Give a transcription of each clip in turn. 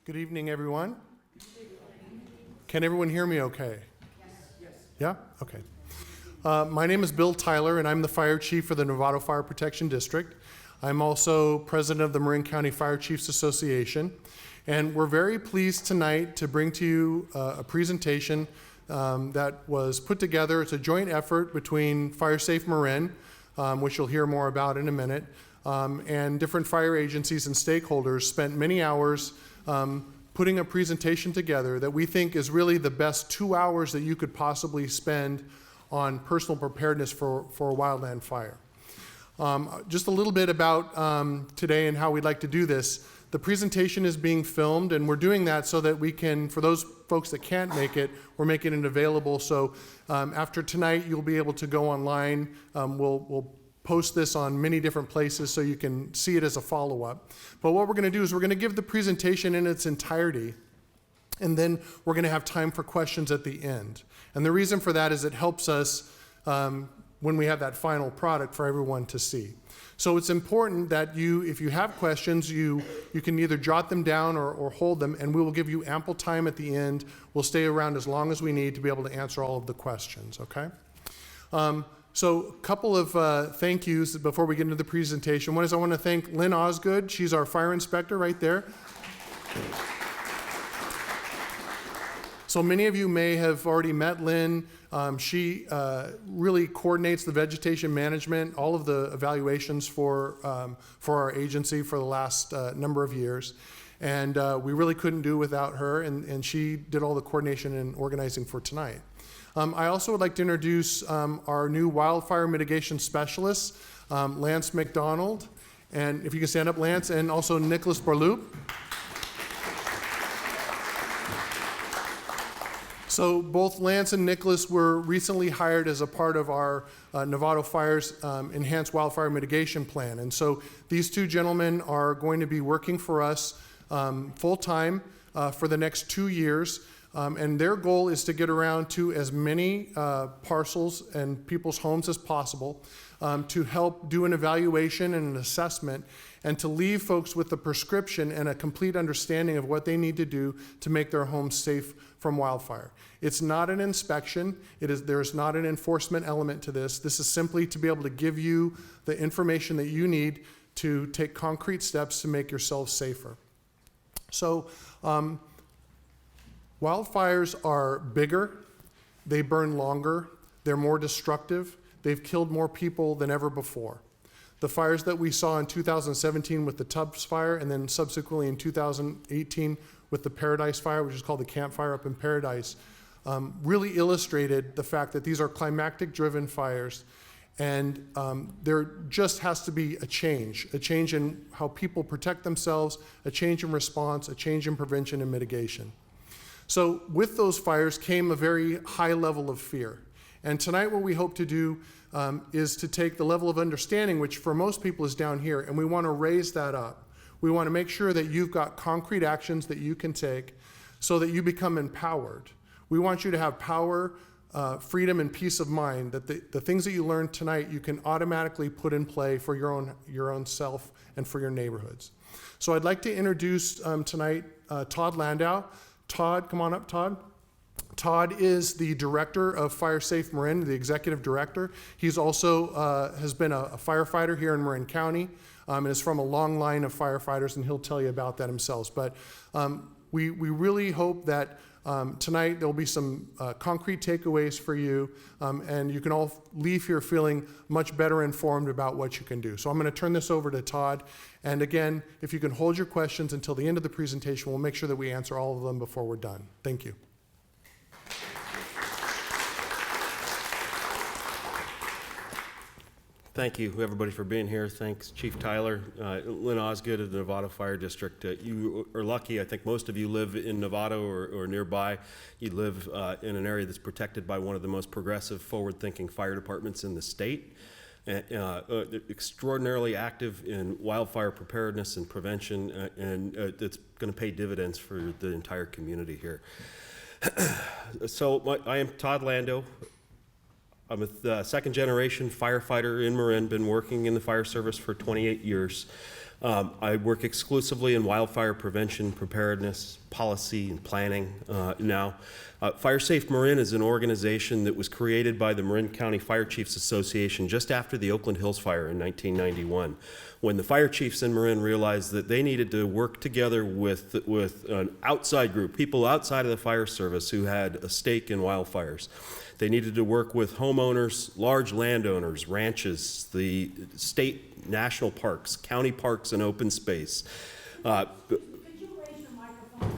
Good evening, everyone. Can everyone hear me okay? Yes. Yeah? Okay. My name is Bill Tyler, and I'm the Fire Chief for the Novato Fire Protection District. I'm also President of the Marin County Fire Chiefs Association, and we're very pleased tonight to bring to you a presentation that was put together. It's a joint effort between FIREsafe Marin, which you'll hear more about in a minute, and different fire agencies and stakeholders spent many hours putting a presentation together that we think is really the best 2 hours that you could possibly spend on personal preparedness for a wildland fire. Just a little bit about today and how we'd like to do this. The presentation is being filmed, and we're doing that so that we can, for those folks that can't make it, we're making it available. So after tonight, you'll be able to go online. We'll post this on many different places so you can see it as a follow-up. But what we're going to do is we're going to give the presentation in its entirety, and then we're going to have time for questions at the end. And the reason for that is it helps us when we have that final product for everyone to see. So it's important that if you have questions, you can either jot them down or hold them, and we will give you ample time at the end. We'll stay around as long as we need to be able to answer all of the questions, okay? So a couple of thank yous before we get into the presentation. One is I want to thank Lynn Osgood. She's our fire inspector right there. So many of you may have already met Lynn. She really coordinates the vegetation management, all of the evaluations for our agency for the last number of years. And we really couldn't do without her, and she did all the coordination and organizing for tonight. I also would like to introduce our new wildfire mitigation specialist, Lance McDonald. And if you can stand up, Lance, and also Nicholas Borloop. So both Lance and Nicholas were recently hired as a part of our Novato Fire's Enhanced Wildfire Mitigation Plan. And so these two gentlemen are going to be working for us full-time for the next 2 years. And their goal is to get around to as many parcels and people's homes as possible to help do an evaluation and an assessment, and to leave folks with a prescription and a complete understanding of what they need to do to make their homes safe from wildfire. It's not an inspection. There's not an enforcement element to this. This is simply to be able to give you the information that you need to take concrete steps to make yourselves safer. So wildfires are bigger, they burn longer, they're more destructive, they've killed more people than ever before. The fires that we saw in 2017 with the Tubbs fire, and then subsequently in 2018 with the Paradise fire, which is called the Campfire up in Paradise, really illustrated the fact that these are climactic-driven fires, and there just has to be a change in how people protect themselves, a change in response, a change in prevention and mitigation. So with those fires came a very high level of fear. And tonight what we hope to do is to take the level of understanding, which for most people is down here, and we want to raise that up. We want to make sure that you've got concrete actions that you can take so that you become empowered. We want you to have power, freedom, and peace of mind, that the things that you learned tonight you can automatically put in play for your own self and for your neighborhoods. So I'd like to introduce tonight Todd Landau. Todd, come on up, Todd. Todd is the director of FIREsafe Marin, the executive director. He's also has been a firefighter here in Marin County, and is from a long line of firefighters, and he'll tell you about that himself. But we really hope that tonight there'll be some concrete takeaways for you, and you can all leave here feeling much better informed about what you can do. So I'm going to turn this over to Todd. And again, if you can hold your questions until the end of the presentation, we'll make sure that we answer all of them before we're done. Thank you. Thank you, everybody, for being here. Thanks, Chief Tyler. Lynn Osgood of the Novato Fire District. You are lucky. I think most of you live in Novato or nearby. You live in an area that's protected by one of the most progressive, forward-thinking fire departments in the state. Extraordinarily active in wildfire preparedness and prevention, and it's going to pay dividends for the entire community here. So I am Todd Landau. I'm a second-generation firefighter in Marin, been working in the fire service for 28 years. I work exclusively in wildfire prevention, preparedness, policy, and planning now. FIREsafe Marin is an organization that was created by the Marin County Fire Chiefs Association just after the Oakland Hills Fire in 1991, when the fire chiefs in Marin realized that they needed to work together with an outside group, people outside of the fire service who had a stake in wildfires. They needed to work with homeowners, large landowners, ranches, the state national parks, county parks, and open space. Could you raise your microphone?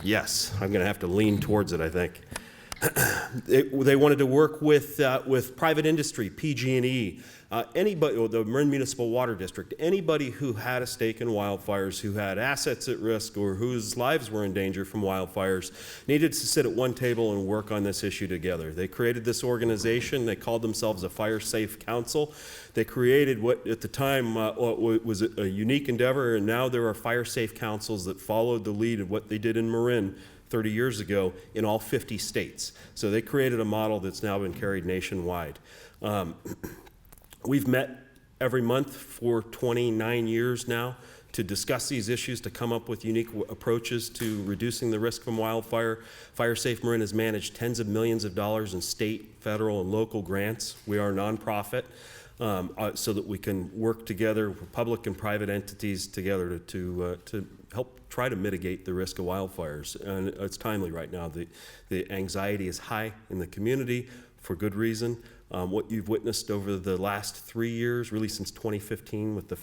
Yes, I'm going to have to lean towards it, I think. They wanted to work with private industry, PG&E, anybody, or the Marin Municipal Water District, anybody who had a stake in wildfires, who had assets at risk, or whose lives were in danger from wildfires, needed to sit at one table and work on this issue together. They created this organization. They called themselves a FIREsafe Council. They created what at the time was a unique endeavor, and now there are FIREsafe Councils that followed the lead of what they did in Marin 30 years ago in all 50 states. So they created a model that's now been carried nationwide. We've met every month for 29 years now to discuss these issues, to come up with unique approaches to reducing the risk from wildfire. FIREsafe Marin has managed tens of millions of dollars in state, federal, and local grants. We are a nonprofit, so that we can work together, public and private entities together to help try to mitigate the risk of wildfires. And it's timely right now. The anxiety is high in the community for good reason. What you've witnessed over the last 3 years, really since 2015 with the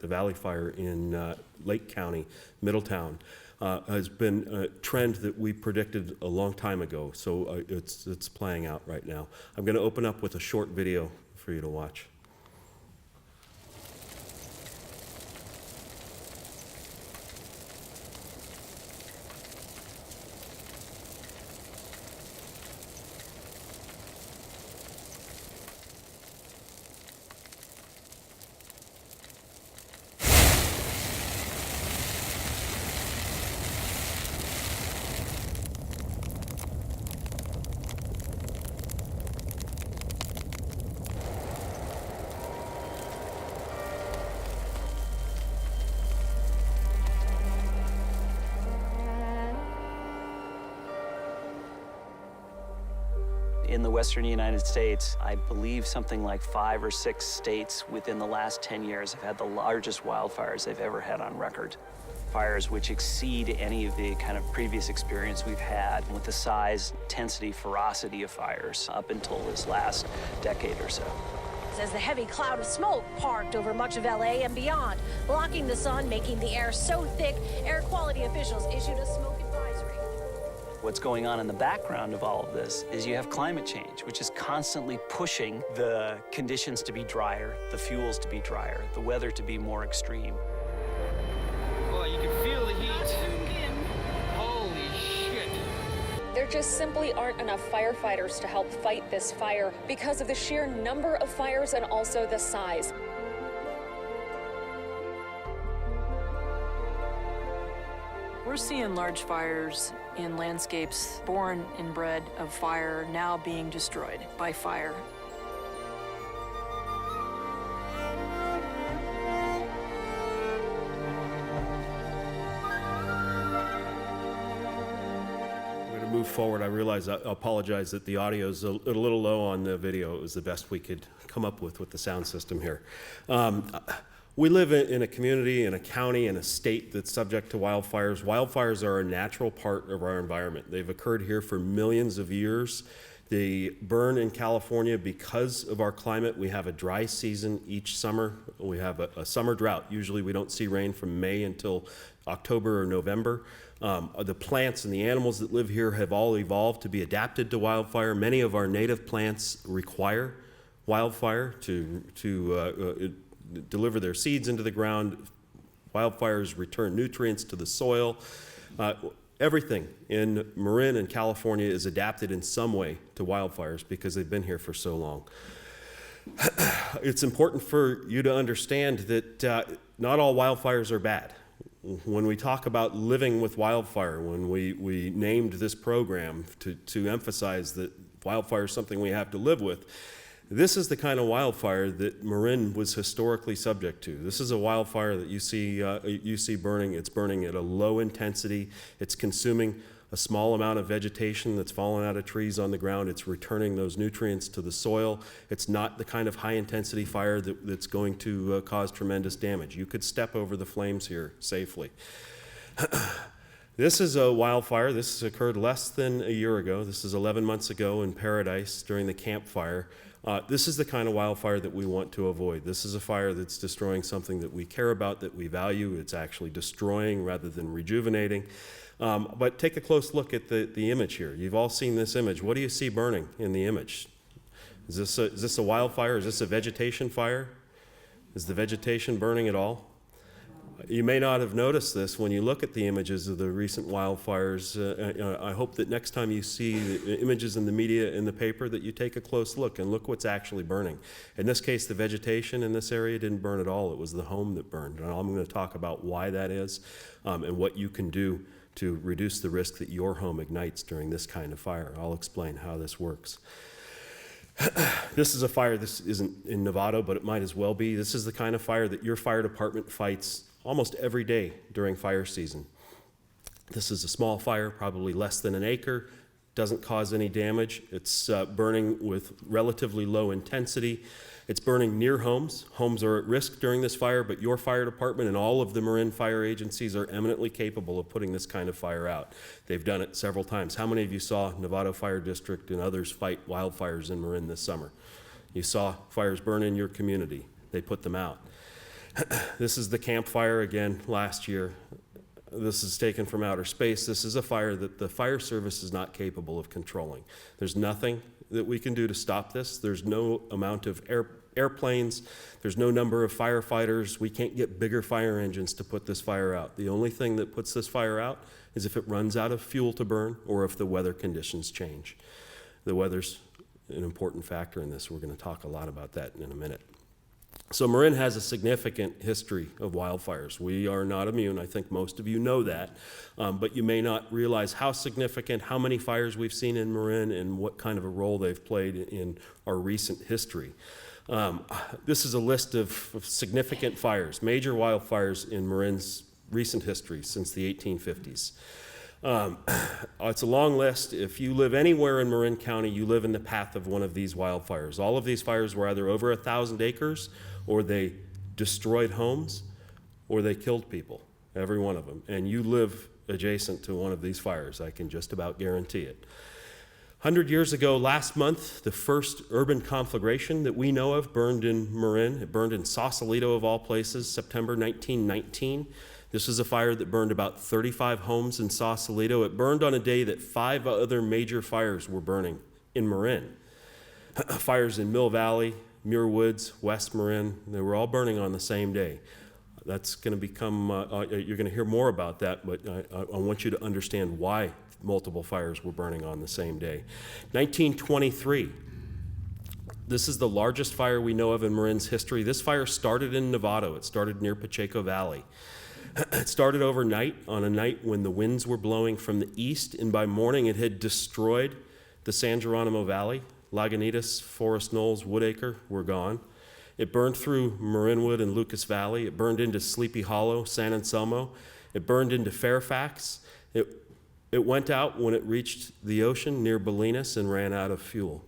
Valley Fire in Lake County, Middletown, has been a trend that we predicted a long time ago. So it's playing out right now. I'm going to open up with a short video for you to watch. In the western United States, I believe something like 5 or 6 states within the last 10 years have had the largest wildfires they've ever had on record. Fires which exceed any of the kind of previous experience we've had with the size, intensity, ferocity of fires up until this last decade or so. As the heavy cloud of smoke parked over much of LA and beyond, blocking the sun, making the air so thick, air quality officials issued a smoke advisory. What's going on in the background of all of this is you have climate change, which is constantly pushing the conditions to be drier, the fuels to be drier, the weather to be more extreme. Well, you can feel the heat. Holy shit. There just simply aren't enough firefighters to help fight this fire because of the sheer number of fires and also the size. We're seeing large fires in landscapes born and bred of fire now being destroyed by fire. Move forward, I realize, I apologize that the audio is a little low on the video. It was the best we could come up with the sound system here. We live in a community, in a county, in a state that's subject to wildfires. Wildfires are a natural part of our environment. They've occurred here for millions of years. They burn in California because of our climate. We have a dry season each summer. We have a summer drought. Usually we don't see rain from May until October or November. The plants and the animals that live here have all evolved to be adapted to wildfire. Many of our native plants require wildfire to deliver their seeds into the ground. Wildfires return nutrients to the soil. Everything in Marin and California is adapted in some way to wildfires because they've been here for so long. It's important for you to understand that not all wildfires are bad. When we talk about living with wildfire, when we named this program to emphasize that wildfire is something we have to live with, This is the kind of wildfire that Marin was historically subject to. This is a wildfire that you see burning. It's burning at a low intensity. It's consuming a small amount of vegetation that's fallen out of trees on the ground. It's returning those nutrients to the soil. It's not the kind of high-intensity fire that's going to cause tremendous damage. You could step over the flames here safely. This is a wildfire. This occurred less than a year ago. This is 11 months ago in Paradise during the Campfire. This is the kind of wildfire that we want to avoid. This is a fire that's destroying something that we care about, that we value. It's actually destroying rather than rejuvenating. But take a close look at the image here. You've all seen this image. What do you see burning in the image? Is this a wildfire? Is this a vegetation fire? Is the vegetation burning at all? You may not have noticed this when you look at the images of the recent wildfires. I hope that next time you see the images in the media, in the paper, that you take a close look and look what's actually burning. In this case, the vegetation in this area didn't burn at all. It was the home that burned. And I'm going to talk about why that is and what you can do to reduce the risk that your home ignites during this kind of fire. I'll explain how this works. This is a fire. This isn't in Novato, but it might as well be. This is the kind of fire that your fire department fights almost every day during fire season. This is a small fire, probably less than an acre, doesn't cause any damage. It's burning with relatively low intensity. It's burning near homes. Homes are at risk during this fire, but your fire department and all of the Marin fire agencies are eminently capable of putting this kind of fire out. They've done it several times. How many of you saw Novato Fire District and others fight wildfires in Marin this summer? You saw fires burn in your community. They put them out. This is the Campfire again last year. This is taken from outer space. This is a fire that the fire service is not capable of controlling. There's nothing that we can do to stop this. There's no amount of airplanes. There's no number of firefighters. We can't get bigger fire engines to put this fire out. The only thing that puts this fire out is if it runs out of fuel to burn or if the weather conditions change. The weather's an important factor in this. We're going to talk a lot about that in a minute. So Marin has a significant history of wildfires. We are not immune. I think most of you know that, but you may not realize how significant, how many fires we've seen in Marin and what kind of a role they've played in our recent history. This is a list of significant fires, major wildfires in Marin's recent history since the 1850s. It's a long list. If you live anywhere in Marin County, you live in the path of one of these wildfires. All of these fires were either over 1,000 acres, or they destroyed homes, or they killed people, every one of them. And you live adjacent to one of these fires, I can just about guarantee it. 100 years ago, last month, the first urban conflagration that we know of burned in Marin. It burned in Sausalito, of all places, September 1919. This is a fire that burned about 35 homes in Sausalito. It burned on a day that 5 other major fires were burning in Marin. Fires in Mill Valley, Muir Woods, West Marin, they were all burning on the same day. That's going to become, you're going to hear more about that, but I want you to understand why multiple fires were burning on the same day. 1923. This is the largest fire we know of in Marin's history. This fire started in Novato. It started near Pacheco Valley. It started overnight on a night when the winds were blowing from the east, and by morning it had destroyed the San Geronimo Valley. Lagunitas, Forest Knolls, Woodacre were gone. It burned through Marinwood and Lucas Valley. It burned into Sleepy Hollow, San Anselmo. It burned into Fairfax. It went out when it reached the ocean near Bolinas and ran out of fuel.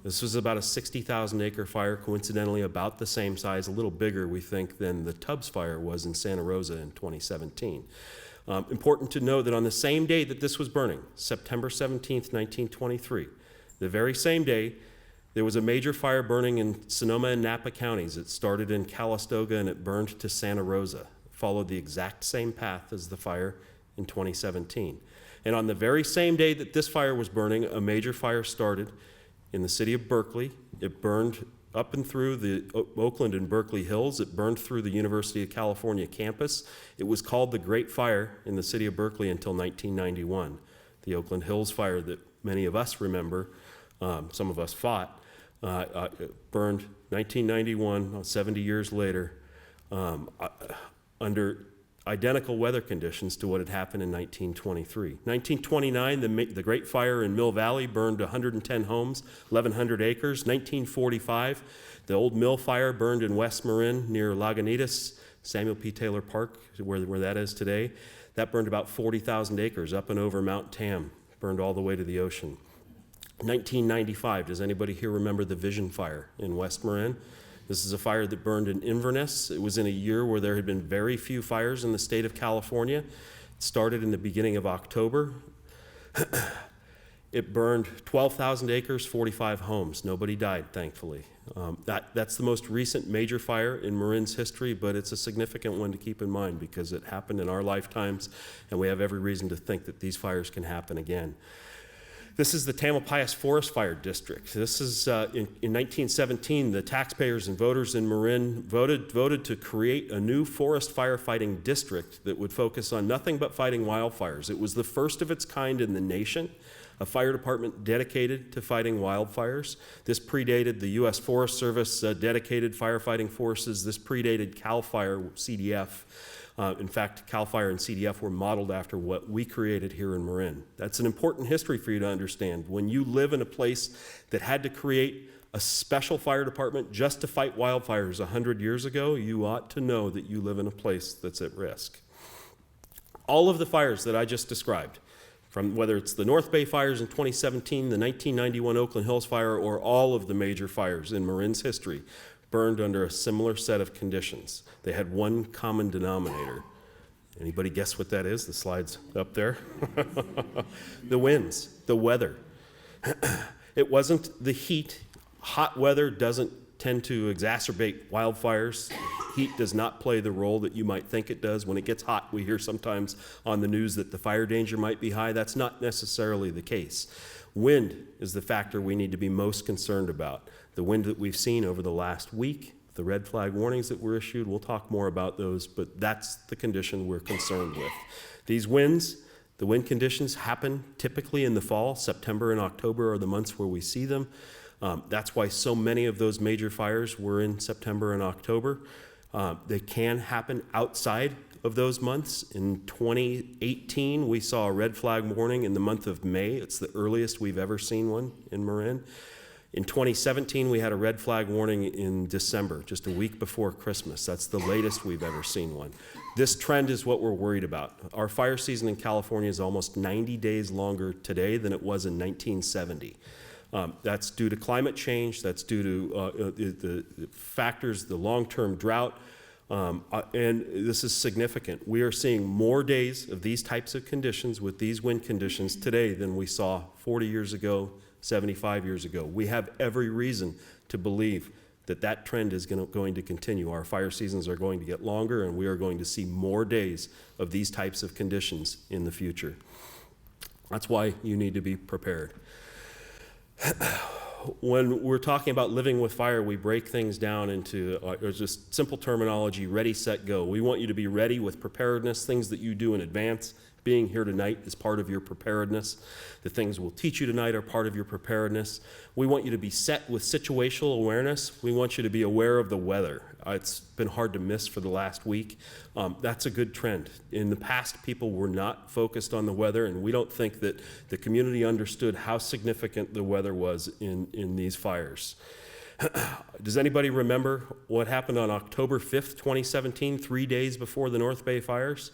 This was about a 60,000 acre fire, coincidentally about the same size, a little bigger, we think, than the Tubbs fire was in Santa Rosa in 2017. Important to know that on the same day that this was burning, September 17th, 1923, the very same day, there was a major fire burning in Sonoma and Napa counties. It started in Calistoga and it burned to Santa Rosa. It followed the exact same path as the fire in 2017. And on the very same day that this fire was burning, a major fire started in the city of Berkeley. It burned up and through the Oakland and Berkeley Hills. It burned through the University of California campus. It was called the Great Fire in the city of Berkeley until 1991. The Oakland Hills fire that many of us remember, some of us fought, burned 1991, 70 years later, under identical weather conditions to what had happened in 1923. 1929, the Great Fire in Mill Valley burned 110 homes, 1,100 acres. 1945, the old Mill Fire burned in West Marin near Lagunitas, Samuel P. Taylor Park, where that is today. That burned about 40,000 acres up and over Mount Tam, burned all the way to the ocean. 1995, does anybody here remember the Vision Fire in West Marin? This is a fire that burned in Inverness. It was in a year where there had been very few fires in the state of California. It started in the beginning of October. It burned 12,000 acres, 45 homes. Nobody died, thankfully. That's the most recent major fire in Marin's history, but it's a significant one to keep in mind because it happened in our lifetimes, and we have every reason to think that these fires can happen again. This is the Tamalpais Forest Fire District. This is, in 1917, the taxpayers and voters in Marin voted to create a new forest firefighting district that would focus on nothing but fighting wildfires. It was the first of its kind in the nation, a fire department dedicated to fighting wildfires. This predated the U.S. Forest Service dedicated firefighting forces. This predated CAL FIRE, CDF. In fact, CAL FIRE and CDF were modeled after what we created here in Marin. That's an important history for you to understand. When you live in a place that had to create a special fire department just to fight wildfires 100 years ago, you ought to know that you live in a place that's at risk. All of the fires that I just described, from whether it's the North Bay fires in 2017, the 1991 Oakland Hills fire, or all of the major fires in Marin's history, burned under a similar set of conditions. They had one common denominator. Anybody guess what that is? The slide's up there. The winds, the weather. It wasn't the heat. Hot weather doesn't tend to exacerbate wildfires. Heat does not play the role that you might think it does. When it gets hot, we hear sometimes on the news that the fire danger might be high. That's not necessarily the case. Wind is the factor we need to be most concerned about. The wind that we've seen over the last week, the red flag warnings that were issued, we'll talk more about those, but that's the condition we're concerned with. These winds, the wind conditions happen typically in the fall. September and October are the months where we see them. That's why so many of those major fires were in September and October. They can happen outside of those months. In 2018, we saw a red flag warning in the month of May. It's the earliest we've ever seen one in Marin. In 2017, we had a red flag warning in December, just a week before Christmas. That's the latest we've ever seen one. This trend is what we're worried about. Our fire season in California is almost 90 days longer today than it was in 1970. That's due to climate change. That's due to the factors, the long-term drought, and this is significant. We are seeing more days of these types of conditions with these wind conditions today than we saw 40 years ago, 75 years ago. We have every reason to believe that that trend is going to continue. Our fire seasons are going to get longer, and we are going to see more days of these types of conditions in the future. That's why you need to be prepared. When we're talking about living with fire, we break things down into just simple terminology: ready, set, go. We want you to be ready with preparedness, things that you do in advance. Being here tonight is part of your preparedness. The things we'll teach you tonight are part of your preparedness. We want you to be set with situational awareness. We want you to be aware of the weather. It's been hard to miss for the last week. That's a good trend. In the past, people were not focused on the weather, and we don't think that the community understood how significant the weather was in these fires. Does anybody remember what happened on October 5th, 2017, 3 days before the North Bay fires?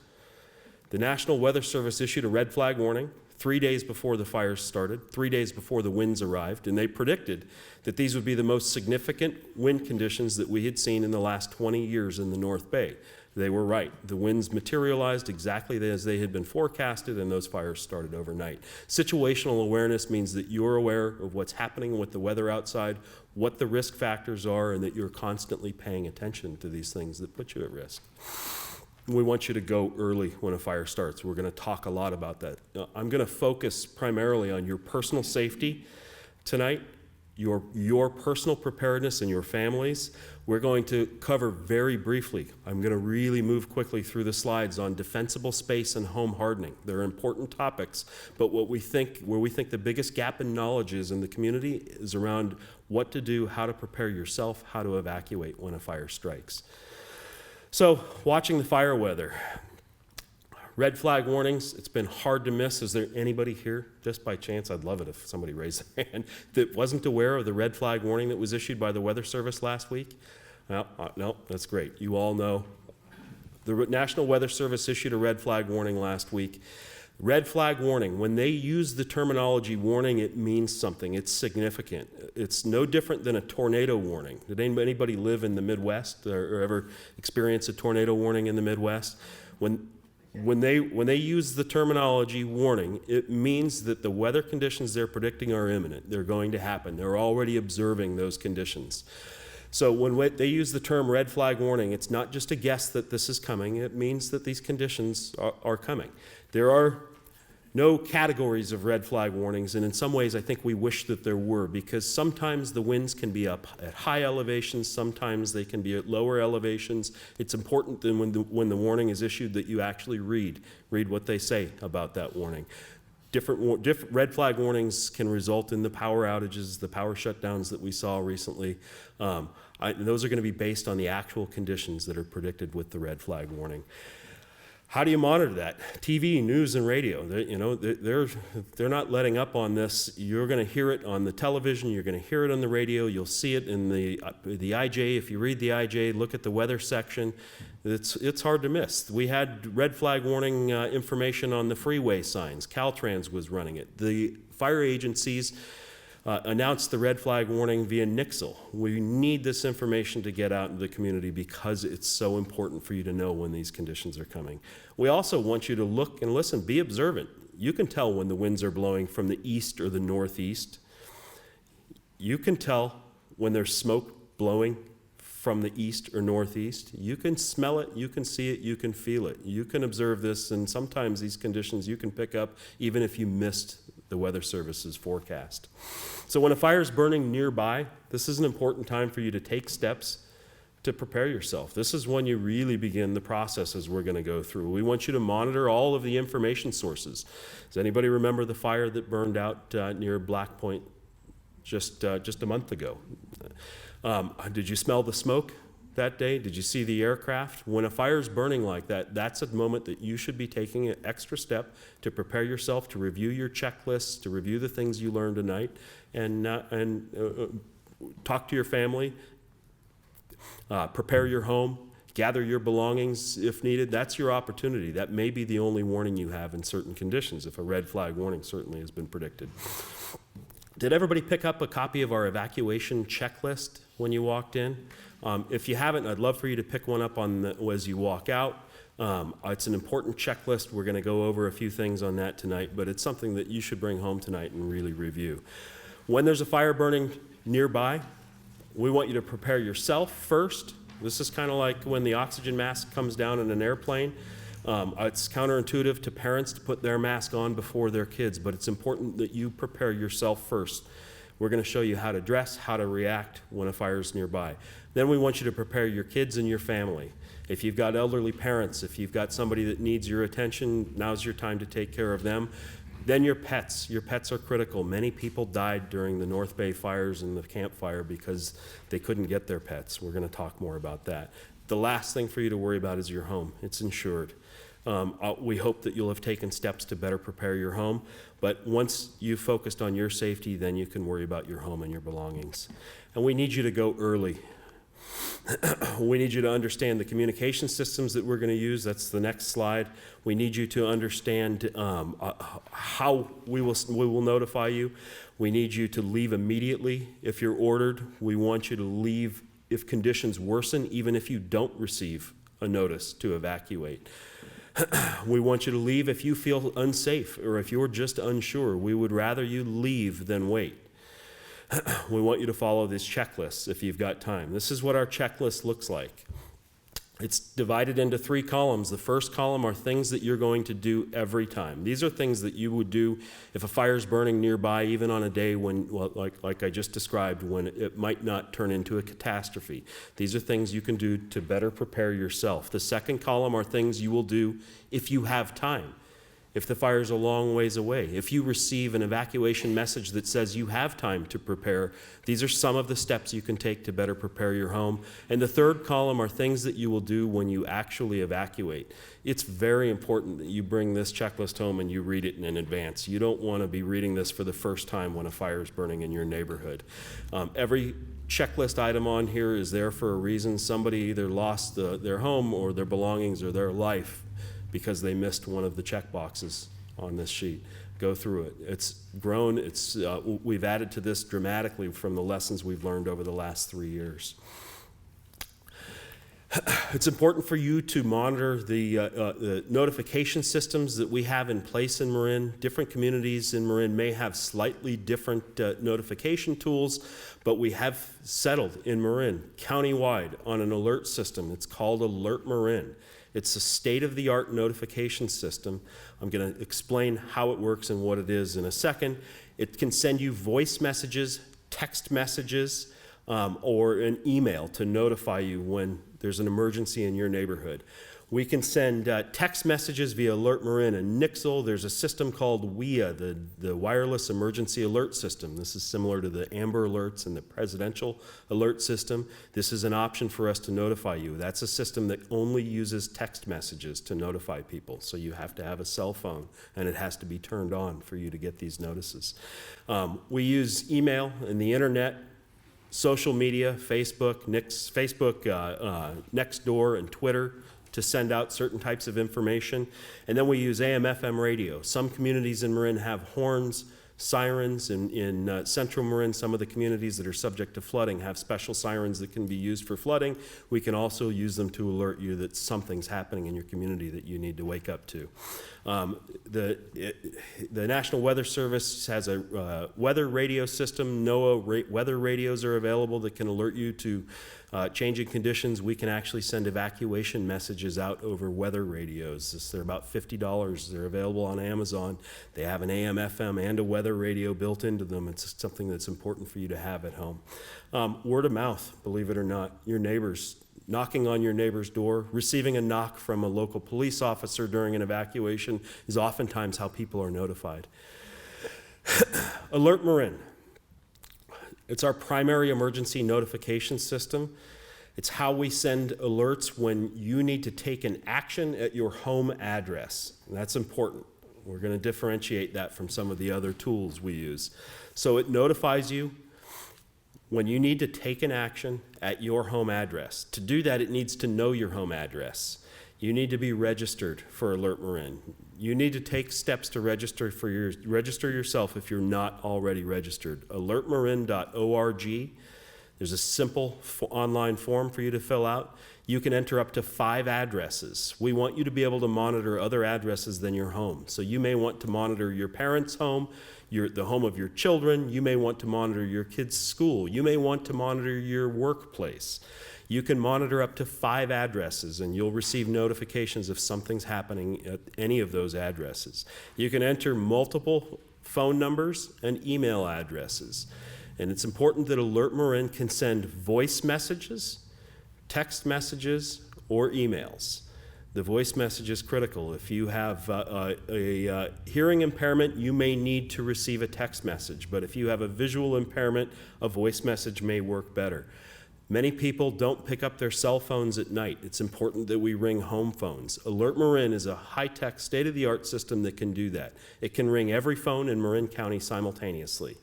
The National Weather Service issued a red flag warning 3 days before the fires started, 3 days before the winds arrived, and they predicted that these would be the most significant wind conditions that we had seen in the last 20 years in the North Bay. They were right. The winds materialized exactly as they had been forecasted, and those fires started overnight. Situational awareness means that you're aware of what's happening with the weather outside, what the risk factors are, and that you're constantly paying attention to these things that put you at risk. We want you to go early when a fire starts. We're going to talk a lot about that. I'm going to focus primarily on your personal safety tonight, your personal preparedness and your families. We're going to cover very briefly. I'm going to really move quickly through the slides on defensible space and home hardening. They're important topics, but where we think the biggest gap in knowledge is in the community is around what to do, how to prepare yourself, how to evacuate when a fire strikes. So, watching the fire weather. Red flag warnings, it's been hard to miss. Is there anybody here, just by chance, I'd love it if somebody raised their hand, that wasn't aware of the red flag warning that was issued by the Weather Service last week? Well, no, that's great. You all know. The National Weather Service issued a red flag warning last week. Red flag warning, when they use the terminology warning, it means something. It's significant. It's no different than a tornado warning. Did anybody live in the Midwest or ever experience a tornado warning in the Midwest? When they use the terminology warning, it means that the weather conditions they're predicting are imminent. They're going to happen. They're already observing those conditions. So when they use the term red flag warning, it's not just a guess that this is coming. It means that these conditions are coming. There are no categories of red flag warnings, and in some ways I think we wish that there were, because sometimes the winds can be up at high elevations, sometimes they can be at lower elevations. It's important that when the warning is issued that you actually read what they say about that warning. Different red flag warnings can result in the power outages, the power shutdowns that we saw recently. Those are going to be based on the actual conditions that are predicted with the red flag warning. How do you monitor that? TV, news, and radio. They're not letting up on this. You're going to hear it on the television. You're going to hear it on the radio. You'll see it in the IJ. If you read the IJ, look at the weather section. It's hard to miss. We had red flag warning information on the freeway signs. Caltrans was running it. The fire agencies announced the red flag warning via Nixle. We need this information to get out into the community because it's so important for you to know when these conditions are coming. We also want you to look and listen, be observant. You can tell when the winds are blowing from the east or the northeast. You can tell when there's smoke blowing from the east or northeast. You can smell it, you can see it, you can feel it. You can observe this, and sometimes these conditions you can pick up even if you missed the Weather Service's forecast. So when a fire is burning nearby, this is an important time for you to take steps to prepare yourself. This is when you really begin the processes we're going to go through. We want you to monitor all of the information sources. Does anybody remember the fire that burned out near Black Point just a month ago? Did you smell the smoke that day? Did you see the aircraft? When a fire is burning like that, that's a moment that you should be taking an extra step to prepare yourself, to review your checklists, to review the things you learned tonight, and talk to your family, prepare your home, gather your belongings if needed. That's your opportunity. That may be the only warning you have in certain conditions, if a red flag warning certainly has been predicted. Did everybody pick up a copy of our evacuation checklist when you walked in? If you haven't, I'd love for you to pick one up as you walk out. It's an important checklist. We're going to go over a few things on that tonight, but it's something that you should bring home tonight and really review. When there's a fire burning nearby, we want you to prepare yourself first. This is kind of like when the oxygen mask comes down in an airplane. It's counterintuitive to parents to put their mask on before their kids, but it's important that you prepare yourself first. We're going to show you how to dress, how to react when a fire is nearby. Then we want you to prepare your kids and your family. If you've got elderly parents, if you've got somebody that needs your attention, now's your time to take care of them. Then your pets. Your pets are critical. Many people died during the North Bay fires and the Campfire because they couldn't get their pets. We're going to talk more about that. The last thing for you to worry about is your home. It's insured. We hope that you'll have taken steps to better prepare your home, but once you've focused on your safety, then you can worry about your home and your belongings. And we need you to go early. We need you to understand the communication systems that we're going to use. That's the next slide. We need you to understand how we will notify you. We need you to leave immediately if you're ordered. We want you to leave if conditions worsen, even if you don't receive a notice to evacuate. We want you to leave if you feel unsafe or if you're just unsure. We would rather you leave than wait. We want you to follow this checklist if you've got time. This is what our checklist looks like. It's divided into 3 columns. The first column are things that you're going to do every time. These are things that you would do if a fire is burning nearby, even on a day when, well, like I just described, when it might not turn into a catastrophe. These are things you can do to better prepare yourself. The second column are things you will do if you have time. if the fire's a long ways away. If you receive an evacuation message that says you have time to prepare, these are some of the steps you can take to better prepare your home. And the third column are things that you will do when you actually evacuate. It's very important that you bring this checklist home and you read it in advance. You don't want to be reading this for the first time when a fire is burning in your neighborhood. Every checklist item on here is there for a reason. Somebody either lost their home or their belongings or their life because they missed one of the check boxes on this sheet. Go through it. It's grown. We've added to this dramatically from the lessons we've learned over the last 3 years. It's important for you to monitor the notification systems that we have in place in Marin. Different communities in Marin may have slightly different notification tools, but we have settled in Marin countywide on an alert system. It's called Alert Marin. It's a state-of-the-art notification system. I'm going to explain how it works and what it is in a second. It can send you voice messages, text messages, or an email to notify you when there's an emergency in your neighborhood. We can send text messages via Alert Marin and Nixle. There's a system called WIA, the Wireless Emergency Alert System. This is similar to the Amber Alerts and the Presidential Alert System. This is an option for us to notify you. That's a system that only uses text messages to notify people. So you have to have a cell phone, and it has to be turned on for you to get these notices. We use email and the internet, social media, Facebook, Nextdoor, and Twitter to send out certain types of information. And then we use AM/FM radio. Some communities in Marin have horns, sirens. In central Marin, some of the communities that are subject to flooding have special sirens that can be used for flooding. We can also use them to alert you that something's happening in your community that you need to wake up to. The National Weather Service has a weather radio system. NOAA weather radios are available that can alert you to changing conditions. We can actually send evacuation messages out over weather radios. They're about $50. They're available on Amazon. They have an AM/FM and a weather radio built into them. It's something that's important for you to have at home. Word of mouth, believe it or not. Your neighbors, knocking on your neighbor's door, receiving a knock from a local police officer during an evacuation is oftentimes how people are notified. Alert Marin. It's our primary emergency notification system. It's how we send alerts when you need to take an action at your home address. And that's important. We're going to differentiate that from some of the other tools we use. So it notifies you when you need to take an action at your home address. To do that, it needs to know your home address. You need to be registered for Alert Marin. You need to take steps to register yourself if you're not already registered. alertmarin.org. There's a simple online form for you to fill out. You can enter up to 5 addresses. We want you to be able to monitor other addresses than your home. So you may want to monitor your parents' home, the home of your children. You may want to monitor your kids' school. You may want to monitor your workplace. You can monitor up to 5 addresses, and you'll receive notifications if something's happening at any of those addresses. You can enter multiple phone numbers and email addresses. And it's important that Alert Marin can send voice messages, text messages, or emails. The voice message is critical. If you have a hearing impairment, you may need to receive a text message. But if you have a visual impairment, a voice message may work better. Many people don't pick up their cell phones at night. It's important that we ring home phones. Alert Marin is a high-tech, state-of-the-art system that can do that. It can ring every phone in Marin County simultaneously.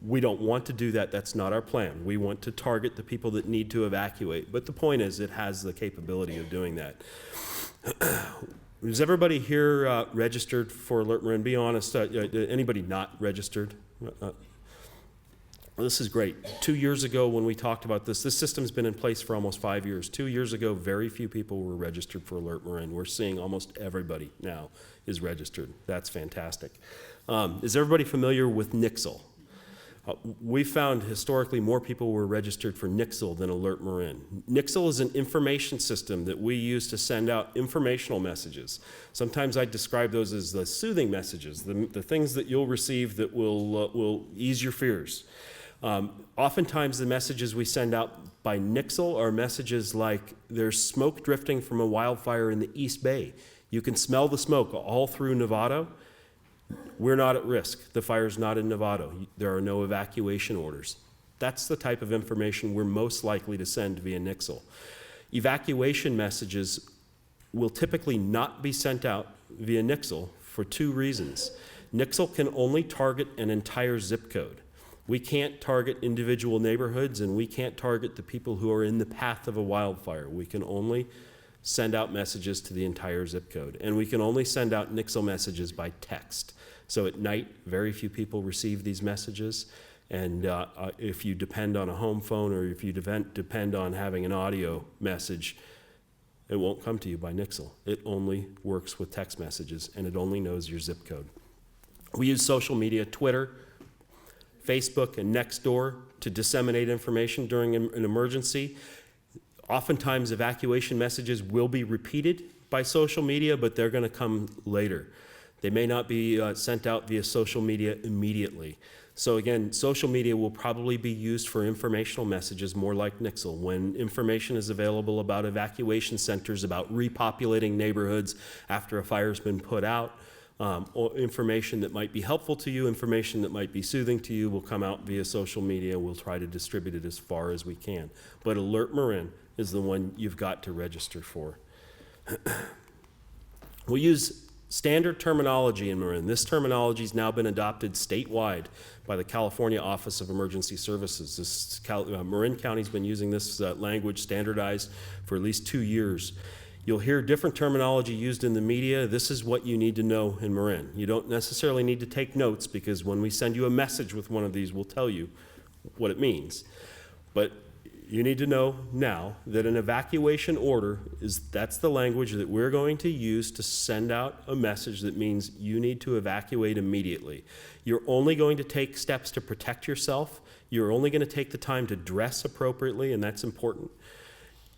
We don't want to do that. That's not our plan. We want to target the people that need to evacuate. But the point is, it has the capability of doing that. Is everybody here registered for Alert Marin? Be honest. Anybody not registered? Well, this is great. 2 years ago when we talked about this system's been in place for almost 5 years. 2 years ago, very few people were registered for Alert Marin. We're seeing almost everybody now is registered. That's fantastic. Is everybody familiar with Nixle? We found historically more people were registered for Nixle than Alert Marin. Nixle is an information system that we use to send out informational messages. Sometimes I describe those as the soothing messages, the things that you'll receive that will ease your fears. Oftentimes the messages we send out by Nixle are messages like there's smoke drifting from a wildfire in the East Bay. You can smell the smoke all through Novato. We're not at risk. The fire's not in Novato. There are no evacuation orders. That's the type of information we're most likely to send via Nixle. Evacuation messages will typically not be sent out via Nixle for two reasons. Nixle can only target an entire zip code. We can't target individual neighborhoods, and we can't target the people who are in the path of a wildfire. We can only send out messages to the entire zip code, and we can only send out Nixle messages by text. So at night, very few people receive these messages, and if you depend on a home phone or if you depend on having an audio message, it won't come to you by Nixle. It only works with text messages, and it only knows your zip code. We use social media, Twitter, Facebook, and Nextdoor to disseminate information during an emergency. Oftentimes, evacuation messages will be repeated by social media, but they're going to come later. They may not be sent out via social media immediately. So again, social media will probably be used for informational messages more like Nixle. When information is available about evacuation centers, about repopulating neighborhoods after a fire's been put out, or information that might be helpful to you, information that might be soothing to you will come out via social media. We'll try to distribute it as far as we can. But Alert Marin is the one you've got to register for. We'll use standard terminology in Marin. This terminology has now been adopted statewide by the California Office of Emergency Services. Marin County's been using this language standardized for at least 2 years. You'll hear different terminology used in the media. This is what you need to know in Marin. You don't necessarily need to take notes, because when we send you a message with one of these, we'll tell you what it means. But you need to know now that an evacuation order that's the language that we're going to use to send out a message that means you need to evacuate immediately. You're only going to take steps to protect yourself. You're only going to take the time to dress appropriately, and that's important.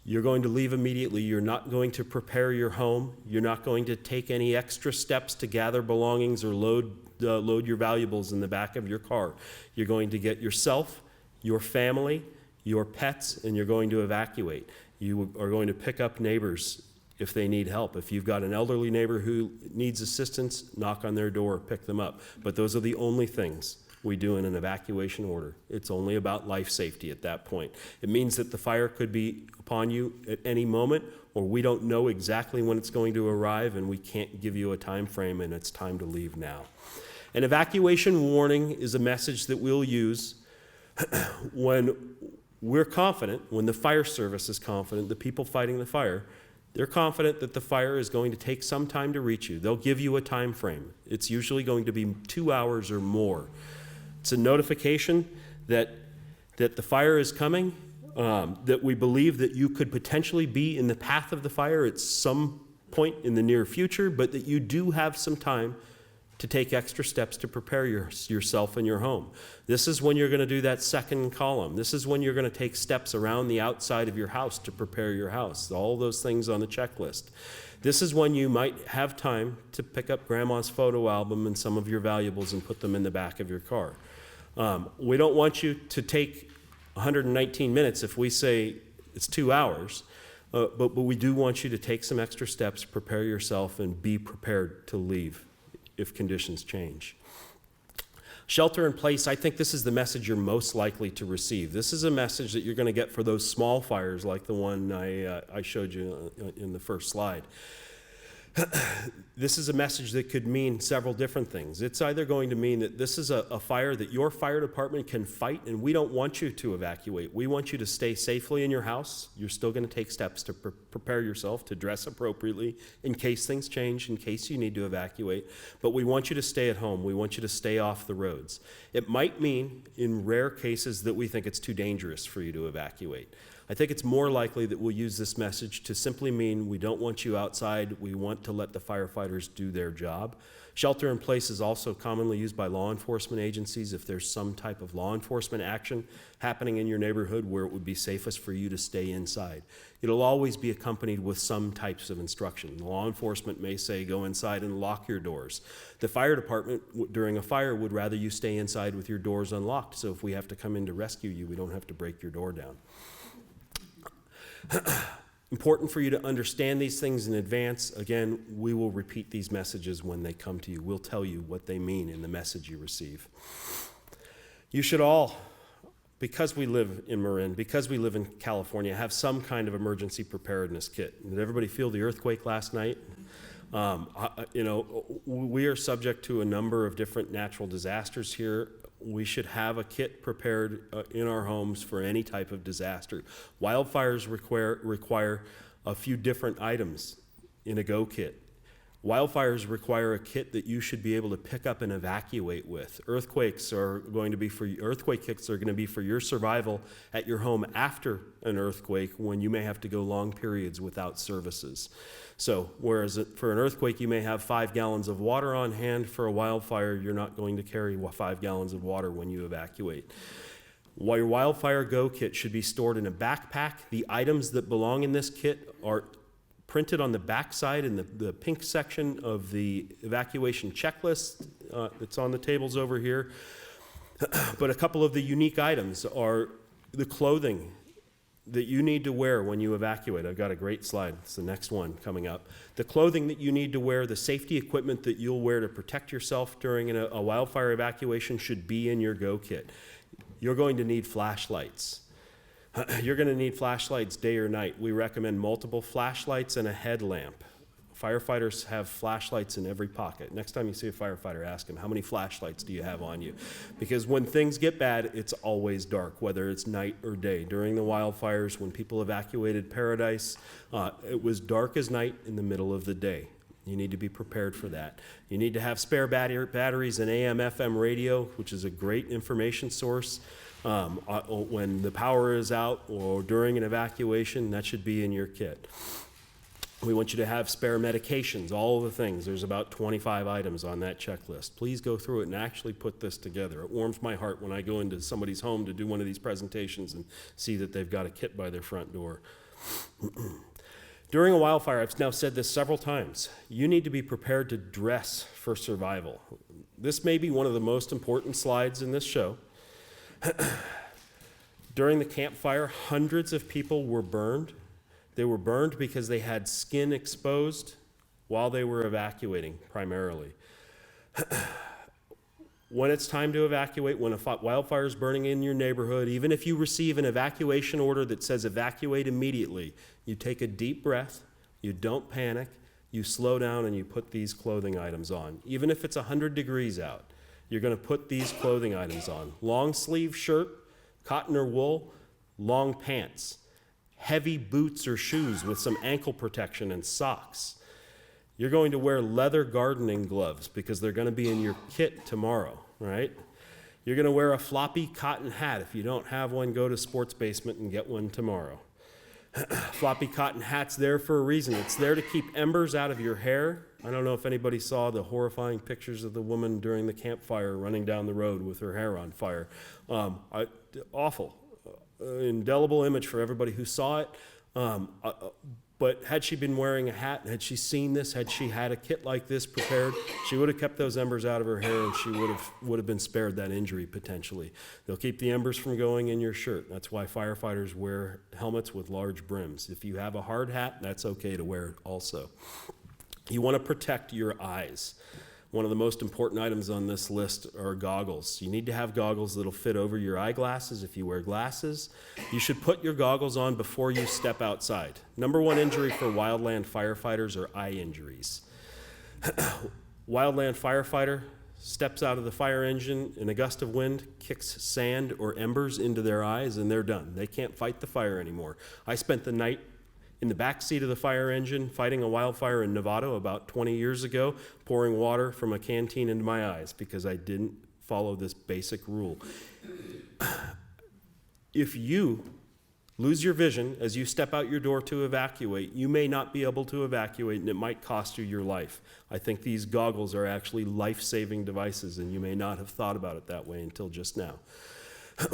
You're going to leave immediately. You're not going to prepare your home. You're not going to take any extra steps to gather belongings or load your valuables in the back of your car. You're going to get yourself, your family, your pets, and you're going to evacuate. You are going to pick up neighbors if they need help. If you've got an elderly neighbor who needs assistance, knock on their door, pick them up. But those are the only things we do in an evacuation order. It's only about life safety at that point. It means that the fire could be upon you at any moment, or we don't know exactly when it's going to arrive, and we can't give you a time frame, and it's time to leave now. An evacuation warning is a message that we'll use when we're confident, when the fire service is confident, the people fighting the fire, they're confident that the fire is going to take some time to reach you. They'll give you a time frame. It's usually going to be 2 hours or more. It's a notification that the fire is coming, that we believe that you could potentially be in the path of the fire at some point in the near future, but that you do have some time to take extra steps to prepare yourself and your home. This is when you're going to do that second column. This is when you're going to take steps around the outside of your house to prepare your house, all those things on the checklist. This is when you might have time to pick up grandma's photo album and some of your valuables and put them in the back of your car. We don't want you to take 119 minutes if we say it's 2 hours, but we do want you to take some extra steps, prepare yourself, and be prepared to leave if conditions change. Shelter in place, I think this is the message you're most likely to receive. This is a message that you're going to get for those small fires like the one I showed you in the first slide. This is a message that could mean several different things. It's either going to mean that this is a fire that your fire department can fight, and we don't want you to evacuate. We want you to stay safely in your house. You're still going to take steps to prepare yourself, to dress appropriately in case things change, in case you need to evacuate. But we want you to stay at home. We want you to stay off the roads. It might mean, in rare cases, that we think it's too dangerous for you to evacuate. I think it's more likely that we'll use this message to simply mean we don't want you outside. We want to let the firefighters do their job. Shelter in place is also commonly used by law enforcement agencies if there's some type of law enforcement action happening in your neighborhood where it would be safest for you to stay inside. It'll always be accompanied with some types of instruction. Law enforcement may say go inside and lock your doors. The fire department during a fire would rather you stay inside with your doors unlocked, so if we have to come in to rescue you, we don't have to break your door down. Important for you to understand these things in advance. Again, we will repeat these messages when they come to you. We'll tell you what they mean in the message you receive. You should all, because we live in Marin, because we live in California, have some kind of emergency preparedness kit. Did everybody feel the earthquake last night? We are subject to a number of different natural disasters here. We should have a kit prepared in our homes for any type of disaster. Wildfires require a few different items in a go kit. Wildfires require a kit that you should be able to pick up and evacuate with. Earthquake kits are going to be for your survival at your home after an earthquake, when you may have to go long periods without services. So whereas for an earthquake you may have 5 gallons of water on hand, for a wildfire you're not going to carry 5 gallons of water when you evacuate. While your wildfire go kit should be stored in a backpack, the items that belong in this kit are printed on the backside in the pink section of the evacuation checklist that's on the tables over here. But a couple of the unique items are the clothing that you need to wear when you evacuate. I've got a great slide. It's the next one coming up. The clothing that you need to wear, the safety equipment that you'll wear to protect yourself during a wildfire evacuation should be in your go kit. You're going to need flashlights. You're going to need flashlights day or night. We recommend multiple flashlights and a headlamp. Firefighters have flashlights in every pocket. Next time you see a firefighter, ask him, how many flashlights do you have on you? Because when things get bad, it's always dark, whether it's night or day. During the wildfires, when people evacuated Paradise, it was dark as night in the middle of the day. You need to be prepared for that. You need to have spare batteries and AM/FM radio, which is a great information source. When the power is out or during an evacuation, that should be in your kit. We want you to have spare medications, all of the things. There's about 25 items on that checklist. Please go through it and actually put this together. It warms my heart when I go into somebody's home to do one of these presentations and see that they've got a kit by their front door. During a wildfire, I've now said this several times, you need to be prepared to dress for survival. This may be one of the most important slides in this show. During the campfire, hundreds of people were burned. They were burned because they had skin exposed while they were evacuating, primarily. When it's time to evacuate, when a wildfire is burning in your neighborhood, even if you receive an evacuation order that says evacuate immediately, you take a deep breath, you don't panic, you slow down, and you put these clothing items on. Even if it's 100 degrees out, you're going to put these clothing items on. Long sleeve shirt, cotton or wool, long pants, heavy boots or shoes with some ankle protection and socks. You're going to wear leather gardening gloves because they're going to be in your kit tomorrow, right? You're going to wear a floppy cotton hat. If you don't have one, go to Sports Basement and get one tomorrow. Floppy cotton hat's there for a reason. It's there to keep embers out of your hair. I don't know if anybody saw the horrifying pictures of the woman during the campfire running down the road with her hair on fire. Awful. Indelible image for everybody who saw it. But had she been wearing a hat, had she seen this, had she had a kit like this prepared, she would have kept those embers out of her hair, and she would have been spared that injury potentially. They'll keep the embers from going in your shirt. That's why firefighters wear helmets with large brims. If you have a hard hat, that's okay to wear it also. You want to protect your eyes. One of the most important items on this list are goggles. You need to have goggles that'll fit over your eyeglasses if you wear glasses. You should put your goggles on before you step outside. Number one injury for wildland firefighters are eye injuries. Wildland firefighter steps out of the fire engine in a gust of wind, kicks sand or embers into their eyes, and they're done. They can't fight the fire anymore. I spent the night in the back seat of the fire engine fighting a wildfire in Novato about 20 years ago, pouring water from a canteen into my eyes because I didn't follow this basic rule. If you lose your vision as you step out your door to evacuate, you may not be able to evacuate, and it might cost you your life. I think these goggles are actually life-saving devices, and you may not have thought about it that way until just now.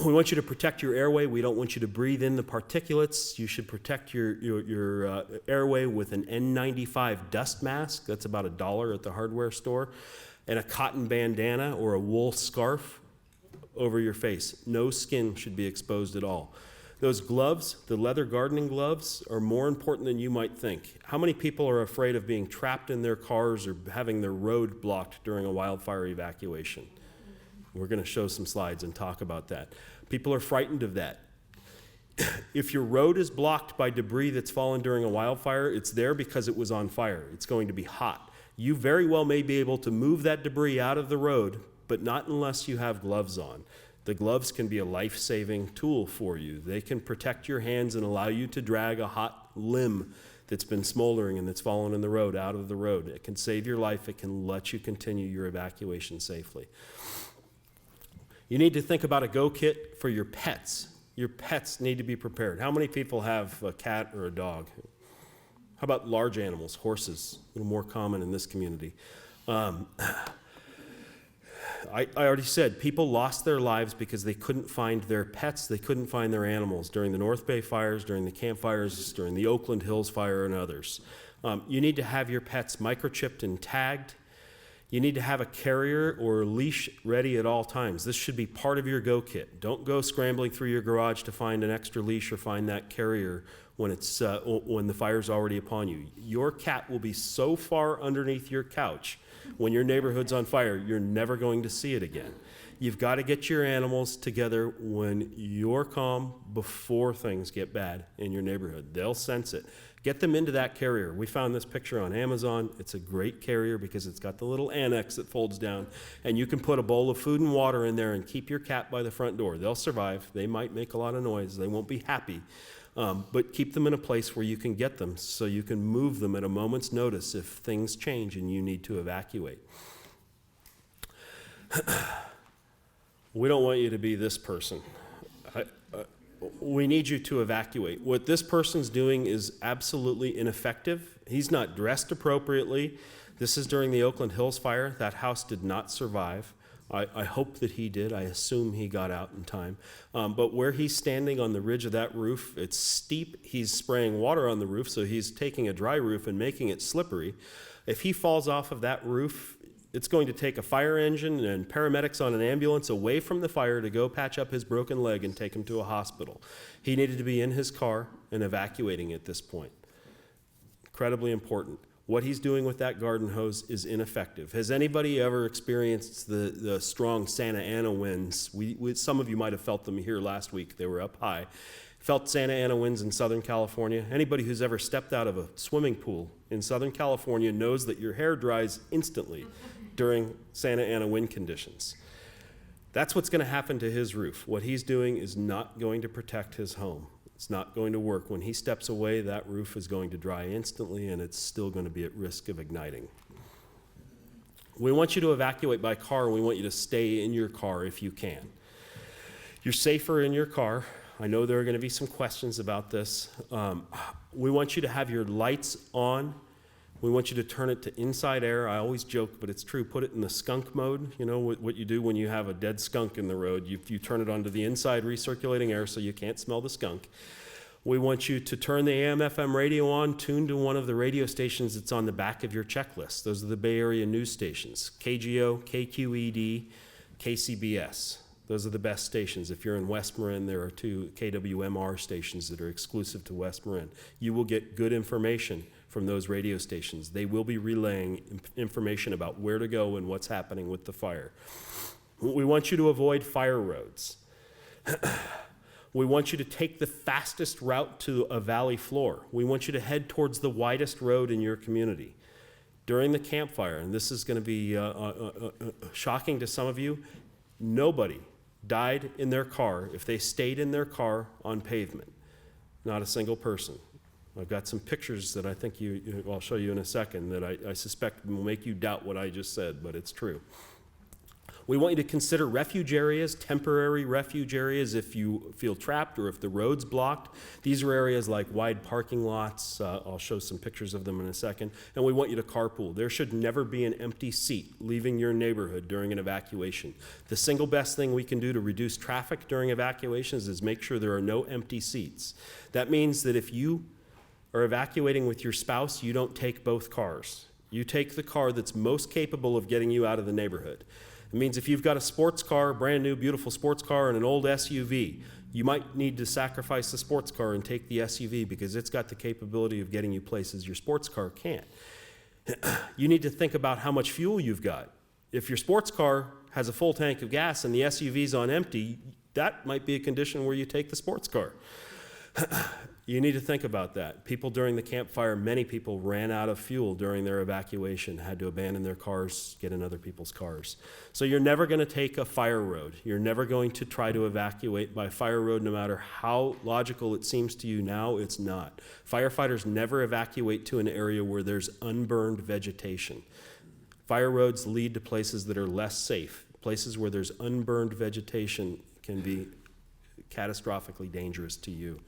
We want you to protect your airway. We don't want you to breathe in the particulates. You should protect your airway with an N95 dust mask. That's about $1 at the hardware store. And a cotton bandana or a wool scarf over your face. No skin should be exposed at all. Those gloves, the leather gardening gloves, are more important than you might think. How many people are afraid of being trapped in their cars or having their road blocked during a wildfire evacuation? We're going to show some slides and talk about that. People are frightened of that. If your road is blocked by debris that's fallen during a wildfire, it's there because it was on fire. It's going to be hot. You very well may be able to move that debris out of the road, but not unless you have gloves on. The gloves can be a life-saving tool for you. They can protect your hands and allow you to drag a hot limb that's been smoldering and that's fallen in the road out of the road. It can save your life. It can let you continue your evacuation safely. You need to think about a go kit for your pets. Your pets need to be prepared. How many people have a cat or a dog? How about large animals, horses? A little more common in this community. I already said people lost their lives because they couldn't find their pets, they couldn't find their animals during the North Bay fires, during the Campfires, during the Oakland Hills fire, and others. You need to have your pets microchipped and tagged. You need to have a carrier or a leash ready at all times. This should be part of your go kit. Don't go scrambling through your garage to find an extra leash or find that carrier when the fire's already upon you. Your cat will be so far underneath your couch when your neighborhood's on fire, you're never going to see it again. You've got to get your animals together when you're calm before things get bad in your neighborhood. They'll sense it. Get them into that carrier. We found this picture on Amazon. It's a great carrier because it's got the little annex that folds down, and you can put a bowl of food and water in there and keep your cat by the front door. They'll survive. They might make a lot of noise. They won't be happy. But keep them in a place where you can get them so you can move them at a moment's notice if things change and you need to evacuate. We don't want you to be this person. We need you to evacuate. What this person's doing is absolutely ineffective. He's not dressed appropriately. This is during the Oakland Hills fire. That house did not survive. I hope that he did. I assume he got out in time. But where he's standing on the ridge of that roof, it's steep. He's spraying water on the roof, so he's taking a dry roof and making it slippery. If he falls off of that roof, it's going to take a fire engine and paramedics on an ambulance away from the fire to go patch up his broken leg and take him to a hospital. He needed to be in his car and evacuating at this point. Incredibly important. What he's doing with that garden hose is ineffective. Has anybody ever experienced the strong Santa Ana winds? Some of you might have felt them here last week. They were up high. Felt Santa Ana winds in Southern California? Anybody who's ever stepped out of a swimming pool in Southern California knows that your hair dries instantly during Santa Ana wind conditions. That's what's going to happen to his roof. What he's doing is not going to protect his home. It's not going to work. When he steps away, that roof is going to dry instantly, and it's still going to be at risk of igniting. We want you to evacuate by car, and we want you to stay in your car if you can. You're safer in your car. I know there are going to be some questions about this. We want you to have your lights on. We want you to turn it to inside air. I always joke, but it's true. Put it in the skunk mode. You know what you do when you have a dead skunk in the road. You turn it onto the inside recirculating air so you can't smell the skunk. We want you to turn the AM/FM radio on, tune to one of the radio stations that's on the back of your checklist. Those are the Bay Area news stations, KGO, KQED, KCBS. Those are the best stations. If you're in West Marin, there are 2 KWMR stations that are exclusive to West Marin. You will get good information from those radio stations. They will be relaying information about where to go and what's happening with the fire. We want you to avoid fire roads. We want you to take the fastest route to a valley floor. We want you to head towards the widest road in your community. During the campfire, and this is going to be shocking to some of you, nobody died in their car if they stayed in their car on pavement. Not a single person. I've got some pictures that I think I'll show you in a second that I suspect will make you doubt what I just said, but it's true. We want you to consider refuge areas, temporary refuge areas if you feel trapped or if the road's blocked. These are areas like wide parking lots. I'll show some pictures of them in a second. And we want you to carpool. There should never be an empty seat leaving your neighborhood during an evacuation. The single best thing we can do to reduce traffic during evacuations is make sure there are no empty seats. That means that if you are evacuating with your spouse, you don't take both cars. You take the car that's most capable of getting you out of the neighborhood. It means if you've got a sports car, brand new, beautiful sports car, and an old SUV, you might need to sacrifice the sports car and take the SUV because it's got the capability of getting you places your sports car can't. You need to think about how much fuel you've got. If your sports car has a full tank of gas and the SUV's on empty, that might be a condition where you take the sports car. You need to think about that. People during the campfire, many people ran out of fuel during their evacuation, had to abandon their cars, get in other people's cars. So you're never going to take a fire road. You're never going to try to evacuate by fire road, no matter how logical it seems to you now, it's not. Firefighters never evacuate to an area where there's unburned vegetation. Fire roads lead to places that are less safe. Places where there's unburned vegetation can be catastrophically dangerous to you.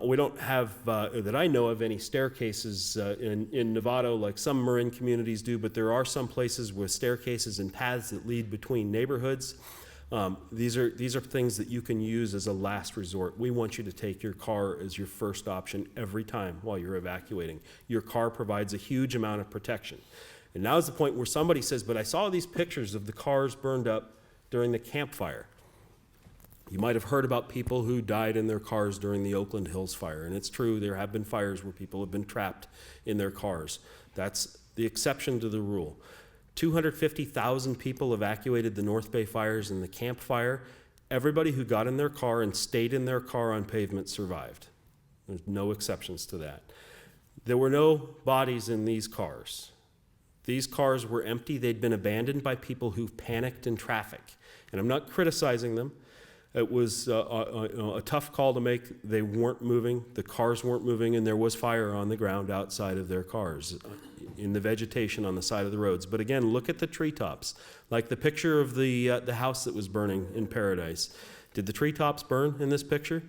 We don't have, that I know of, any staircases in Novato like some Marin communities do, but there are some places with staircases and paths that lead between neighborhoods. These are things that you can use as a last resort. We want you to take your car as your first option every time while you're evacuating. Your car provides a huge amount of protection. And now is the point where somebody says, but I saw these pictures of the cars burned up during the campfire. You might have heard about people who died in their cars during the Oakland Hills fire, and it's true, there have been fires where people have been trapped in their cars. That's the exception to the rule. 250,000 people evacuated the North Bay fires and the Camp Fire. Everybody who got in their car and stayed in their car on pavement survived. There's no exceptions to that. There were no bodies in these cars. These cars were empty. They'd been abandoned by people who panicked in traffic. And I'm not criticizing them. It was a tough call to make. They weren't moving, the cars weren't moving, and there was fire on the ground outside of their cars, in the vegetation on the side of the roads. But again, look at the treetops. Like the picture of the house that was burning in Paradise. Did the treetops burn in this picture?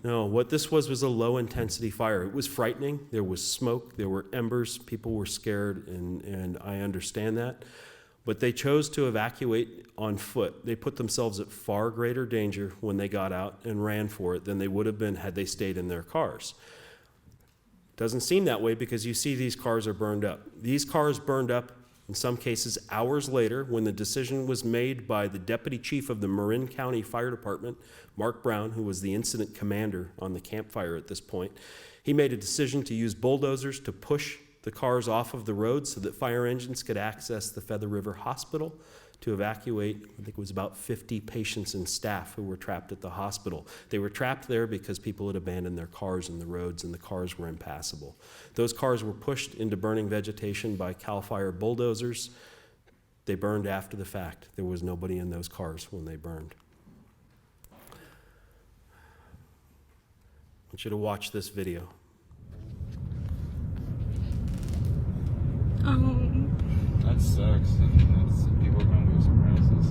No, what this was a low-intensity fire. It was frightening. There was smoke, there were embers, people were scared, and I understand that. But they chose to evacuate on foot. They put themselves at far greater danger when they got out and ran for it than they would have been had they stayed in their cars. Doesn't seem that way because you see these cars are burned up. These cars burned up, in some cases, hours later when the decision was made by the deputy chief of the Marin County Fire Department, Mark Brown, who was the incident commander on the campfire at this point. He made a decision to use bulldozers to push the cars off of the road so that fire engines could access the Feather River Hospital to evacuate, I think it was about 50 patients and staff who were trapped at the hospital. They were trapped there because people had abandoned their cars in the roads and the cars were impassable. Those cars were pushed into burning vegetation by CAL FIRE bulldozers. They burned after the fact. There was nobody in those cars when they burned. I want you to watch this video. That sucks. People are going to lose surprises.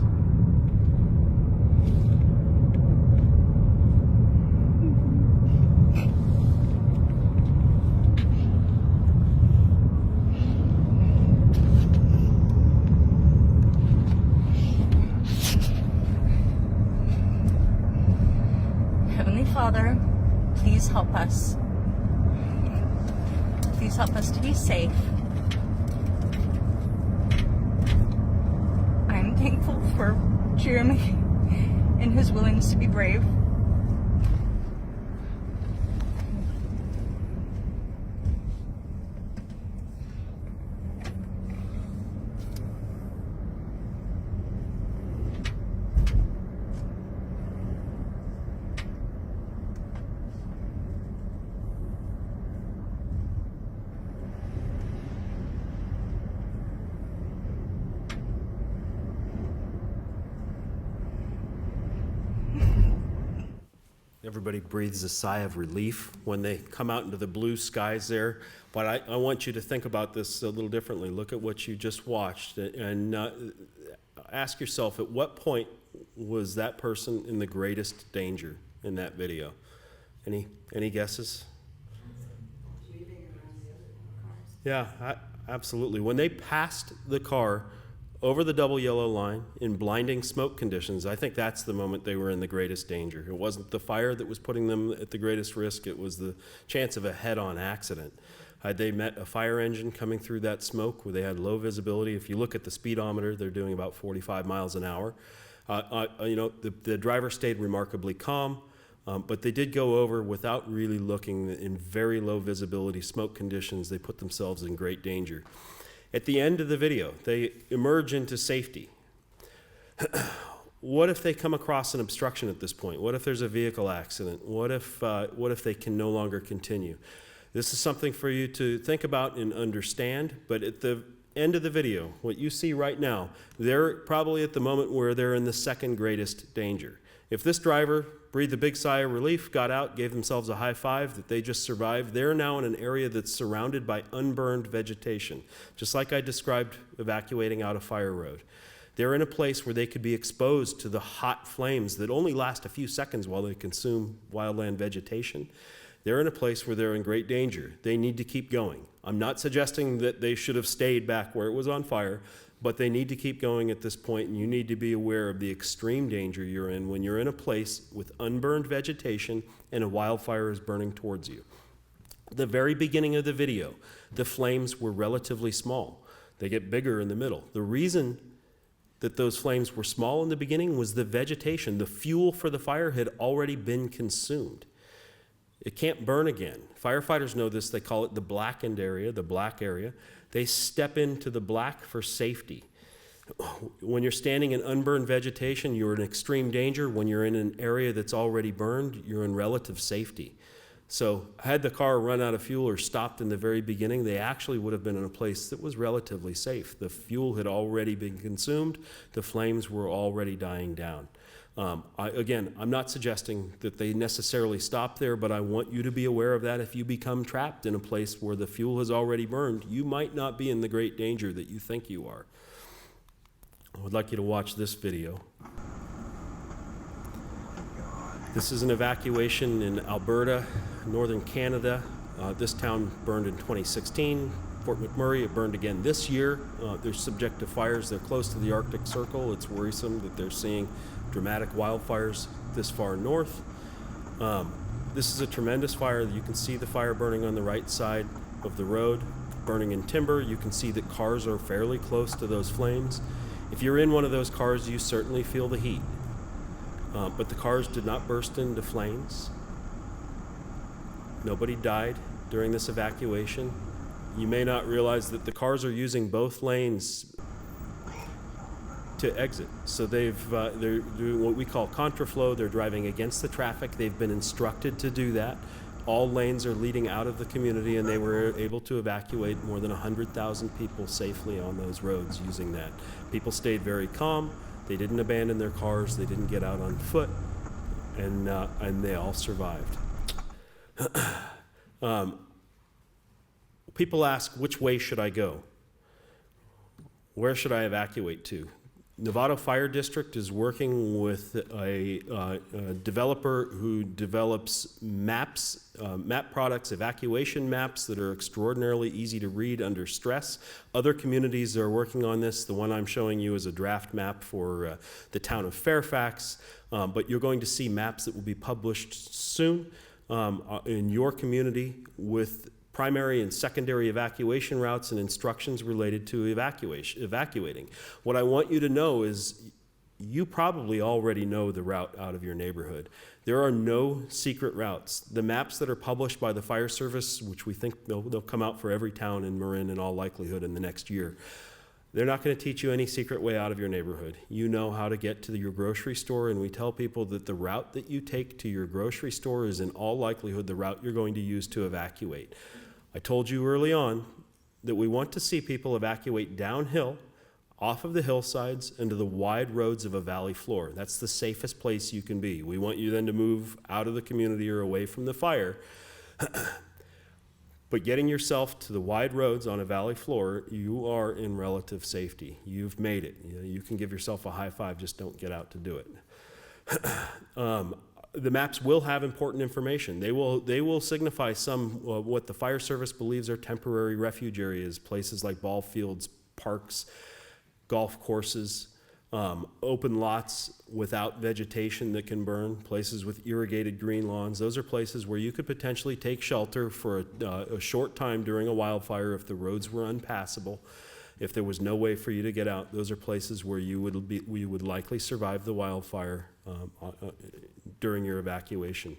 Heavenly Father, please help us. Please help us to be safe. I'm thankful for Jeremy and his willingness to be brave. Everybody breathes a sigh of relief when they come out into the blue skies there. But I want you to think about this a little differently. Look at what you just watched and ask yourself, at what point was that person in the greatest danger in that video? Any guesses? Yeah, absolutely. When they passed the car over the double yellow line in blinding smoke conditions, I think that's the moment they were in the greatest danger. It wasn't the fire that was putting them at the greatest risk, it was the chance of a head-on accident. Had they met a fire engine coming through that smoke where they had low visibility, if you look at the speedometer, they're doing about 45 miles an hour. The driver stayed remarkably calm, but they did go over without really looking. In very low visibility smoke conditions, they put themselves in great danger. At the end of the video, they emerge into safety. What if they come across an obstruction at this point? What if there's a vehicle accident? What if they can no longer continue? This is something for you to think about and understand, but at the end of the video, what you see right now, they're probably at the moment where they're in the second greatest danger. If this driver breathed a big sigh of relief, got out, gave themselves a high five that they just survived, they're now in an area that's surrounded by unburned vegetation, just like I described evacuating out a fire road. They're in a place where they could be exposed to the hot flames that only last a few seconds while they consume wildland vegetation. They're in a place where they're in great danger. They need to keep going. I'm not suggesting that they should have stayed back where it was on fire, but they need to keep going at this point, and you need to be aware of the extreme danger you're in when you're in a place with unburned vegetation and a wildfire is burning towards you. The very beginning of the video, the flames were relatively small. They get bigger in the middle. The reason that those flames were small in the beginning was the vegetation. The fuel for the fire had already been consumed. It can't burn again. Firefighters know this. They call it the blackened area, the black area. They step into the black for safety. When you're standing in unburned vegetation, you're in extreme danger. When you're in an area that's already burned, you're in relative safety. So had the car run out of fuel or stopped in the very beginning, they actually would have been in a place that was relatively safe. The fuel had already been consumed. The flames were already dying down. I'm not suggesting that they necessarily stop there, but I want you to be aware of that. If you become trapped in a place where the fuel has already burned, you might not be in the great danger that you think you are. I would like you to watch this video. This is an evacuation in Alberta, northern Canada. This town burned in 2016. Fort McMurray, it burned again this year. They're subject to fires. They're close to the Arctic Circle. It's worrisome that they're seeing dramatic wildfires this far north. This is a tremendous fire. You can see the fire burning on the right side of the road, burning in timber. You can see that cars are fairly close to those flames. If you're in one of those cars, you certainly feel the heat. But the cars did not burst into flames. Nobody died during this evacuation. You may not realize that the cars are using both lanes to exit. So they're doing what we call contraflow. They're driving against the traffic. They've been instructed to do that. All lanes are leading out of the community, and they were able to evacuate more than 100,000 people safely on those roads using that. People stayed very calm. They didn't abandon their cars. They didn't get out on foot, and they all survived. People ask, which way should I go? Where should I evacuate to? Novato Fire District is working with a developer who develops maps, map products, evacuation maps that are extraordinarily easy to read under stress. Other communities are working on this. The one I'm showing you is a draft map for the town of Fairfax, but you're going to see maps that will be published soon in your community with primary and secondary evacuation routes and instructions related to evacuating. What I want you to know is you probably already know the route out of your neighborhood. There are no secret routes. The maps that are published by the fire service, which we think they'll come out for every town in Marin in all likelihood in the next year, they're not going to teach you any secret way out of your neighborhood. You know how to get to your grocery store, and we tell people that the route that you take to your grocery store is in all likelihood the route you're going to use to evacuate. I told you early on that we want to see people evacuate downhill, off of the hillsides, into the wide roads of a valley floor. That's the safest place you can be. We want you then to move out of the community or away from the fire. But getting yourself to the wide roads on a valley floor, you are in relative safety. You've made it. You can give yourself a high five, just don't get out to do it. The maps will have important information. They will signify some what the fire service believes are temporary refuge areas, places like ball fields, parks, golf courses. Open lots without vegetation that can burn, places with irrigated green lawns, those are places where you could potentially take shelter for a short time during a wildfire if the roads were unpassable. If there was no way for you to get out, those are places where you would likely survive the wildfire during your evacuation.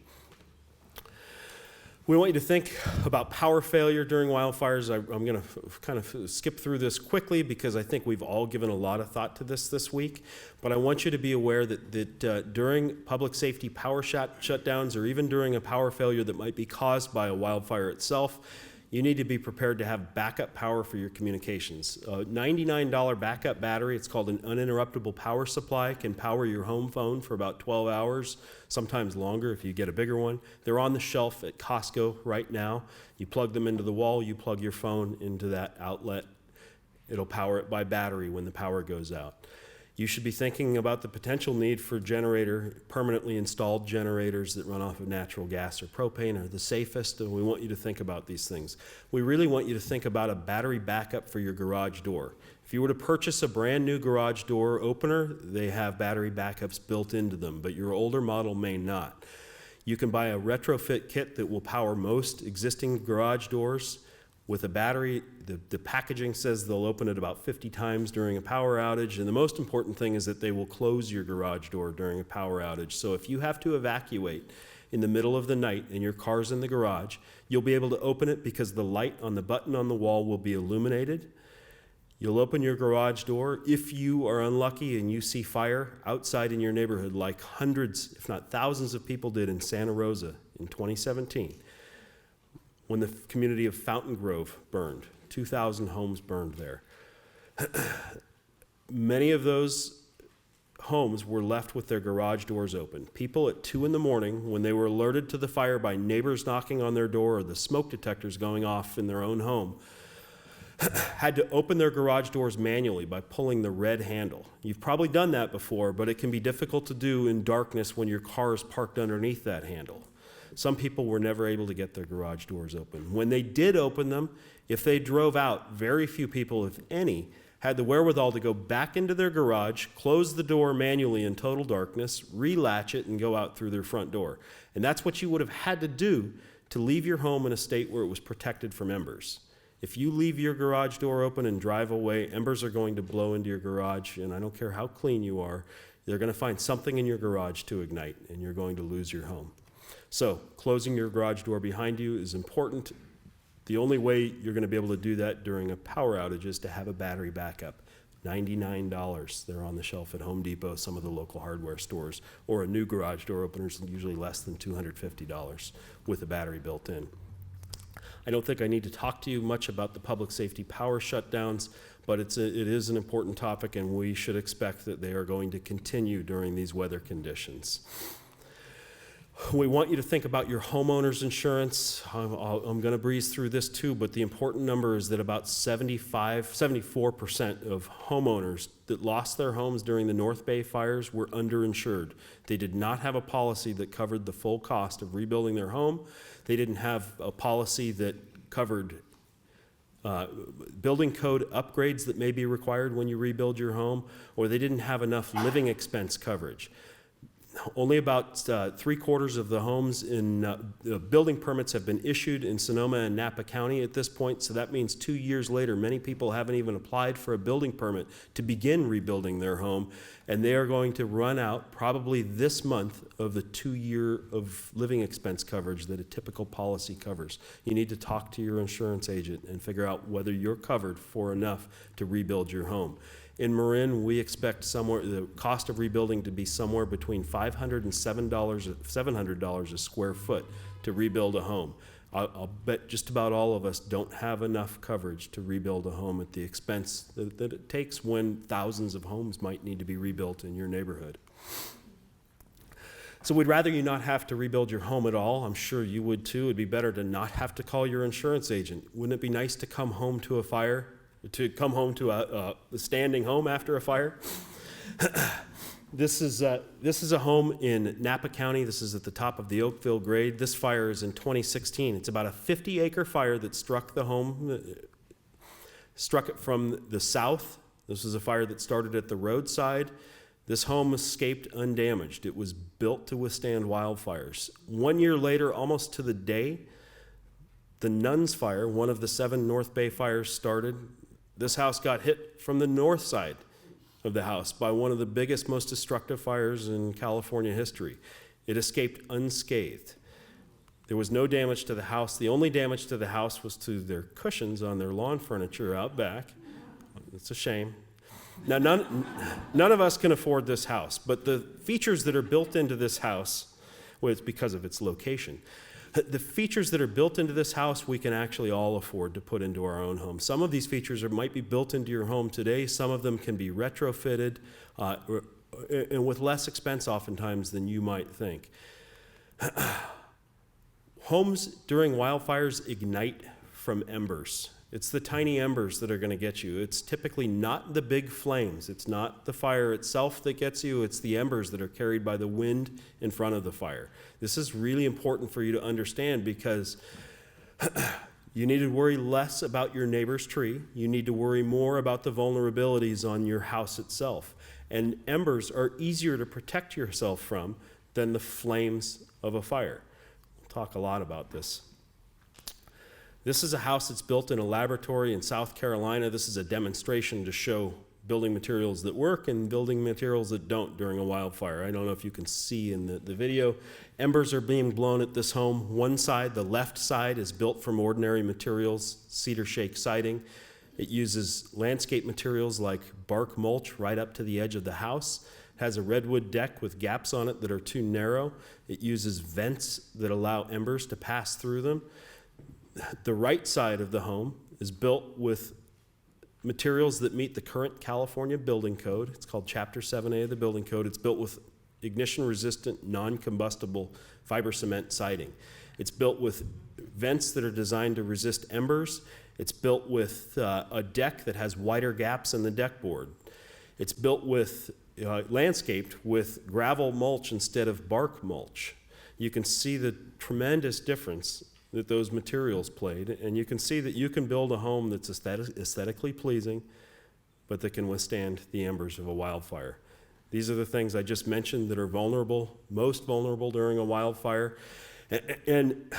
We want you to think about power failure during wildfires. I'm going to kind of skip through this quickly because I think we've all given a lot of thought to this week. But I want you to be aware that during public safety power shutdowns or even during a power failure that might be caused by a wildfire itself, you need to be prepared to have backup power for your communications. A $99 backup battery, it's called an uninterruptible power supply, can power your home phone for about 12 hours, sometimes longer if you get a bigger one. They're on the shelf at Costco right now. You plug them into the wall, you plug your phone into that outlet. It'll power it by battery when the power goes out. You should be thinking about the potential need for permanently installed generators that run off of natural gas or propane are the safest, and we want you to think about these things. We really want you to think about a battery backup for your garage door. If you were to purchase a brand new garage door opener, they have battery backups built into them, but your older model may not. You can buy a retrofit kit that will power most existing garage doors. With a battery, the packaging says they'll open it about 50 times during a power outage, and the most important thing is that they will close your garage door during a power outage. So if you have to evacuate in the middle of the night and your car's in the garage, you'll be able to open it because the light on the button on the wall will be illuminated. You'll open your garage door. If you are unlucky and you see fire outside in your neighborhood like hundreds, if not thousands of people did in Santa Rosa in 2017, when the community of Fountain Grove burned. 2,000 homes burned there. Many of those homes were left with their garage doors open. People at 2 in the morning, when they were alerted to the fire by neighbors knocking on their door or the smoke detectors going off in their own home, had to open their garage doors manually by pulling the red handle. You've probably done that before, but it can be difficult to do in darkness when your car is parked underneath that handle. Some people were never able to get their garage doors open. When they did open them, if they drove out, very few people, if any, had the wherewithal to go back into their garage, close the door manually in total darkness, relatch it, and go out through their front door. And that's what you would have had to do to leave your home in a state where it was protected from embers. If you leave your garage door open and drive away, embers are going to blow into your garage, and I don't care how clean you are, they're going to find something in your garage to ignite, and you're going to lose your home. So closing your garage door behind you is important. The only way you're going to be able to do that during a power outage is to have a battery backup. $99. They're on the shelf at Home Depot, some of the local hardware stores, or a new garage door opener is usually less than $250 with a battery built in. I don't think I need to talk to you much about the public safety power shutdowns, but it is an important topic, and we should expect that they are going to continue during these weather conditions. We want you to think about your homeowners insurance. I'm going to breeze through this too, but the important number is that about 74% of homeowners that lost their homes during the North Bay fires were underinsured. They did not have a policy that covered the full cost of rebuilding their home. They didn't have a policy that covered building code upgrades that may be required when you rebuild your home, or they didn't have enough living expense coverage. Only about 3/4 of the homes in building permits have been issued in Sonoma and Napa County at this point, so that means 2 years later, many people haven't even applied for a building permit to begin rebuilding their home, and they are going to run out probably this month of the 2 year of living expense coverage that a typical policy covers. You need to talk to your insurance agent and figure out whether you're covered for enough to rebuild your home. In Marin, we expect the cost of rebuilding to be somewhere between $500 and $700 a square foot to rebuild a home. I'll bet just about all of us don't have enough coverage to rebuild a home at the expense that it takes when thousands of homes might need to be rebuilt in your neighborhood. So we'd rather you not have to rebuild your home at all. I'm sure you would too. It'd be better to not have to call your insurance agent. Wouldn't it be nice to come home to a fire? To come home to a standing home after a fire. This is a home in Napa County. This is at the top of the Oakville grade. This fire is in 2016. It's about a 50-acre fire that struck the home, struck it from the south This was a fire that started at the roadside. This home escaped undamaged. It was built to withstand wildfires. 1 year later, almost to the day, the Nuns Fire, one of the 7 North Bay fires, started. This house got hit from the north side of the house by one of the biggest, most destructive fires in California history. It escaped unscathed. There was no damage to the house. The only damage to the house was to their cushions on their lawn furniture out back. It's a shame. Now, none of us can afford this house, but the features that are built into this house, well, it's because of its location. The features that are built into this house, we can actually all afford to put into our own home. Some of these features might be built into your home today. Some of them can be retrofitted and with less expense oftentimes than you might think. Homes during wildfires ignite from embers. It's the tiny embers that are going to get you. It's typically not the big flames. It's not the fire itself that gets you. It's the embers that are carried by the wind in front of the fire. This is really important for you to understand because you need to worry less about your neighbor's tree. You need to worry more about the vulnerabilities on your house itself. And embers are easier to protect yourself from than the flames of a fire. We'll talk a lot about this. This is a house that's built in a laboratory in South Carolina. This is a demonstration to show building materials that work and building materials that don't during a wildfire. I don't know if you can see in the video. Embers are being blown at this home. One side, the left side, is built from ordinary materials, cedar shake siding. It uses landscape materials like bark mulch right up to the edge of the house. It has a redwood deck with gaps on it that are too narrow. It uses vents that allow embers to pass through them. The right side of the home is built with materials that meet the current California building code. It's called Chapter 7A of the building code. It's built with ignition-resistant, non-combustible fiber cement siding. It's built with vents that are designed to resist embers. It's built with a deck that has wider gaps in the deck board. It's built with, landscaped with gravel mulch instead of bark mulch. You can see the tremendous difference that those materials played, and you can see that you can build a home that's aesthetically pleasing, but that can withstand the embers of a wildfire. These are the things I just mentioned that are vulnerable, most vulnerable during a wildfire, and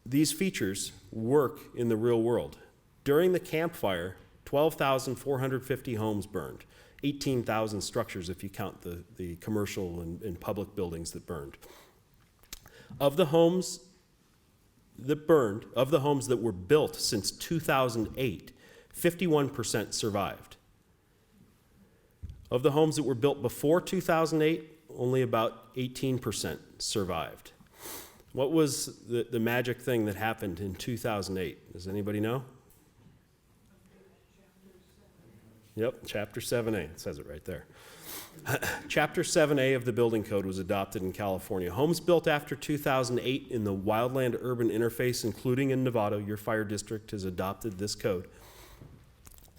these features work in the real world. During the Campfire, 12,450 homes burned, 18,000 structures if you count the commercial and public buildings that burned. Of the homes that burned, of the homes that were built since 2008, 51% survived. Of the homes that were built before 2008, only about 18% survived. What was the magic thing that happened in 2008? Does anybody know? Yep, Chapter 7A, it says it right there. Chapter 7A of the building code was adopted in California. Homes built after 2008 in the wildland-urban interface, including in Novato, your fire district has adopted this code.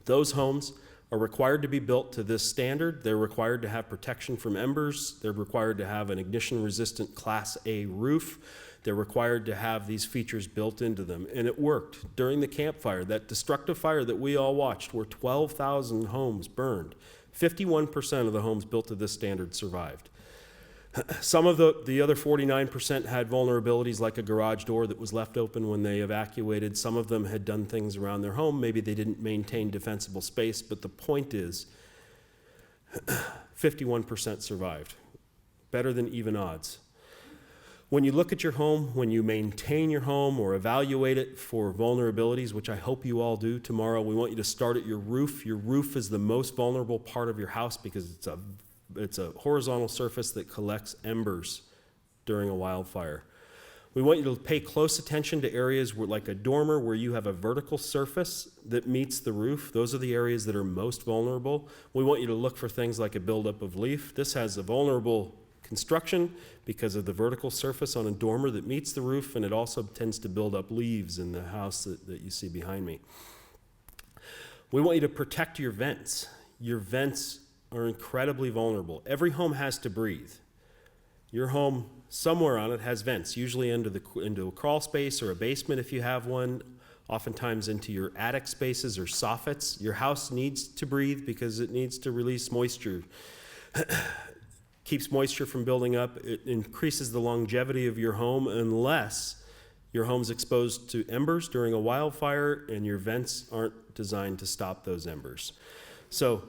Those homes are required to be built to this standard. They're required to have protection from embers. They're required to have an ignition-resistant Class A roof. They're required to have these features built into them. And it worked. During the Campfire, that destructive fire that we all watched, where 12,000 homes burned, 51% of the homes built to this standard survived. Some of the other 49% had vulnerabilities like a garage door that was left open when they evacuated. Some of them had done things around their home. Maybe they didn't maintain defensible space, but the point is 51% survived. Better than even odds. When you look at your home, when you maintain your home or evaluate it for vulnerabilities, which I hope you all do tomorrow, we want you to start at your roof. Your roof is the most vulnerable part of your house because it's a horizontal surface that collects embers during a wildfire. We want you to pay close attention to areas where, like a dormer, where you have a vertical surface that meets the roof. Those are the areas that are most vulnerable. We want you to look for things like a buildup of leaf. This has a vulnerable construction because of the vertical surface on a dormer that meets the roof, and it also tends to build up leaves in the house that you see behind me. We want you to protect your vents. Your vents are incredibly vulnerable. Every home has to breathe. Your home, somewhere on it, has vents, usually into a crawl space or a basement if you have one. oftentimes into your attic spaces or soffits. Your house needs to breathe because it needs to release moisture. Keeps moisture from building up. It increases the longevity of your home unless your home's exposed to embers during a wildfire and your vents aren't designed to stop those embers. So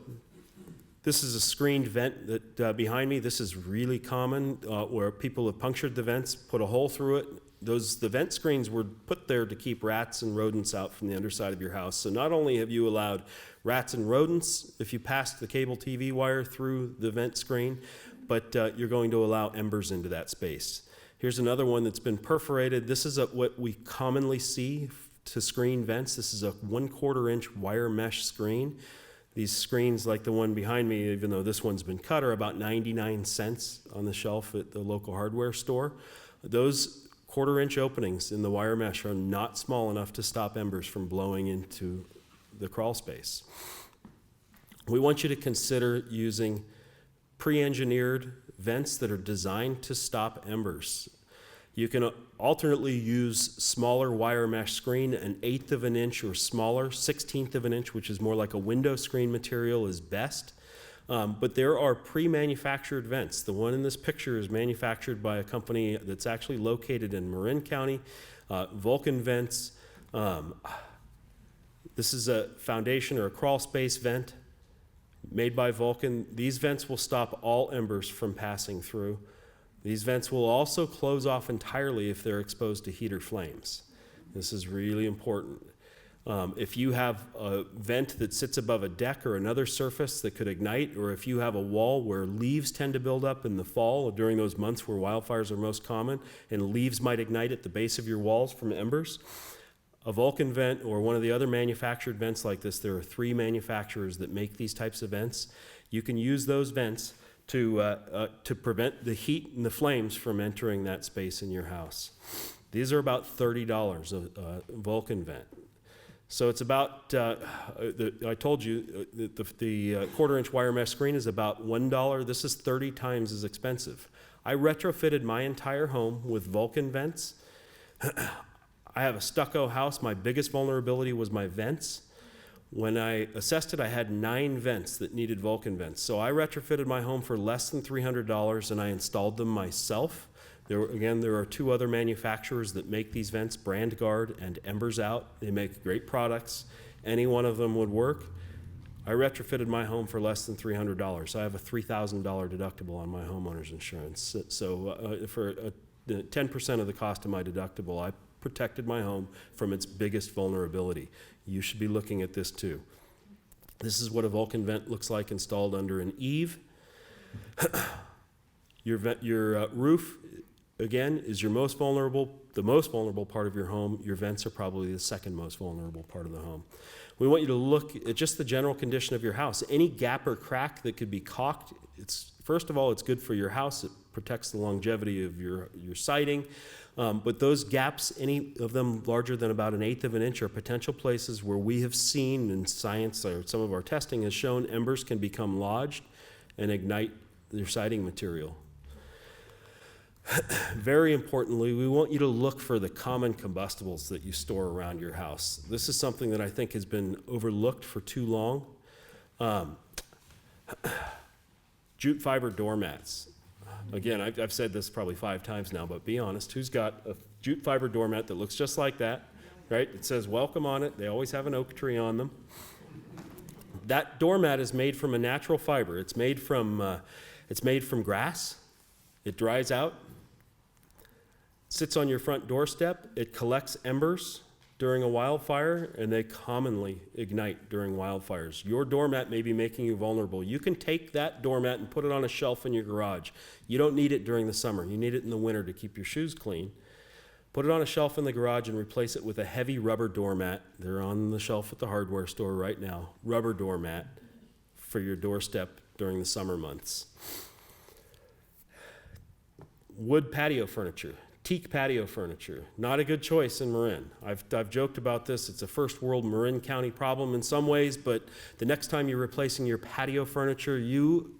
this is a screened vent that behind me. This is really common where people have punctured the vents, put a hole through it. The vent screens were put there to keep rats and rodents out from the underside of your house. So not only have you allowed rats and rodents if you passed the cable TV wire through the vent screen, but you're going to allow embers into that space. Here's another one that's been perforated. This is what we commonly see to screen vents. This is a 1/4 inch wire mesh screen. These screens, like the one behind me, even though this one's been cut, are about 99 cents on the shelf at the local hardware store. Those 1/4 inch openings in the wire mesh are not small enough to stop embers from blowing into the crawl space. We want you to consider using pre-engineered vents that are designed to stop embers. You can alternately use smaller wire mesh screen, 1/8 of an inch or smaller, 1/16 of an inch, which is more like a window screen material, is best. But there are pre-manufactured vents. The one in this picture is manufactured by a company that's actually located in Marin County, Vulcan Vents. This is a foundation or a crawl space vent made by Vulcan. These vents will stop all embers from passing through. These vents will also close off entirely if they're exposed to heater flames. This is really important. If you have a vent that sits above a deck or another surface that could ignite, or if you have a wall where leaves tend to build up in the fall during those months where wildfires are most common, and leaves might ignite at the base of your walls from embers, a Vulcan vent or one of the other manufactured vents like this, there are 3 manufacturers that make these types of vents. You can use those vents to prevent the heat and the flames from entering that space in your house. These are about $30 a Vulcan vent. So it's about, I told you, the 1/4 inch wire mesh screen is about $1. This is 30 times as expensive. I retrofitted my entire home with Vulcan vents. I have a stucco house. My biggest vulnerability was my vents. When I assessed it, I had 9 vents that needed Vulcan vents. So I retrofitted my home for less than $300 and I installed them myself. There are 2 other manufacturers that make these vents, Brand Guard and Embers Out. They make great products. Any one of them would work. I retrofitted my home for less than $300. I have a $3,000 deductible on my homeowner's insurance. So for 10% of the cost of my deductible, I protected my home from its biggest vulnerability. You should be looking at this too. This is what a Vulcan vent looks like installed under an eave. Your roof, again, is the most vulnerable part of your home. Your vents are probably the second most vulnerable part of the home. We want you to look at just the general condition of your house. Any gap or crack that could be caulked, first of all, it's good for your house. It protects the longevity of your siding. But those gaps, any of them larger than about 1/8 of an inch, are potential places where we have seen in science, or some of our testing has shown, embers can become lodged and ignite your siding material. Very importantly, we want you to look for the common combustibles that you store around your house. This is something that I think has been overlooked for too long. Jute fiber doormats. Again, I've said this probably 5 times now, but be honest, who's got a jute fiber doormat that looks just like that, right? It says welcome on it. They always have an oak tree on them. That doormat is made from a natural fiber. It's made from grass. It dries out, sits on your front doorstep. It collects embers during a wildfire, and they commonly ignite during wildfires. Your doormat may be making you vulnerable. You can take that doormat and put it on a shelf in your garage. You don't need it during the summer. You need it in the winter to keep your shoes clean. Put it on a shelf in the garage and replace it with a heavy rubber doormat. They're on the shelf at the hardware store right now. Rubber doormat for your doorstep during the summer months. Wood patio furniture. Teak patio furniture, not a good choice in Marin. I've joked about this. It's a first world Marin County problem in some ways, but the next time you're replacing your patio furniture,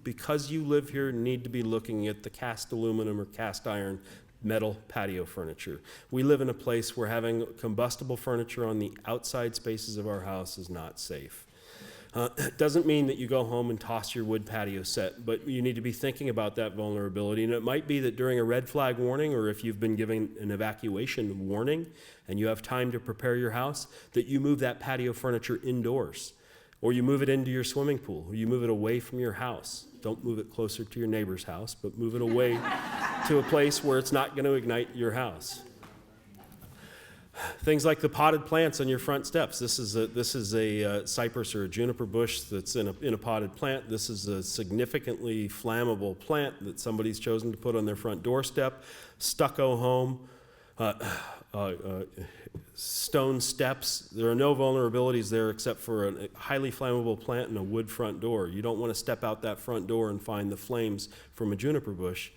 because you live here, need to be looking at the cast aluminum or cast iron metal patio furniture. We live in a place where having combustible furniture on the outside spaces of our house is not safe. It doesn't mean that you go home and toss your wood patio set, but you need to be thinking about that vulnerability. And it might be that during a red flag warning, or if you've been given an evacuation warning and you have time to prepare your house, that you move that patio furniture indoors, or you move it into your swimming pool, or you move it away from your house. Don't move it closer to your neighbor's house, but move it away to a place where it's not going to ignite your house. Things like the potted plants on your front steps. This is a cypress or a juniper bush that's in a potted plant. This is a significantly flammable plant that somebody's chosen to put on their front doorstep. Stucco home, stone steps. There are no vulnerabilities there except for a highly flammable plant and a wood front door. You don't want to step out that front door and find the flames from a juniper bush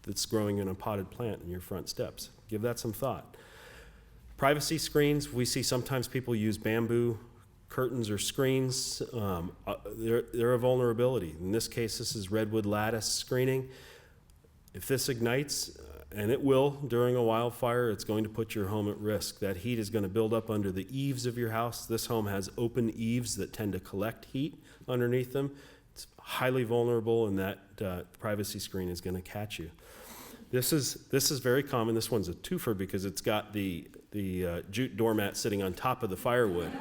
that's growing in a potted plant in your front steps. Give that some thought. Privacy screens, we see sometimes people use bamboo curtains or screens. They're a vulnerability. In this case, this is redwood lattice screening. If this ignites, and it will during a wildfire, it's going to put your home at risk. That heat is going to build up under the eaves of your house. This home has open eaves that tend to collect heat underneath them. It's highly vulnerable, and that privacy screen is going to catch you. This is very common. This one's a twofer because it's got the jute doormat sitting on top of the firewood.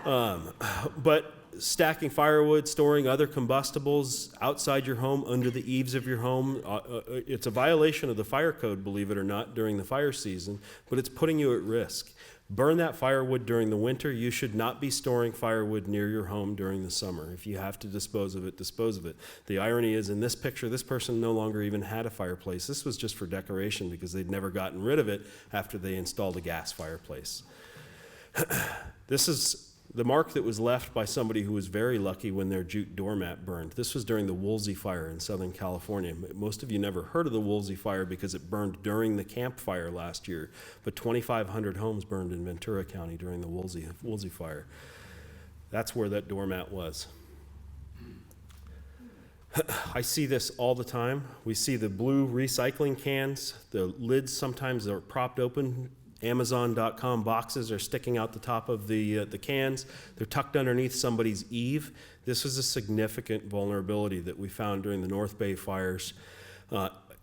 But stacking firewood, storing other combustibles outside your home, under the eaves of your home, it's a violation of the fire code, believe it or not, during the fire season, but it's putting you at risk. Burn that firewood during the winter. You should not be storing firewood near your home during the summer. If you have to dispose of it, dispose of it. The irony is, in this picture, this person no longer even had a fireplace. This was just for decoration because they'd never gotten rid of it after they installed a gas fireplace. This is the mark that was left by somebody who was very lucky when their jute doormat burned. This was during the Woolsey Fire in Southern California. Most of you never heard of the Woolsey Fire because it burned during the Campfire last year, but 2,500 homes burned in Ventura County during the Woolsey Fire. That's where that doormat was. I see this all the time. We see the blue recycling cans. The lids sometimes are propped open. Amazon.com boxes are sticking out the top of the cans. They're tucked underneath somebody's eave. This was a significant vulnerability that we found during the North Bay fires.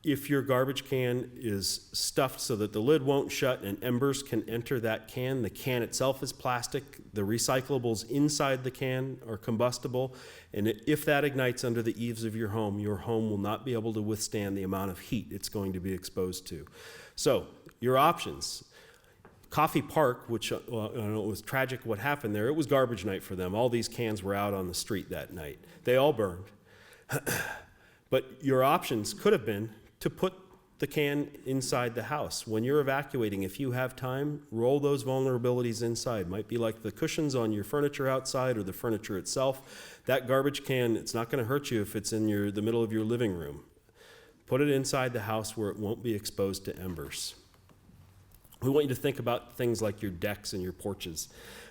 If your garbage can is stuffed so that the lid won't shut and embers can enter that can, the can itself is plastic, the recyclables inside the can are combustible, and if that ignites under the eaves of your home will not be able to withstand the amount of heat it's going to be exposed to. So, your options. Coffee Park, which I know it was tragic what happened there, it was garbage night for them. All these cans were out on the street that night. They all burned. But your options could have been to put the can inside the house. When you're evacuating, if you have time, roll those vulnerabilities inside. Might be like the cushions on your furniture outside or the furniture itself. That garbage can, it's not going to hurt you if it's in the middle of your living room. Put it inside the house where it won't be exposed to embers. We want you to think about things like your decks and your porches.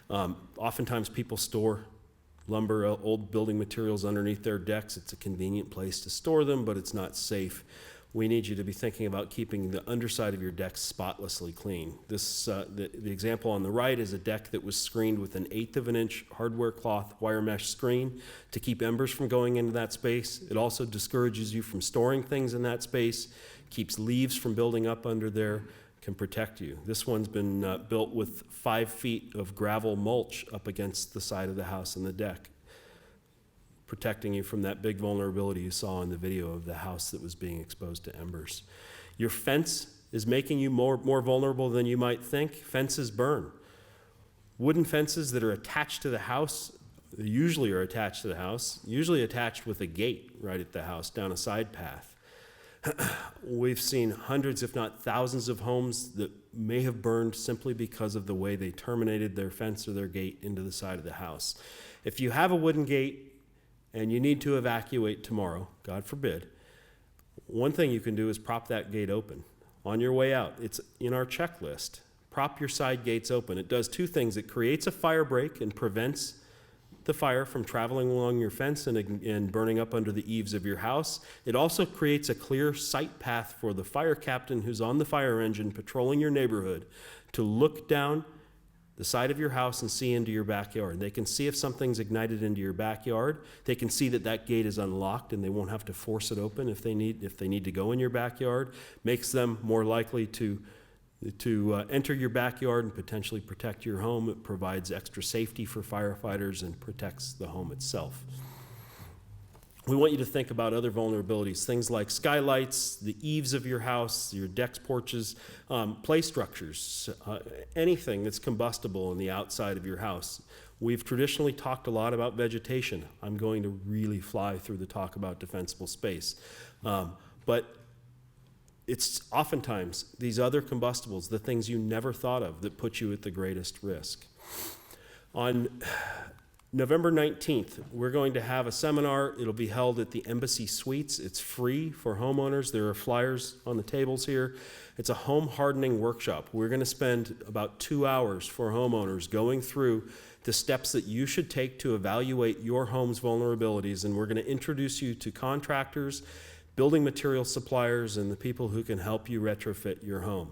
Oftentimes people store lumber, old building materials underneath their decks. It's a convenient place to store them, but it's not safe. We need you to be thinking about keeping the underside of your deck spotlessly clean. The example on the right is a deck that was screened with an 1/8 of an inch hardware cloth wire mesh screen to keep embers from going into that space. It also discourages you from storing things in that space, keeps leaves from building up under there, can protect you. This one's been built with 5 feet of gravel mulch up against the side of the house and the deck, protecting you from that big vulnerability you saw in the video of the house that was being exposed to embers. Your fence is making you more vulnerable than you might think. Fences burn. Wooden fences that are attached to the house, usually attached with a gate right at the house down a side path. We've seen hundreds, if not thousands, of homes that may have burned simply because of the way they terminated their fence or their gate into the side of the house. If you have a wooden gate and you need to evacuate tomorrow, God forbid, one thing you can do is prop that gate open. On your way out, it's in our checklist. Prop your side gates open. It does 2 things. It creates a fire break and prevents the fire from traveling along your fence and burning up under the eaves of your house. It also creates a clear sight path for the fire captain who's on the fire engine patrolling your neighborhood to look down the side of your house and see into your backyard. They can see if something's ignited into your backyard. They can see that that gate is unlocked and they won't have to force it open if they need to go in your backyard. Makes them more likely to enter your backyard and potentially protect your home. It provides extra safety for firefighters and protects the home itself. We want you to think about other vulnerabilities, things like skylights, the eaves of your house, your decks, porches, play structures, anything that's combustible on the outside of your house. We've traditionally talked a lot about vegetation. I'm going to really fly through the talk about defensible space. But it's oftentimes these other combustibles, the things you never thought of, that put you at the greatest risk. On November 19th, we're going to have a seminar. It'll be held at the Embassy Suites. It's free for homeowners. There are flyers on the tables here. It's a home hardening workshop. We're going to spend about 2 hours for homeowners going through the steps that you should take to evaluate your home's vulnerabilities, and we're going to introduce you to contractors, building material suppliers, and the people who can help you retrofit your home.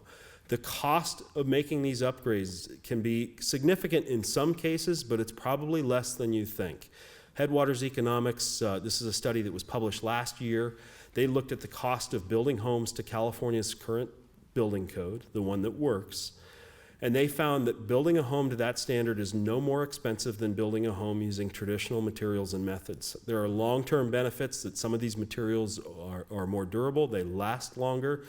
The cost of making these upgrades can be significant in some cases, but it's probably less than you think. Headwaters Economics, this is a study that was published last year. They looked at the cost of building homes to California's current building code, the one that works, and they found that building a home to that standard is no more expensive than building a home using traditional materials and methods. There are long-term benefits that some of these materials are more durable, they last longer.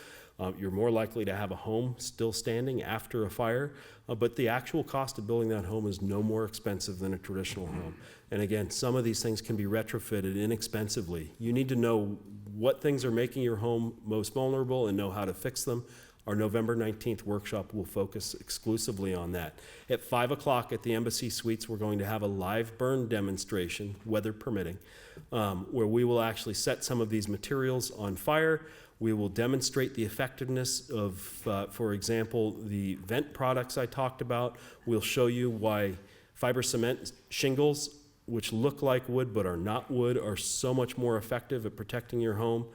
You're more likely to have a home still standing after a fire, but the actual cost of building that home is no more expensive than a traditional home. And again, some of these things can be retrofitted inexpensively. You need to know what things are making your home most vulnerable and know how to fix them. Our November 19th workshop will focus exclusively on that. At 5 o'clock at the Embassy Suites, we're going to have a live burn demonstration, weather permitting, where we will actually set some of these materials on fire. We will demonstrate the effectiveness of, for example, the vent products I talked about. We'll show you why fiber cement shingles, which look like wood but are not wood, are so much more effective at protecting your home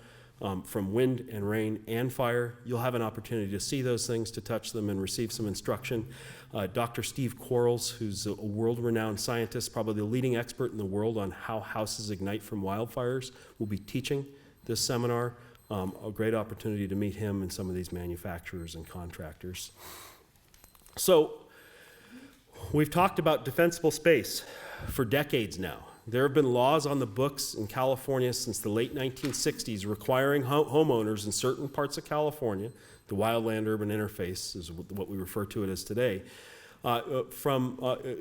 from wind and rain and fire. You'll have an opportunity to see those things, to touch them, and receive some instruction. Dr. Steve Quarles, who's a world-renowned scientist, probably the leading expert in the world on how houses ignite from wildfires, will be teaching this seminar. A great opportunity to meet him and some of these manufacturers and contractors. So we've talked about defensible space for decades now. There have been laws on the books in California since the late 1960s requiring homeowners in certain parts of California, the wildland-urban interface is what we refer to it as today,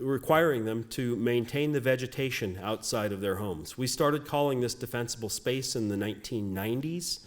requiring them to maintain the vegetation outside of their homes. We started calling this defensible space in the 1990s.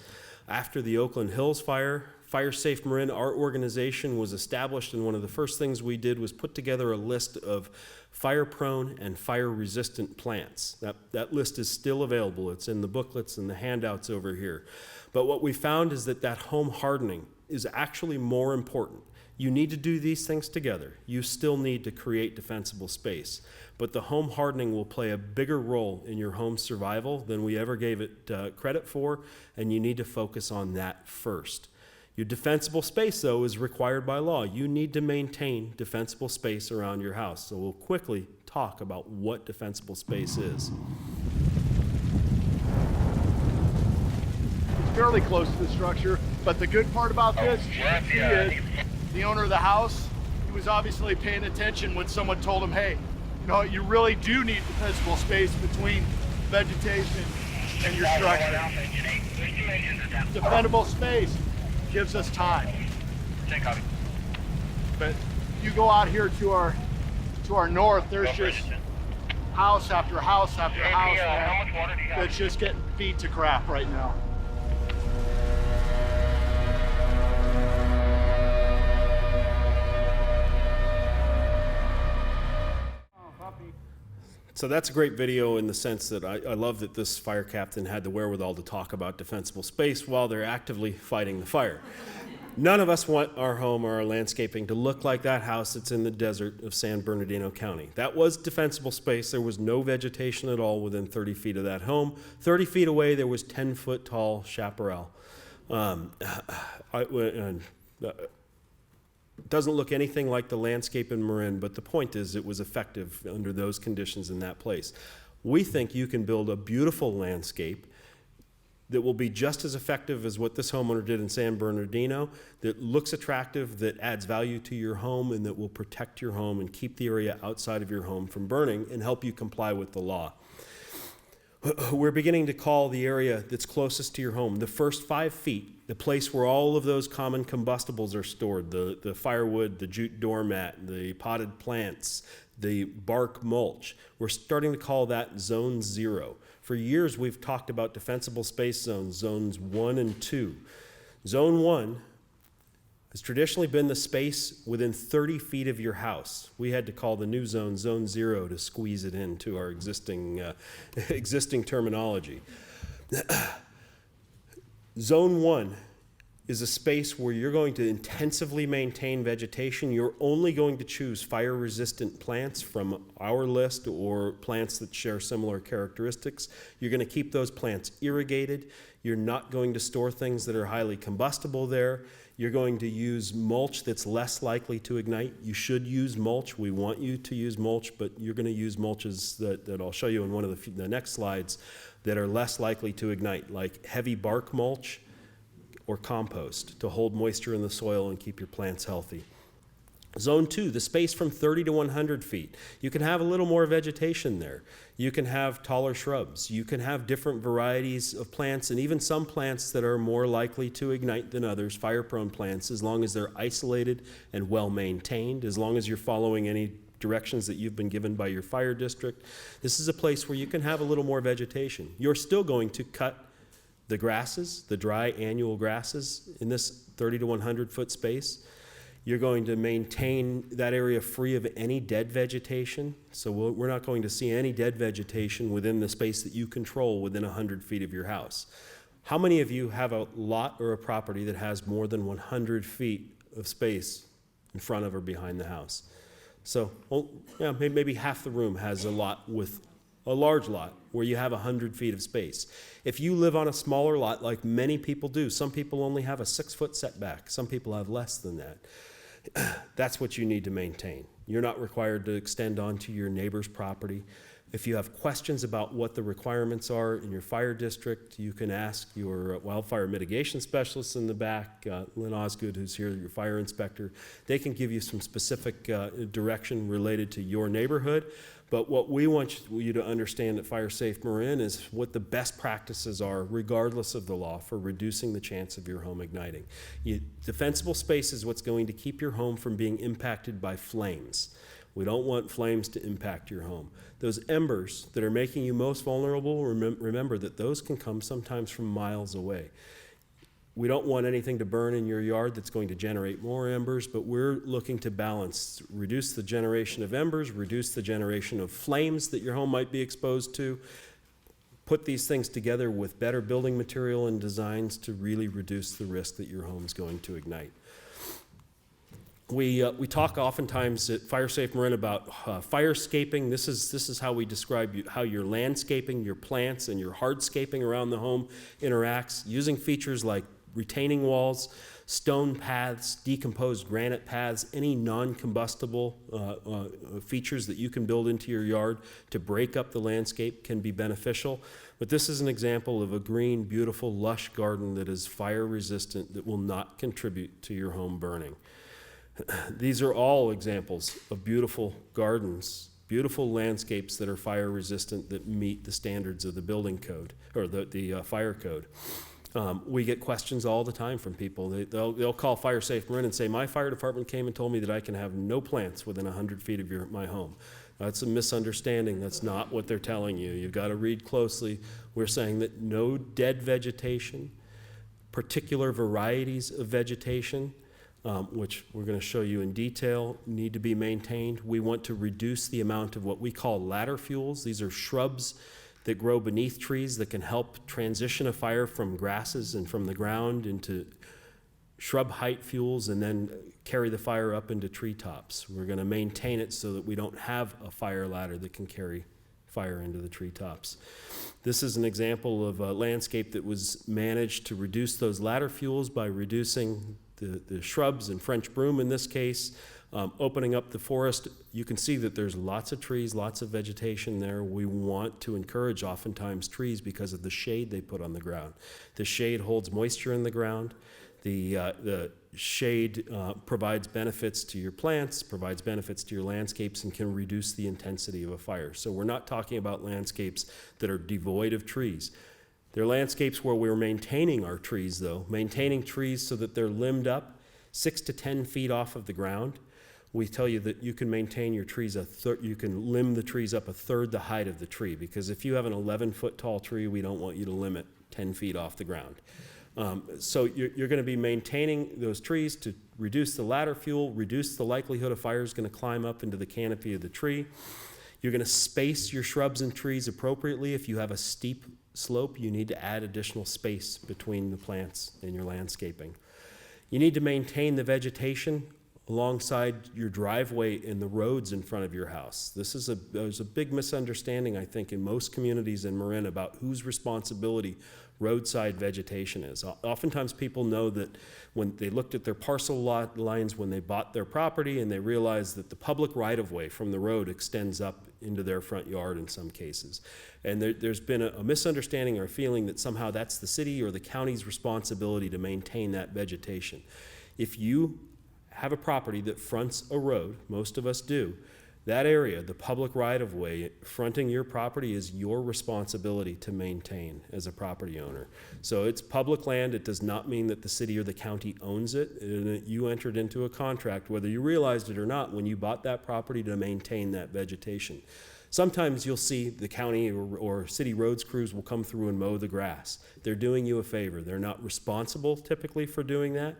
After the Oakland Hills fire, FIREsafe Marin, our organization, was established, and one of the first things we did was put together a list of fire-prone and fire-resistant plants. That list is still available. It's in the booklets and the handouts over here. But what we found is that home hardening is actually more important. You need to do these things together. You still need to create defensible space. But the home hardening will play a bigger role in your home's survival than we ever gave it credit for, and you need to focus on that first. Your defensible space, though, is required by law. You need to maintain defensible space around your house. So we'll quickly talk about what defensible space is. It's fairly close to the structure, but the good part about this is the owner of the house, he was obviously paying attention when someone told him, hey, you know, you really do need defensible space between vegetation and your structure. Defendable space gives us time. But you go out here to our north, there's just house after house after house that's just getting beat to crap right now. So that's a great video in the sense that I love that this fire captain had the wherewithal to talk about defensible space while they're actively fighting the fire. None of us want our home or our landscaping to look like that house that's in the desert of San Bernardino County. That was defensible space. There was no vegetation at all within 30 feet of that home. 30 feet away, there was 10-foot tall chaparral. Doesn't look anything like the landscape in Marin, but the point is it was effective under those conditions in that place. We think you can build a beautiful landscape that will be just as effective as what this homeowner did in San Bernardino, that looks attractive, that adds value to your home, and that will protect your home and keep the area outside of your home from burning and help you comply with the law. We're beginning to call the area that's closest to your home, the first 5 feet, the place where all of those common combustibles are stored, the firewood, the jute doormat, the potted plants, the bark mulch. We're starting to call that Zone 0. For years, we've talked about defensible space zones, Zones 1 and 2. Zone 1 has traditionally been the space within 30 feet of your house. We had to call the new zone Zone 0 to squeeze it into our existing terminology. Zone 1 is a space where you're going to intensively maintain vegetation. You're only going to choose fire-resistant plants from our list or plants that share similar characteristics. You're going to keep those plants irrigated. You're not going to store things that are highly combustible there. You're going to use mulch that's less likely to ignite. You should use mulch. We want you to use mulch, but you're going to use mulches that I'll show you in one of the next slides that are less likely to ignite, like heavy bark mulch or compost to hold moisture in the soil and keep your plants healthy. Zone 2, the space from 30 to 100 feet. You can have a little more vegetation there. You can have taller shrubs. You can have different varieties of plants, and even some plants that are more likely to ignite than others, fire-prone plants, as long as they're isolated and well-maintained, as long as you're following any directions that you've been given by your fire district. This is a place where you can have a little more vegetation. You're still going to cut the grasses, the dry annual grasses in this 30 to 100 foot space. You're going to maintain that area free of any dead vegetation. So we're not going to see any dead vegetation within the space that you control within 100 feet of your house. How many of you have a lot or a property that has more than 100 feet of space in front of or behind the house? So maybe half the room has a lot with a large lot where you have 100 feet of space. If you live on a smaller lot, like many people do, some people only have a 6-foot setback. Some people have less than that. That's what you need to maintain. You're not required to extend onto your neighbor's property. If you have questions about what the requirements are in your fire district, you can ask your wildfire mitigation specialists in the back, Lynn Osgood, who's here, your fire inspector. They can give you some specific direction related to your neighborhood. But what we want you to understand at FIREsafe Marin is what the best practices are, regardless of the law, for reducing the chance of your home igniting. Defensible space is what's going to keep your home from being impacted by flames. We don't want flames to impact your home. Those embers that are making you most vulnerable, remember that those can come sometimes from miles away. We don't want anything to burn in your yard that's going to generate more embers, but we're looking to balance, reduce the generation of embers, reduce the generation of flames that your home might be exposed to, put these things together with better building material and designs to really reduce the risk that your home's going to ignite. We talk oftentimes at FIREsafe Marin about firescaping. This is how we describe how your landscaping, your plants, and your hardscaping around the home interacts, using features like retaining walls, stone paths, decomposed granite paths, any non-combustible features that you can build into your yard to break up the landscape can be beneficial. But this is an example of a green, beautiful, lush garden that is fire resistant, that will not contribute to your home burning. These are all examples of beautiful gardens, beautiful landscapes that are fire resistant, that meet the standards of the building code, or the fire code. We get questions all the time from people. They'll call FIREsafe Marin and say, my fire department came and told me that I can have no plants within 100 feet of my home. That's a misunderstanding. That's not what they're telling you. You've got to read closely. We're saying that no dead vegetation, particular varieties of vegetation, which we're going to show you in detail, need to be maintained. We want to reduce the amount of what we call ladder fuels. These are shrubs that grow beneath trees that can help transition a fire from grasses and from the ground into shrub height fuels and then carry the fire up into treetops. We're going to maintain it so that we don't have a fire ladder that can carry fire into the treetops. This is an example of a landscape that was managed to reduce those ladder fuels by reducing the shrubs and French broom in this case, opening up the forest. You can see that there's lots of trees, lots of vegetation there. We want to encourage oftentimes trees because of the shade they put on the ground. The shade holds moisture in the ground. The shade provides benefits to your plants, provides benefits to your landscapes, and can reduce the intensity of a fire. So we're not talking about landscapes that are devoid of trees. They're landscapes where we're maintaining our trees, though, maintaining trees so that they're limbed up 6 to 10 feet off of the ground. We tell you that you can maintain your trees you can limb the trees up a third the height of the tree, because if you have an 11-foot tall tree, we don't want you to limb it 10 feet off the ground. So you're going to be maintaining those trees to reduce the ladder fuel, reduce the likelihood of fire is going to climb up into the canopy of the tree. You're going to space your shrubs and trees appropriately. If you have a steep slope, you need to add additional space between the plants in your landscaping. You need to maintain the vegetation alongside your driveway and the roads in front of your house. There's a big misunderstanding, I think, in most communities in Marin about whose responsibility roadside vegetation is. Oftentimes people know that when they looked at their parcel lot lines when they bought their property, and they realized that the public right-of-way from the road extends up into their front yard in some cases. And there's been a misunderstanding or a feeling that somehow that's the city or the county's responsibility to maintain that vegetation. If you have a property that fronts a road, most of us do, that area, the public right-of-way fronting your property, is your responsibility to maintain as a property owner. So it's public land. It does not mean that the city or the county owns it. You entered into a contract, whether you realized it or not, when you bought that property, to maintain that vegetation. Sometimes you'll see the county or city roads crews will come through and mow the grass. They're doing you a favor. They're not responsible typically for doing that.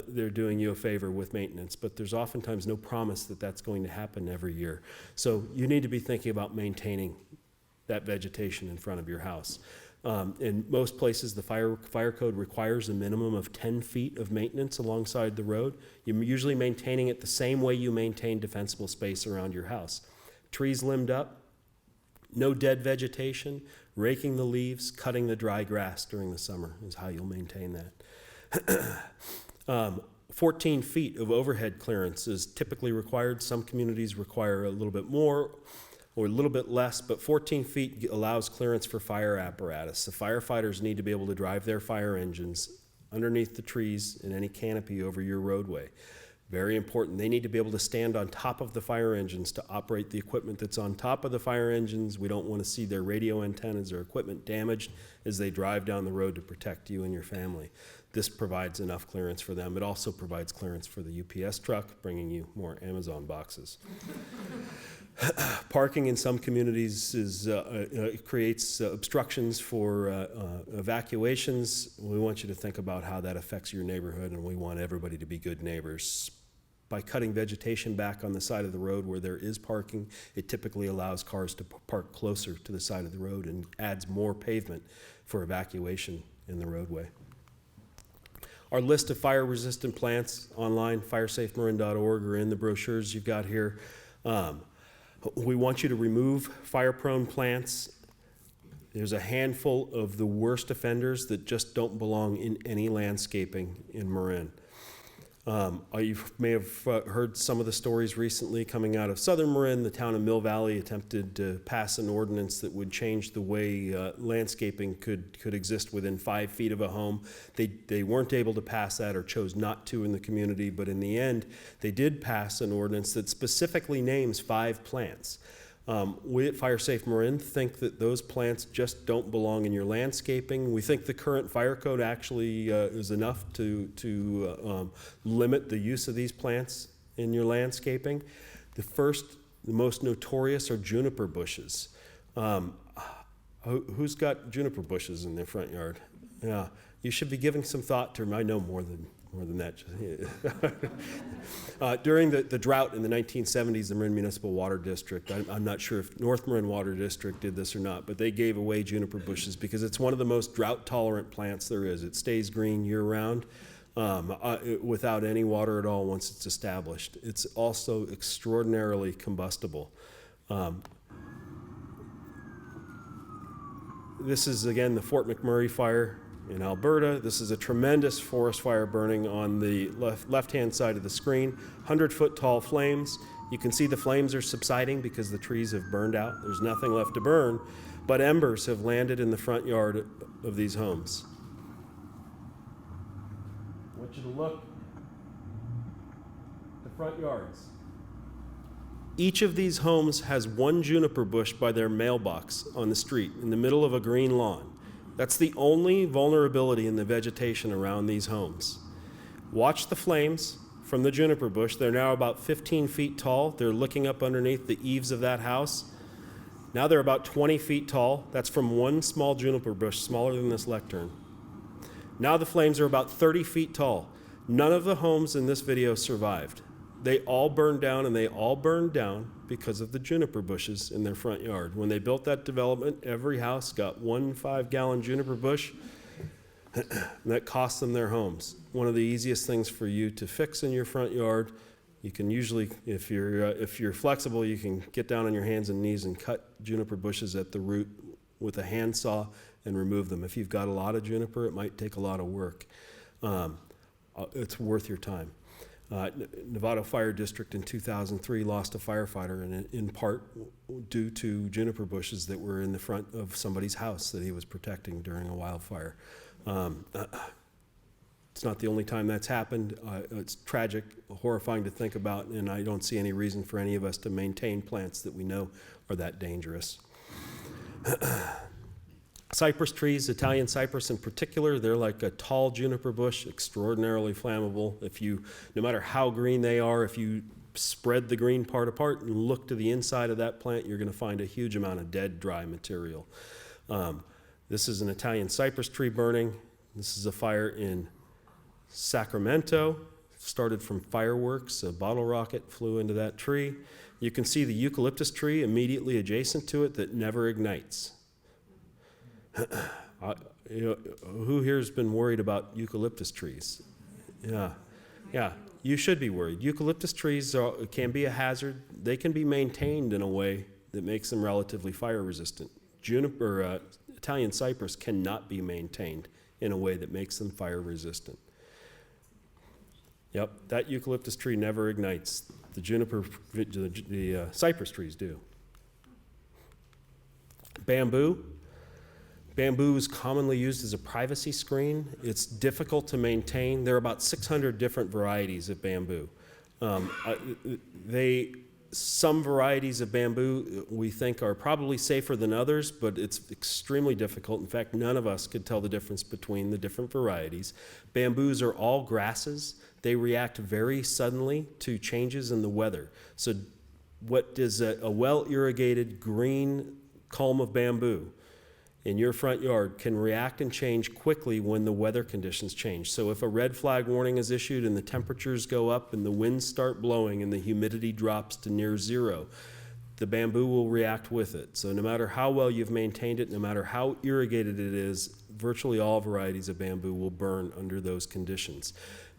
They're doing you a favor with maintenance, but there's oftentimes no promise that that's going to happen every year. So you need to be thinking about maintaining that vegetation in front of your house. In most places, the fire code requires a minimum of 10 feet of maintenance alongside the road. You're usually maintaining it the same way you maintain defensible space around your house. Trees limbed up, no dead vegetation, raking the leaves, cutting the dry grass during the summer is how you'll maintain that. 14 feet of overhead clearance is typically required. Some communities require a little bit more or a little bit less, but 14 feet allows clearance for fire apparatus. The firefighters need to be able to drive their fire engines underneath the trees in any canopy over your roadway. Very important. They need to be able to stand on top of the fire engines to operate the equipment that's on top of the fire engines. We don't want to see their radio antennas or equipment damaged as they drive down the road to protect you and your family. This provides enough clearance for them. It also provides clearance for the UPS truck, bringing you more Amazon boxes. Parking in some communities creates obstructions for evacuations. We want you to think about how that affects your neighborhood, and we want everybody to be good neighbors. By cutting vegetation back on the side of the road where there is parking, it typically allows cars to park closer to the side of the road and adds more pavement for evacuation in the roadway. Our list of fire-resistant plants online, firesafemarin.org, or in the brochures you've got here. We want you to remove fire-prone plants. There's a handful of the worst offenders that just don't belong in any landscaping in Marin. You may have heard some of the stories recently coming out of southern Marin. The town of Mill Valley attempted to pass an ordinance that would change the way landscaping could exist within 5 feet of a home. They weren't able to pass that, or chose not to in the community, but in the end, they did pass an ordinance that specifically names 5 plants. We at FireSafe Marin think that those plants just don't belong in your landscaping. We think the current fire code actually is enough to limit the use of these plants in your landscaping. The most notorious are juniper bushes. Who's got juniper bushes in their front yard? Yeah, you should be giving some thought to them. I know more than that. During the drought in the 1970s, the Marin Municipal Water District, I'm not sure if North Marin Water District did this or not, but they gave away juniper bushes because it's one of the most drought-tolerant plants there is. It stays green year-round. without any water at all once it's established. It's also extraordinarily combustible. This is, again, the Fort McMurray fire in Alberta. This is a tremendous forest fire burning on the left-hand side of the screen. 100-foot tall flames. You can see the flames are subsiding because the trees have burned out. There's nothing left to burn, but embers have landed in the front yard of these homes. I want you to look at the front yards. Each of these homes has one juniper bush by their mailbox on the street in the middle of a green lawn. That's the only vulnerability in the vegetation around these homes. Watch the flames from the juniper bush. They're now about 15 feet tall. They're looking up underneath the eaves of that house. Now they're about 20 feet tall. That's from one small juniper bush, smaller than this lectern. Now the flames are about 30 feet tall. None of the homes in this video survived. They all burned down, and they all burned down because of the juniper bushes in their front yard. When they built that development, every house got one 5-gallon juniper bush, and that cost them their homes. One of the easiest things for you to fix in your front yard, you can usually, if you're flexible, you can get down on your hands and knees and cut juniper bushes at the root with a handsaw and remove them. If you've got a lot of juniper, it might take a lot of work. It's worth your time. Novato Fire District in 2003 lost a firefighter, in part due to juniper bushes that were in the front of somebody's house that he was protecting during a wildfire. It's not the only time that's happened. It's tragic, horrifying to think about, and I don't see any reason for any of us to maintain plants that we know are that dangerous. Cypress trees, Italian cypress in particular, they're like a tall juniper bush, extraordinarily flammable. No matter how green they are, if you spread the green part apart and look to the inside of that plant, you're going to find a huge amount of dead, dry material. This is an Italian cypress tree burning. This is a fire in Sacramento. Started from fireworks. A bottle rocket flew into that tree. You can see the eucalyptus tree immediately adjacent to it that never ignites. Who here has been worried about eucalyptus trees? Yeah, you should be worried. Eucalyptus trees can be a hazard. They can be maintained in a way that makes them relatively fire resistant. Italian cypress cannot be maintained in a way that makes them fire resistant. Yep, that eucalyptus tree never ignites. The cypress trees do. Bamboo. Bamboo is commonly used as a privacy screen. It's difficult to maintain. There are about 600 different varieties of bamboo. Some varieties of bamboo we think are probably safer than others, but it's extremely difficult. In fact, none of us could tell the difference between the different varieties. Bamboos are all grasses. They react very suddenly to changes in the weather. So what does a well-irrigated green culm of bamboo in your front yard can react and change quickly when the weather conditions change. So if a red flag warning is issued and the temperatures go up and the winds start blowing and the humidity drops to near zero, the bamboo will react with it. So no matter how well you've maintained it, no matter how irrigated it is, virtually all varieties of bamboo will burn under those conditions.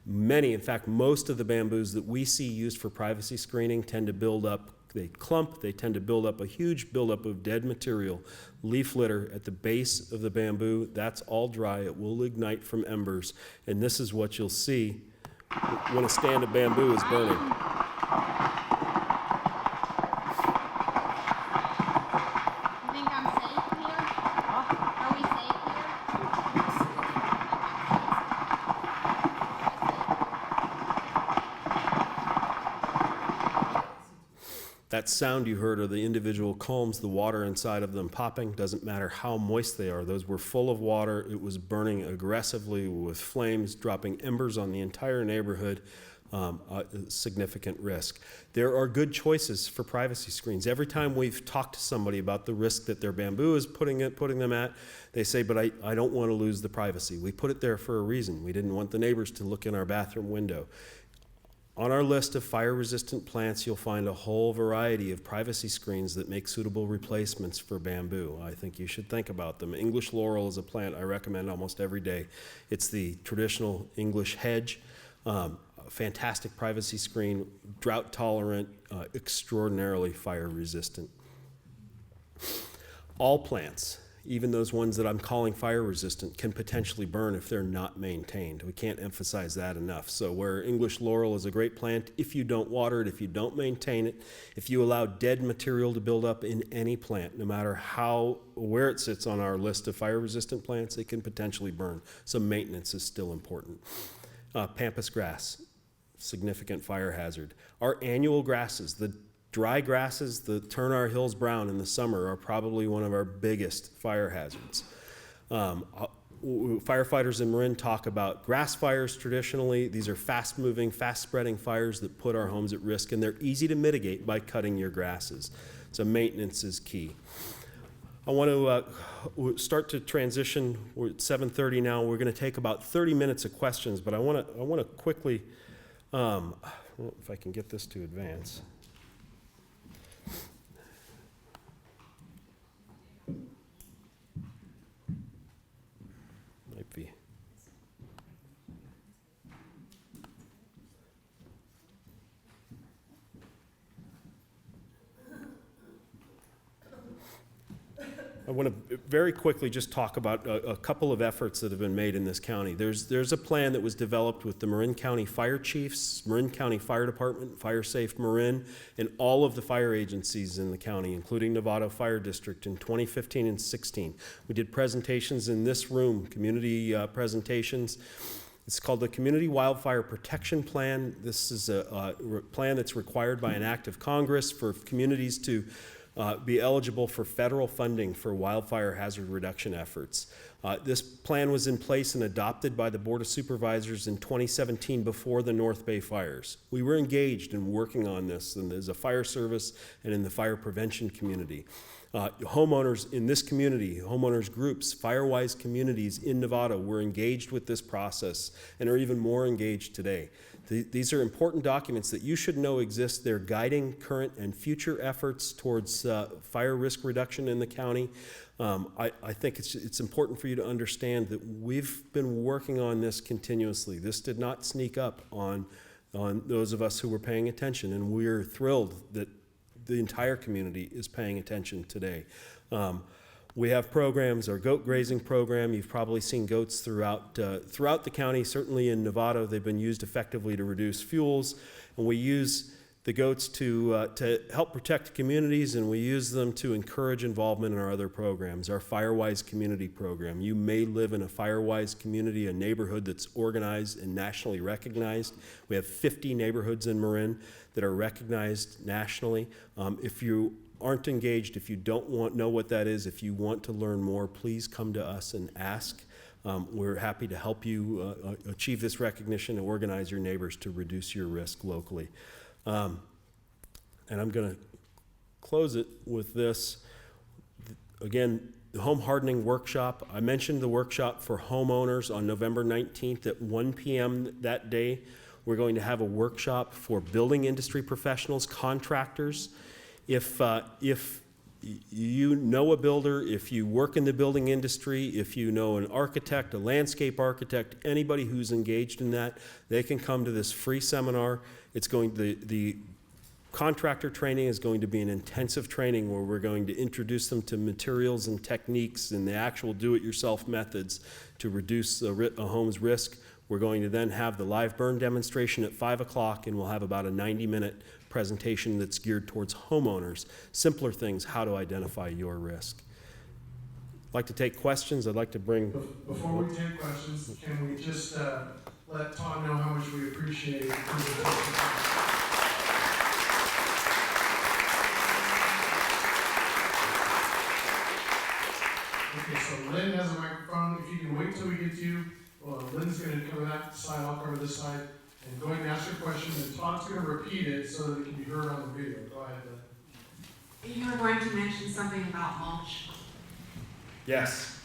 Many, in fact, most of the bamboos that we see used for privacy screening tend to build up, they clump, they tend to build up a huge buildup of dead material, leaf litter at the base of the bamboo. That's all dry. It will ignite from embers. And this is what you'll see when a stand of bamboo is burning. You think I'm safe here? Are we safe That sound you heard are the individual culms, the water inside of them popping. Doesn't matter how moist they are. Those were full of water. It was burning aggressively with flames, dropping embers on the entire neighborhood. A significant risk. There are good choices for privacy screens. Every time we've talked to somebody about the risk that their bamboo is putting them at, they say, but I don't want to lose the privacy. We put it there for a reason. We didn't want the neighbors to look in our bathroom window. On our list of fire-resistant plants, you'll find a whole variety of privacy screens that make suitable replacements for bamboo. I think you should think about them. English laurel is a plant I recommend almost every day. It's the traditional English hedge. A fantastic privacy screen, drought-tolerant, extraordinarily fire-resistant. All plants, even those ones that I'm calling fire resistant, can potentially burn if they're not maintained. We can't emphasize that enough. So where English laurel is a great plant, if you don't water it, if you don't maintain it, if you allow dead material to build up in any plant, no matter where it sits on our list of fire resistant plants, it can potentially burn. So maintenance is still important. Pampas grass, significant fire hazard. Our annual grasses, the dry grasses that turn our hills brown in the summer, are probably one of our biggest fire hazards. Firefighters in Marin talk about grass fires traditionally. These are fast-moving, fast-spreading fires that put our homes at risk, and they're easy to mitigate by cutting your grasses. So maintenance is key. I want to start to transition. We're at 7:30 now. We're going to take about 30 minutes of questions, but I want to quickly, if I can get this to advance. Might be. I want to very quickly just talk about a couple of efforts that have been made in this county. There's a plan that was developed with the Marin County Fire Chiefs, Marin County Fire Department, FIREsafe Marin, and all of the fire agencies in the county, including Novato Fire District in 2015 and 16. We did presentations in this room, community presentations. It's called the Community Wildfire Protection Plan. This is a plan that's required by an act of Congress for communities to be eligible for federal funding for wildfire hazard reduction efforts. This plan was in place and adopted by the Board of Supervisors in 2017 before the North Bay fires. We were engaged in working on this as a fire service and in the fire prevention community. Homeowners in this community, homeowners groups, Firewise communities in Novato were engaged with this process and are even more engaged today. These are important documents that you should know exist. They're guiding current and future efforts towards fire risk reduction in the county. I think it's important for you to understand that we've been working on this continuously. This did not sneak up on those of us who were paying attention, and we're thrilled that the entire community is paying attention today. We have programs, our goat grazing program. You've probably seen goats throughout the county. Certainly in Novato, they've been used effectively to reduce fuels, and we use the goats to help protect communities, and we use them to encourage involvement in our other programs. Our Firewise community program. You may live in a Firewise community, a neighborhood that's organized and nationally recognized. We have 50 neighborhoods in Marin that are recognized nationally. If you aren't engaged, if you don't know what that is, if you want to learn more, please come to us and ask. We're happy to help you achieve this recognition and organize your neighbors to reduce your risk locally. And I'm going to close it with this. Again, the home hardening workshop. I mentioned the workshop for homeowners on November 19th at 1 p.m. that day. We're going to have a workshop for building industry professionals, contractors. If you know a builder, if you work in the building industry, if you know an architect, a landscape architect, anybody who's engaged in that, they can come to this free seminar. The contractor training is going to be an intensive training where we're going to introduce them to materials and techniques and the actual do-it-yourself methods to reduce a home's risk. We're going to then have the live burn demonstration at 5 o'clock, and we'll have about a 90-minute presentation that's geared towards homeowners. Simpler things, how to identify your risk. I'd like to take questions. I'd like to bring... Before we take questions, can we just let Tom know how much we appreciate it? Okay, so Lynn has a microphone. If you can wait till we get to you, Lynn's going to come that side, I'll cover this side, and go ahead and ask your question, and Todd's going to repeat it so that it can be heard on the video. Go ahead, Lynn. You were going to mention something about mulch. Yes.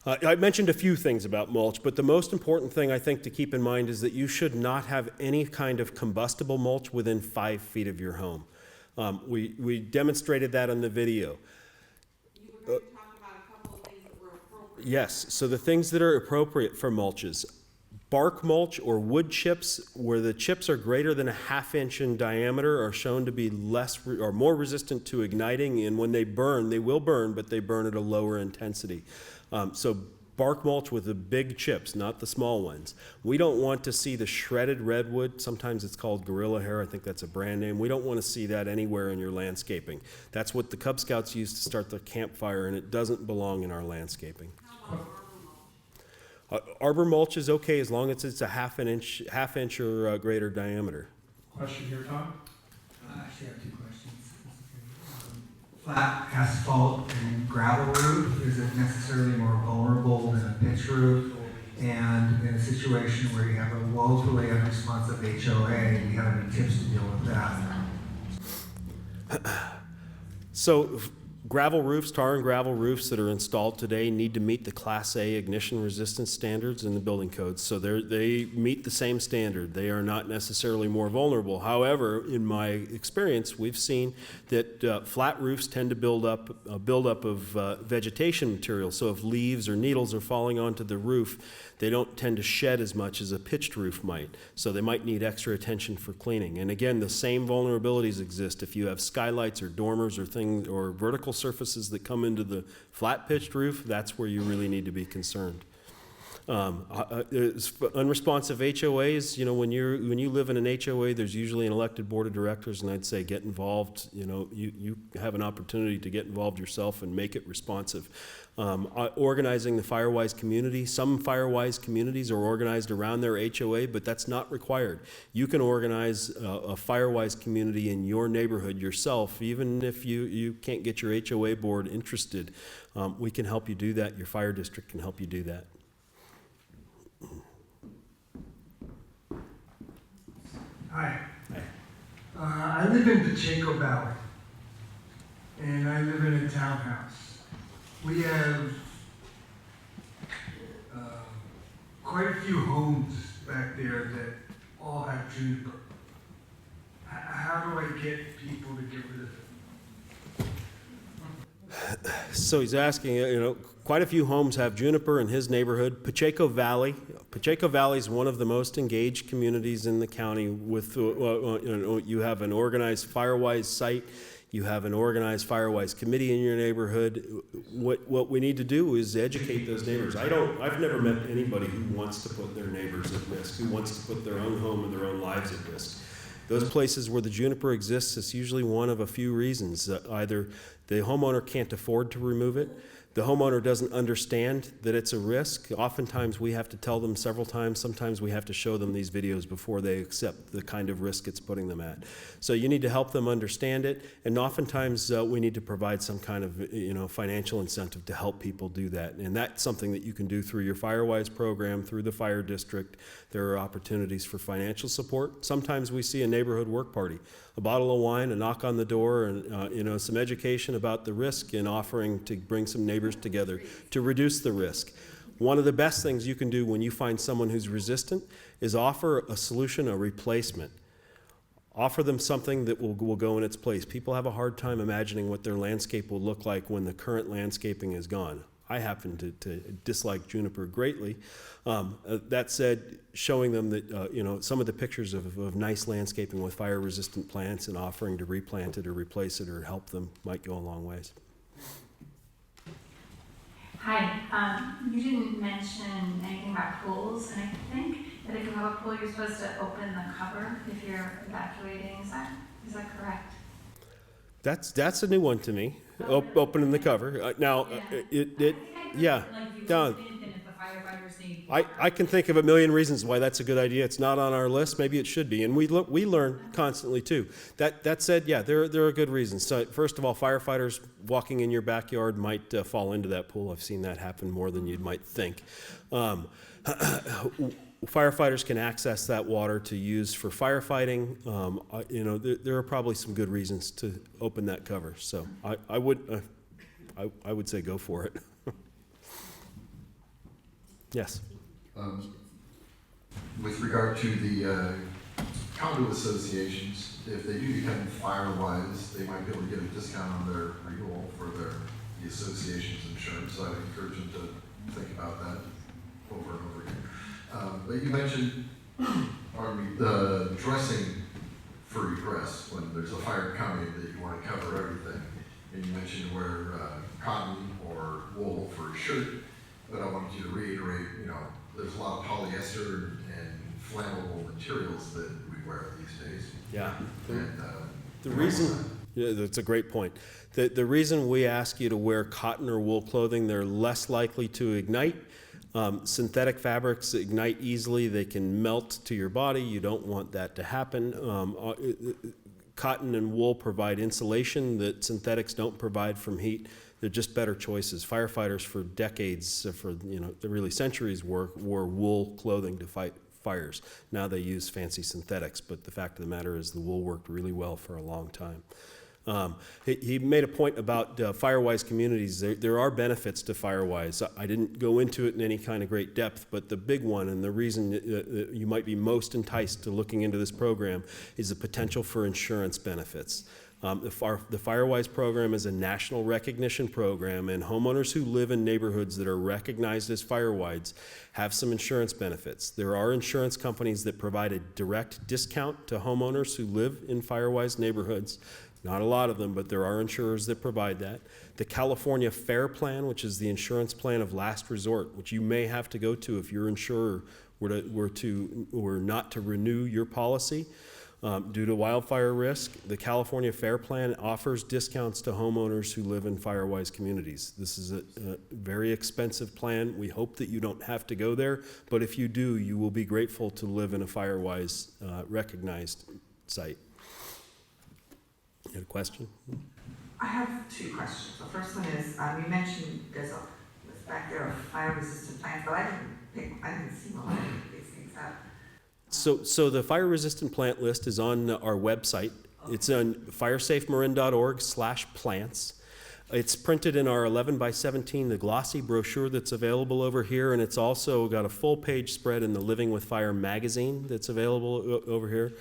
I mentioned a few things about mulch, but the most important thing I think to keep in mind is that you should not have any kind of combustible mulch within 5 feet of your home. We demonstrated that on the video. You were going to talk about a couple of things that were appropriate. Yes, so the things that are appropriate for mulches. Bark mulch or wood chips, where the chips are greater than a 1/2 inch in diameter, are shown to be less or more resistant to igniting, and when they burn, they will burn, but they burn at a lower intensity. So bark mulch with the big chips, not the small ones. We don't want to see the shredded redwood. Sometimes it's called gorilla hair. I think that's a brand name. We don't want to see that anywhere in your landscaping. That's what the Cub Scouts used to start the campfire, and it doesn't belong in our landscaping. Arbor mulch is okay as long as it's a half inch or greater diameter. Question here, Tom? I actually have 2 questions. Flat asphalt and gravel roof, is it necessarily more vulnerable than a pitch roof? And in a situation where you have a woefully unresponsive HOA, do you have any tips to deal with that? So gravel roofs, tar and gravel roofs that are installed today need to meet the Class A ignition resistance standards in the building codes. So they meet the same standard. They are not necessarily more vulnerable. However, in my experience, we've seen that flat roofs tend to build up of vegetation material. So if leaves or needles are falling onto the roof, they don't tend to shed as much as a pitched roof might. So they might need extra attention for cleaning. And again, the same vulnerabilities exist if you have skylights or dormers or things or vertical surfaces that come into the flat pitched roof. That's where you really need to be concerned. Unresponsive HOAs, you know, when you live in an HOA, there's usually an elected board of directors, and I'd say get involved. You know, you have an opportunity to get involved yourself and make it responsive. Organizing the FireWise community. Some FireWise communities are organized around their HOA, but that's not required. You can organize a FireWise community in your neighborhood yourself, even if you can't get your HOA board interested. We can help you do that. Your fire district can help you do that. Hi. I live in Pacheco Valley, and I live in a townhouse. We have quite a few homes back there that all have juniper. How do I get people to get rid of it? So he's asking, you know, quite a few homes have juniper in his neighborhood. Pacheco Valley is one of the most engaged communities in the county. With you have an organized FireWise site, you have an organized FireWise committee in your neighborhood. What we need to do is educate those neighbors. I've never met anybody who wants to put their neighbors at risk, who wants to put their own home and their own lives at risk. Those places where the juniper exists, it's usually one of a few reasons. Either the homeowner can't afford to remove it, the homeowner doesn't understand that it's a risk. Oftentimes we have to tell them several times. Sometimes we have to show them these videos before they accept the kind of risk it's putting them at. So you need to help them understand it, and oftentimes we need to provide some kind of financial incentive to help people do that. And that's something that you can do through your FireWise program, through the fire district. There are opportunities for financial support. Sometimes we see a neighborhood work party, a bottle of wine, a knock on the door, and some education about the risk and offering to bring some neighbors together to reduce the risk. One of the best things you can do when you find someone who's resistant is offer a solution, a replacement. Offer them something that will go in its place. People have a hard time imagining what their landscape will look like when the current landscaping is gone. I happen to dislike juniper greatly. That said, showing them that some of the pictures of nice landscaping with fire-resistant plants and offering to replant it or replace it or help them might go a long ways. Hi, you didn't mention anything about pools, and I think that if you have a pool, you're supposed to open the cover if you're evacuating. Is that correct? That's a new one to me. Opening the cover. I can think of a million reasons why that's a good idea. It's not on our list. Maybe it should be, and we learn constantly too. That said, yeah, there are good reasons. So first of all, firefighters walking in your backyard might fall into that pool. I've seen that happen more than you might think. Firefighters can access that water to use for firefighting. There are probably some good reasons to open that cover. So I would say go for it. Yes. With regard to the condo associations, if they do become fire-wise, they might be able to get a discount on their renewal for the association's insurance. So I'd encourage them to think about that over and over again. But you mentioned the dressing for egress when there's a fire coming that you want to cover everything. And you mentioned wear cotton or wool for a shirt, but I wanted you to reiterate, there's a lot of polyester and flammable materials that we wear these days. Yeah. And, the reason, yeah, that's a great point. The reason we ask you to wear cotton or wool clothing, they're less likely to ignite. Synthetic fabrics ignite easily. They can melt to your body. You don't want that to happen. Cotton and wool provide insulation that synthetics don't provide from heat. They're just better choices. Firefighters for decades, for really centuries, wore wool clothing to fight fires. Now they use fancy synthetics, but the fact of the matter is the wool worked really well for a long time. He made a point about FireWise communities. There are benefits to FireWise. I didn't go into it in any kind of great depth, but the big one and the reason you might be most enticed to looking into this program is the potential for insurance benefits. The FireWise program is a national recognition program, and homeowners who live in neighborhoods that are recognized as FireWise have some insurance benefits. There are insurance companies that provide a direct discount to homeowners who live in FireWise neighborhoods. Not a lot of them, but there are insurers that provide that. The California FAIR Plan, which is the insurance plan of last resort, which you may have to go to if your insurer were not to renew your policy due to wildfire risk. The California FAIR Plan offers discounts to homeowners who live in FireWise communities. This is a very expensive plan. We hope that you don't have to go there, but if you do, you will be grateful to live in a FireWise recognized site. You had a question? I have two questions. The first one is, you mentioned there's back there of fire-resistant plants, but I didn't see one of these things up. So the fire-resistant plant list is on our website. It's on firesafemarin.org/plants. It's printed in our 11x17, the glossy brochure that's available over here, and it's also got a full-page spread in the Living with Fire magazine that's available over here.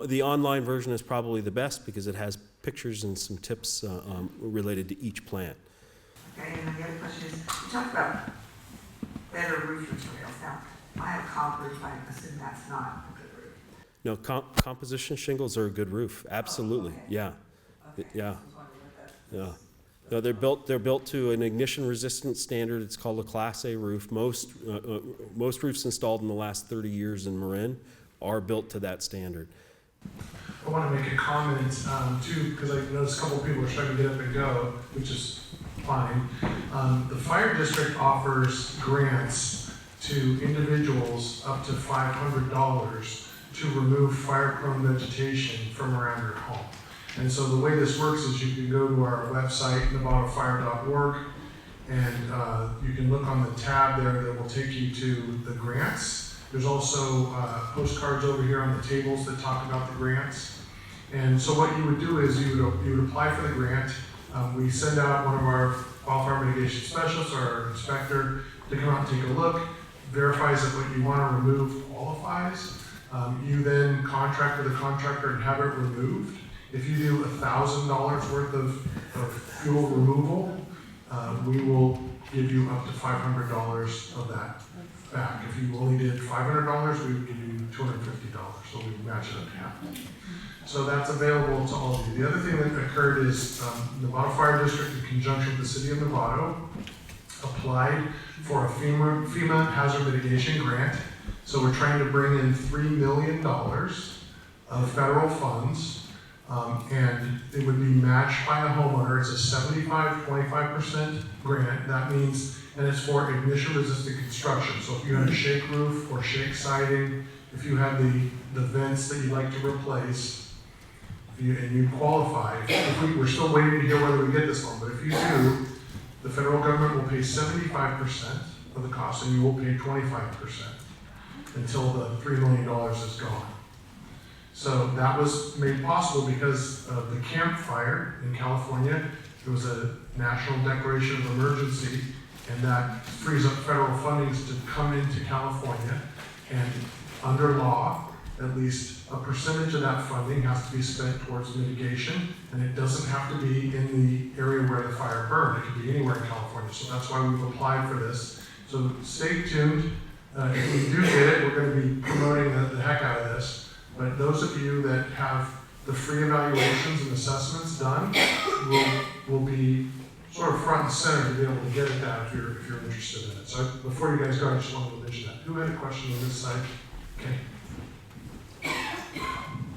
The online version is probably the best because it has pictures and some tips related to each plant. Okay, and then the other question is, you talked about better roof materials. Now, I have a comp roof, I assume that's not a good roof. No, composition shingles are a good roof, absolutely, yeah. Okay. Yeah. Yeah. No, they're built to an ignition-resistant standard. It's called a Class A roof. Most roofs installed in the last 30 years in Marin are built to that standard. I want to make a comment too, because I noticed a couple of people are starting to get up and go, which is fine. The fire district offers grants to individuals up to $500 to remove fire-prone vegetation from around your home. And so the way this works is you can go to our website, novatofire.org, and you can look on the tab there that will take you to the grants. There's also postcards over here on the tables that talk about the grants. And so what you would do is you would apply for the grant. We send out one of our wildfire mitigation specialists or our inspector to come out and take a look, verifies that what you want to remove qualifies. You then contract with a contractor and have it removed. If you do $1,000 worth of fuel removal, we will give you up to $500 of that back. If you only did $500, we would give you $250, so we match it up to half. So that's available to all of you. The other thing that occurred is Novato Fire District, in conjunction with the City of Novato, applied for a FEMA hazard mitigation grant. So we're trying to bring in $3 million of federal funds. And it would be matched by a homeowner. It's a 25% grant. That means, and it's for ignition-resistant construction. So if you had a shake roof or shake siding, if you had the vents that you'd like to replace, and you qualify, we're still waiting to hear whether we get this one, but if you do, the federal government will pay 75% of the cost, and you will pay 25% until the $3 million is gone. So that was made possible because of the Campfire in California. It was a national declaration of emergency, And that frees up federal fundings to come into California, and under law, at least a percentage of that funding has to be spent towards mitigation, and it doesn't have to be in the area where the fire burned. It could be anywhere in California, so that's why we've applied for this. So stay tuned. If we do get it, we're going to be promoting the heck out of this. But those of you that have the free evaluations and assessments done will be sort of front and center to be able to get at that if you're interested in it. So before you guys go, I just wanted to mention that. Who had a question on this side? Okay.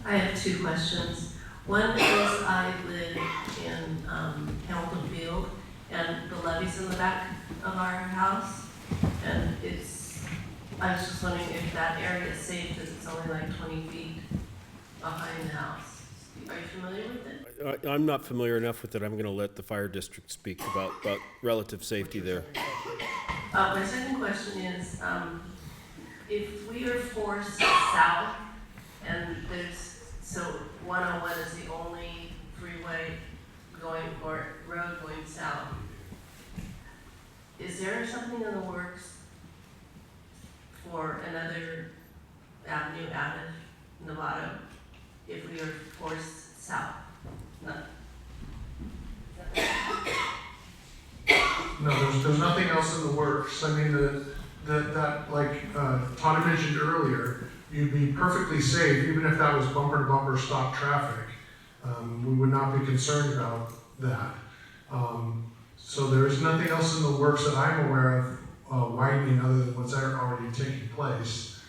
I have two questions. One is I live in Hamilton Field, and the levee's in the back of our house, and I was just wondering if that area is safe because it's only like 20 feet behind the house. Are you familiar with it? I'm not familiar enough with it. I'm going to let the fire district speak about relative safety there. My second question is, if we are forced south, and so 101 is the only freeway going, or road going south, is there something in the works for another avenue out of Novato if we are forced south? No. No, there's nothing else in the works. I mean, that like Todd mentioned earlier, you'd be perfectly safe even if that was bumper to bumper stop traffic. We would not be concerned about that. So there is nothing else in the works that I'm aware of widening other than what's already taking place.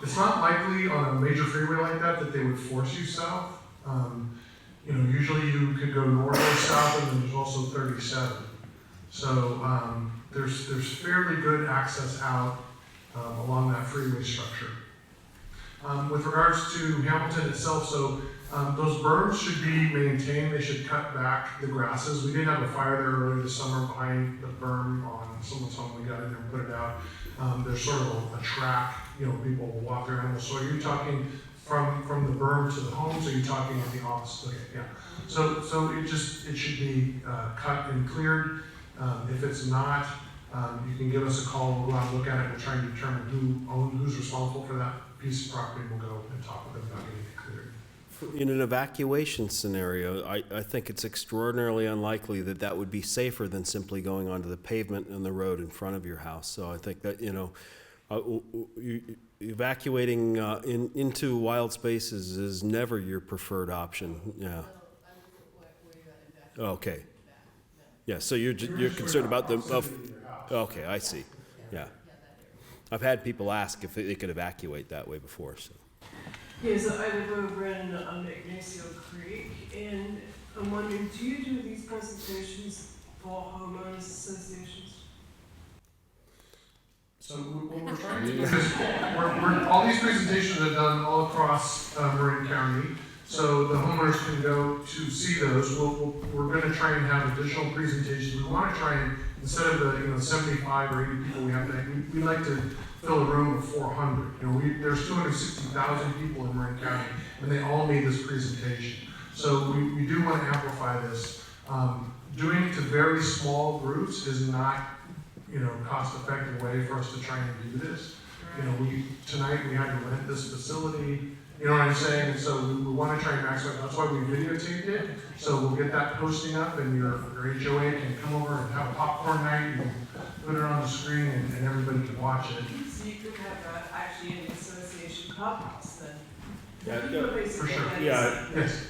It's not likely on a major freeway like that they would force you south. You know, usually you could go north or south, and then there's also 37. So there's fairly good access out along that freeway structure. With regards to Hamilton itself, so those berms should be maintained. They should cut back the grasses. We did have a fire there earlier this summer behind the berm on someone's home. We got in there and put it out. There's sort of a track, you know, people will walk their animals. So are you talking from the berm to the homes, or are you talking on the opposite? Okay, yeah. So it should be cut and cleared. If it's not, you can give us a call. We'll go out and look at it. We'll try and determine who's responsible for that piece of property. We'll go and talk with them about getting it cleared. In an evacuation scenario, I think it's extraordinarily unlikely that would be safer than simply going onto the pavement and the road in front of your house. So I think that, you know, evacuating into wild spaces is never your preferred option. Yeah. Okay. Yeah. So you're concerned about the. Okay, I see. Yeah. I've had people ask if they could evacuate that way before. So. Yes, I live over in Ignacio Creek, and I'm wondering, do you do these presentations for homeowners associations? So what we're trying to do is, all these presentations are done all across Marin County, so the homeowners can go to see those. We're going to try and have additional presentations. We want to try and, instead of the 75 or 80 people we have today, we like to fill a room of 400. You know, there's 260,000 people in Marin County, and they all need this presentation. So we do want to amplify this. Doing it to very small groups is not, you know, cost-effective way for us to try and do this. You know, tonight we had to rent this facility. You know what I'm saying? And so we want to try and maximize. That's why we videotaped it. So we'll get that posting up, and your HOA can come over and have a popcorn night. You can put it on the screen, and everybody can watch it. So you could have actually an association clubhouse then. Yeah, for sure. Yeah. Yes.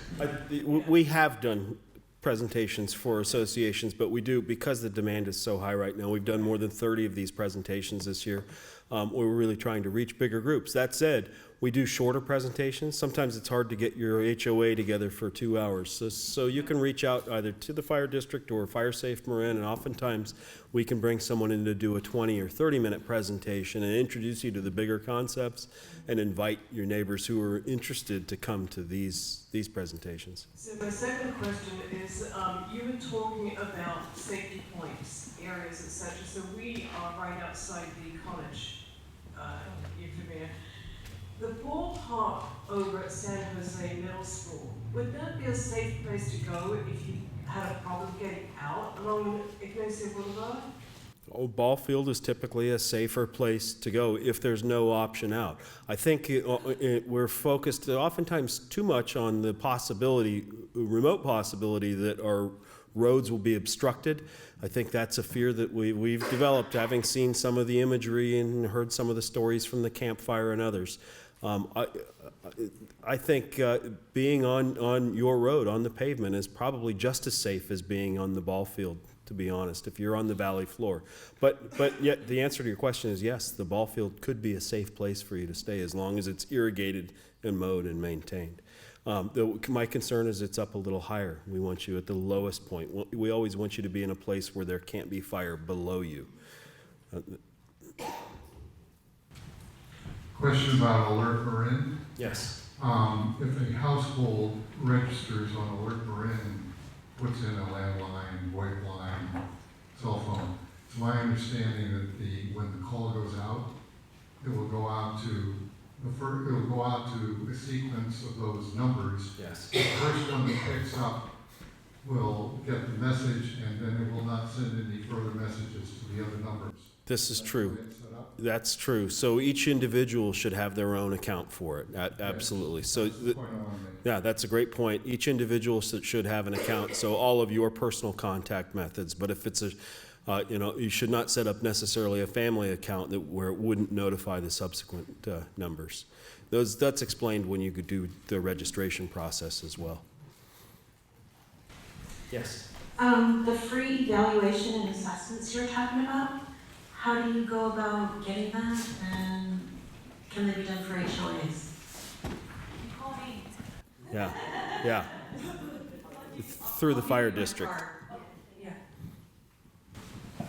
We have done presentations for associations, but we do, because the demand is so high right now, we've done more than 30 of these presentations this year. We're really trying to reach bigger groups. That said, we do shorter presentations. Sometimes it's hard to get your HOA together for 2 hours. So you can reach out either to the fire district or FIREsafe Marin, and oftentimes we can bring someone in to do a 20 or 30-minute presentation and introduce you to the bigger concepts and invite your neighbors who are interested to come to these presentations. So my second question is, you were talking about safety points, areas, etc. So we are right outside the college. The ballpark over at San Jose Middle School, would that be a safe place to go if you had a problem getting out along Ignacio Boulevard? Oh, ball field is typically a safer place to go if there's no option out. I think we're focused oftentimes too much on the possibility, remote possibility, that our roads will be obstructed. I think that's a fear that we've developed, having seen some of the imagery and heard some of the stories from the Campfire and others. I think being on your road, on the pavement, is probably just as safe as being on the ball field, to be honest, if you're on the valley floor. But yet the answer to your question is yes, the ball field could be a safe place for you to stay as long as it's irrigated and mowed and maintained. My concern is it's up a little higher. We want you at the lowest point. We always want you to be in a place where there can't be fire below you. Question about Alert Marin. Yes. If a household registers on Alert Marin, puts in a landline, VoIP line, cell phone, it's my understanding that when the call goes out, it will go out to a sequence of those numbers. Yes. The first one that picks up will get the message, and then it will not send any further messages to the other numbers. This is true. That's true. So each individual should have their own account for it. Absolutely. So, yeah, that's a great point. Each individual should have an account, so all of your personal contact methods. But if it's you should not set up necessarily a family account where it wouldn't notify the subsequent numbers. That's explained when you could do the registration process as well. Yes. The free evaluation and assessments you're talking about, how do you go about getting them, and can they be done for HOAs? Call me. Yeah. Through the fire district. A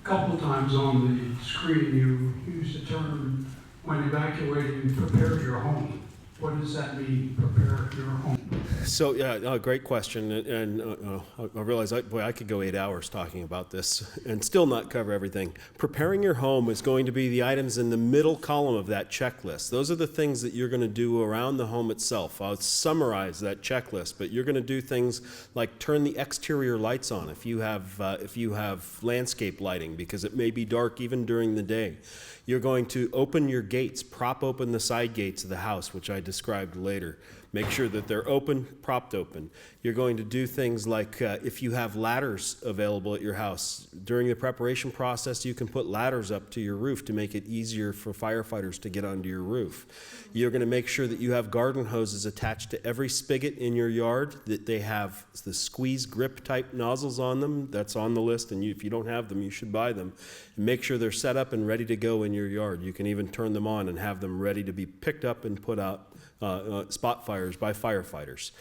couple times on the screen you used the term, when evacuating, prepare your home. What does that mean, prepare your home? So, yeah, great question, and I realize, I could go 8 hours talking about this and still not cover everything. Preparing your home is going to be the items in the middle column of that checklist. Those are the things that you're going to do around the home itself. I'll summarize that checklist, but you're going to do things like turn the exterior lights on if you have landscape lighting, because it may be dark even during the day. You're going to open your gates, prop open the side gates of the house, which I described later. Make sure that they're open, propped open. You're going to do things like if you have ladders available at your house, during the preparation process, you can put ladders up to your roof to make it easier for firefighters to get onto your roof. You're going to make sure that you have garden hoses attached to every spigot in your yard, that they have the squeeze grip type nozzles on them. That's on the list, and if you don't have them, you should buy them. And make sure they're set up and ready to go in your yard. You can even turn them on and have them ready to be picked up and put out spot fires by firefighters.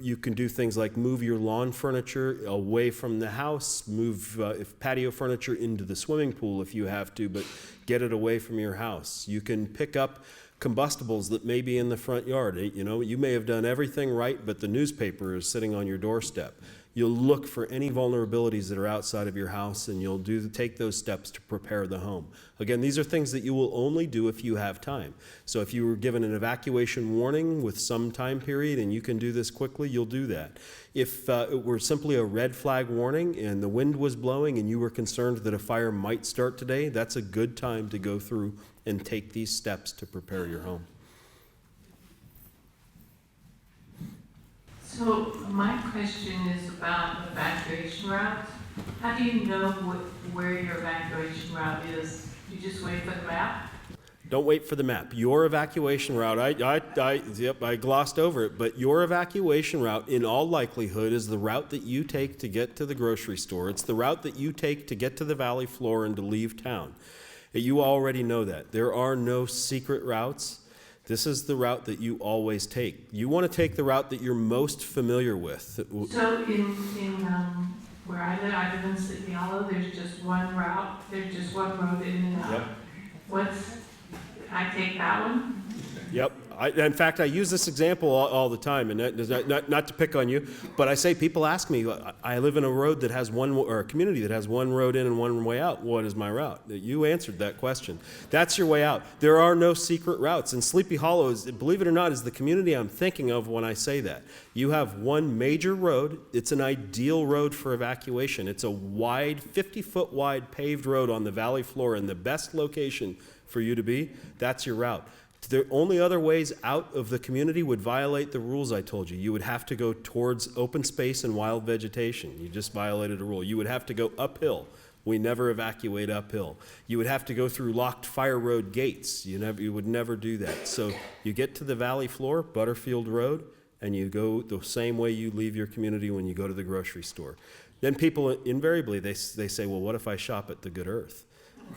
You can do things like move your lawn furniture away from the house, move patio furniture into the swimming pool if you have to, but get it away from your house. You can pick up combustibles that may be in the front yard. You may have done everything right, but the newspaper is sitting on your doorstep. You'll look for any vulnerabilities that are outside of your house, and you'll take those steps to prepare the home. Again, these are things that you will only do if you have time. So if you were given an evacuation warning with some time period and you can do this quickly, you'll do that. If it were simply a red flag warning and the wind was blowing and you were concerned that a fire might start today, that's a good time to go through and take these steps to prepare your home. So my question is about evacuation routes. How do you know where your evacuation route is? You just wait for the map? Don't wait for the map. Your evacuation route, I glossed over it, but your evacuation route in all likelihood is the route that you take to get to the grocery store. It's the route that you take to get to the valley floor and to leave town. You already know that. There are no secret routes. This is the route that you always take. You want to take the route that you're most familiar with. So in where I live in Sleepy Hollow, there's just one route. There's just one road in and out. Yep. Can I take that one? Yep. In fact, I use this example all the time, and that does not to pick on you, but I say people ask me, I live in a road that has one, or a community that has one road in and one way out. What is my route? You answered that question. That's your way out. There are no secret routes. And Sleepy Hollow, is, believe it or not, is the community I'm thinking of when I say that. You have one major road. It's an ideal road for evacuation. It's a wide, 50-foot wide paved road on the valley floor in the best location for you to be. That's your route. The only other ways out of the community would violate the rules I told you. You would have to go towards open space and wild vegetation. You just violated a rule. You would have to go uphill. We never evacuate uphill. You would have to go through locked fire road gates. You would never do that. So you get to the valley floor, Butterfield Road, and you go the same way you leave your community when you go to the grocery store. Then people invariably, they say, well, what if I shop at the Good Earth?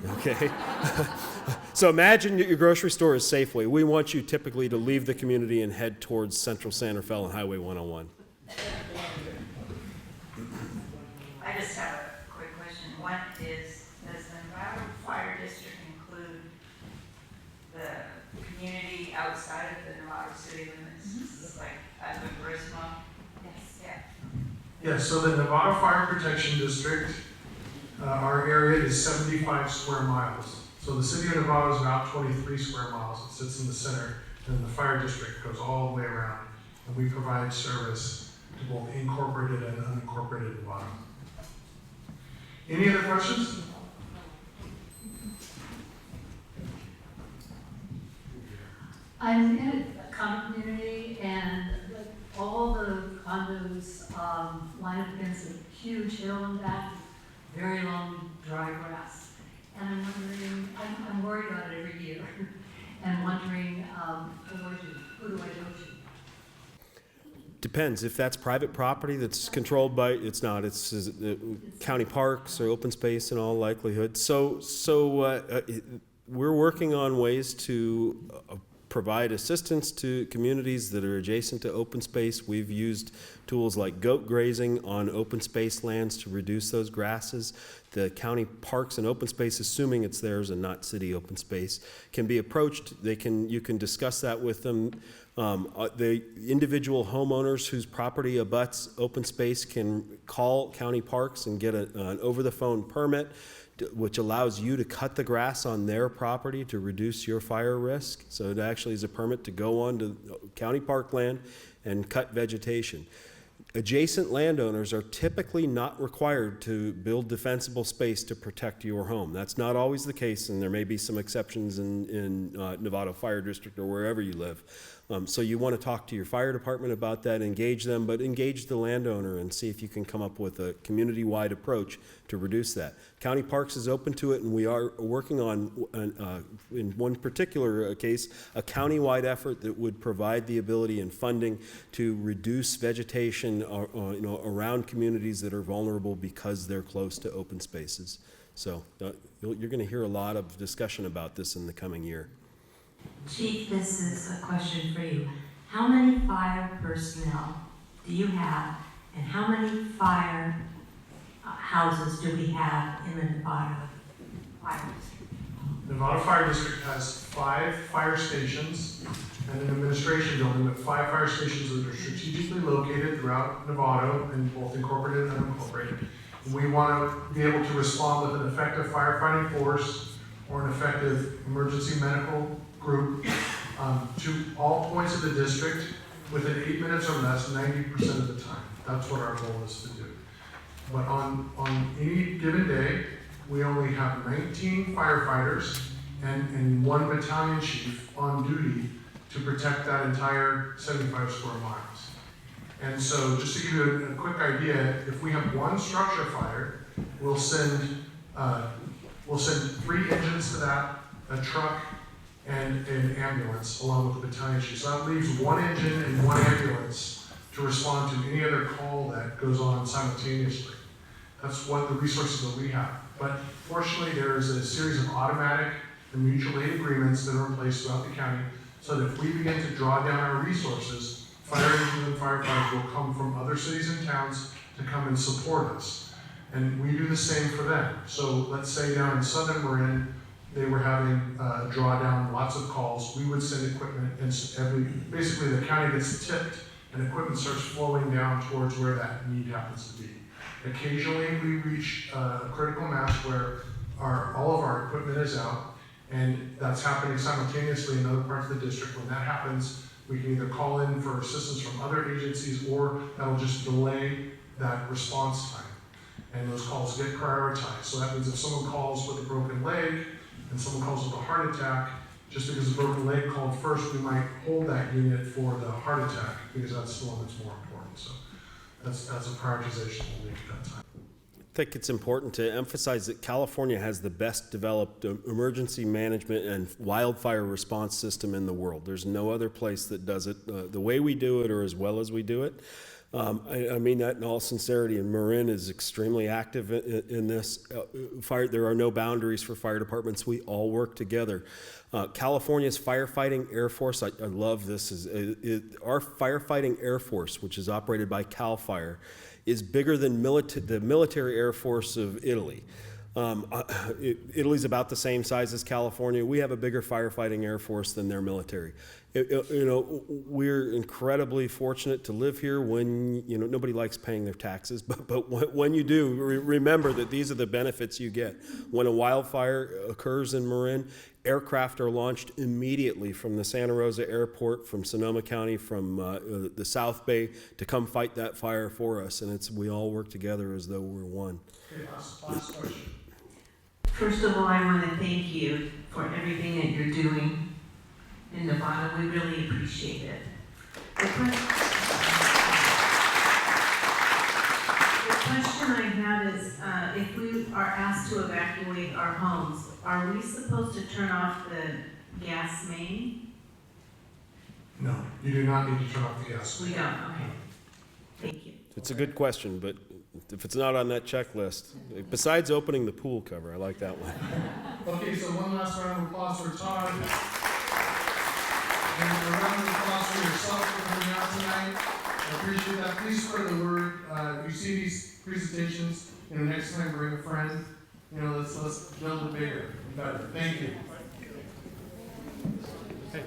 Okay? So imagine your grocery store is Safeway. We want you typically to leave the community and head towards Central Santa Fe and Highway 101. I just have a quick question. One is, does the Novato Fire District include the community outside of the Novato city limits, like at the Brisma? Yes. Yeah. Yes, so the Novato Fire Protection District, our area is 75 square miles. So the city of Novato is about 23 square miles. It sits in the center, and the fire district goes all the way around. And we provide service to both incorporated and unincorporated Novato. Any other questions? I'm in a condo community, and all the condos line up against a huge hill in back, very long dry grass. And I'm wondering, I'm worried about it every year, and wondering who do I go to? Depends. If that's private property that's controlled by, it's not. It's county parks or open space in all likelihood. So we're working on ways to provide assistance to communities that are adjacent to open space. We've used tools like goat grazing on open space lands to reduce those grasses. The county parks and open space, assuming it's theirs and not city open space, can be approached. You can discuss that with them. The individual homeowners whose property abuts open space can call county parks and get an over-the-phone permit, which allows you to cut the grass on their property to reduce your fire risk. So it actually is a permit to go on to county park land and cut vegetation. Adjacent landowners are typically not required to build defensible space to protect your home. That's not always the case, and there may be some exceptions in Novato Fire District or wherever you live. So you want to talk to your fire department about that, engage them, but engage the landowner and see if you can come up with a community-wide approach to reduce that. County Parks is open to it, and we are working on, in one particular case, a county-wide effort that would provide the ability and funding to reduce vegetation around communities that are vulnerable because they're close to open spaces. So you're going to hear a lot of discussion about this in the coming year. Chief, this is a question for you. How many fire personnel do you have, and how many fire houses do we have in the Novato Fire District? Novato Fire District has 5 fire stations and an administration building, but 5 fire stations that are strategically located throughout Novato, and both incorporated and unincorporated. We want to be able to respond with an effective firefighting force or an effective emergency medical group to all points of the district within 8 minutes or less, 90% of the time. That's what our goal is to do. But on any given day, we only have 19 firefighters and 1 battalion chief on duty to protect that entire 75 square miles. And so just to give you a quick idea, if we have 1 structure fire, we'll send 3 engines to that, a truck, and an ambulance along with the battalion chief. So that leaves 1 engine and 1 ambulance to respond to any other call that goes on simultaneously. That's what the resources that we have. But fortunately, there is a series of automatic and mutual aid agreements that are in place throughout the county, so that if we begin to draw down our resources, fire engines and firefighters will come from other cities and towns to come and support us. And we do the same for them. So let's say down in southern Marin, they were having a drawdown, lots lots of calls, we would send equipment, and basically the county gets tipped and equipment starts flowing down towards where that need happens to be. Occasionally we reach a critical mass where all of our equipment is out, and that's happening simultaneously in other parts of the district. When that happens, we can either call in for assistance from other agencies, or that'll just delay that response time. And those calls get prioritized. So that means if someone calls with a broken leg and someone calls with a heart attack, just because a broken leg called first, we might hold that unit for the heart attack because that's the one that's more important. So that's a prioritization we'll make at that time. I think it's important to emphasize that California has the best developed emergency management and wildfire response system in the world. There's no other place that does it the way we do it or as well as we do it. I mean that in all sincerity, and Marin is extremely active in this. There are no boundaries for fire departments. We all work together. California's firefighting Air Force, I love this, our firefighting Air Force, which is operated by Campfire, is bigger than the military Air Force of Italy. Italy's about the same size as California. We have a bigger firefighting Air Force than their military. We're incredibly fortunate to live here. When nobody likes paying their taxes, but when you do, remember that these are the benefits you get. When a wildfire occurs in Marin, aircraft are launched immediately from the Santa Rosa Airport, from Sonoma County, from the South Bay to come fight that fire for us, and we all work together as though we're one. Okay, last question. First of all, I want to thank you for everything that you're doing in Novato. We really appreciate it. The question I have is, if we are asked to evacuate our homes, are we supposed to turn off the gas main? No, you do not need to turn off the gas. We don't, okay. Thank you. It's a good question, but if it's not on that checklist, besides opening the pool cover, I like that one. Okay, so one last round of applause for Todd. And a round of applause for yourself for coming out tonight. I appreciate that. Please spread the word. If you see these presentations, next time bring a friend. Let's build it bigger and better. Thank you. Hey.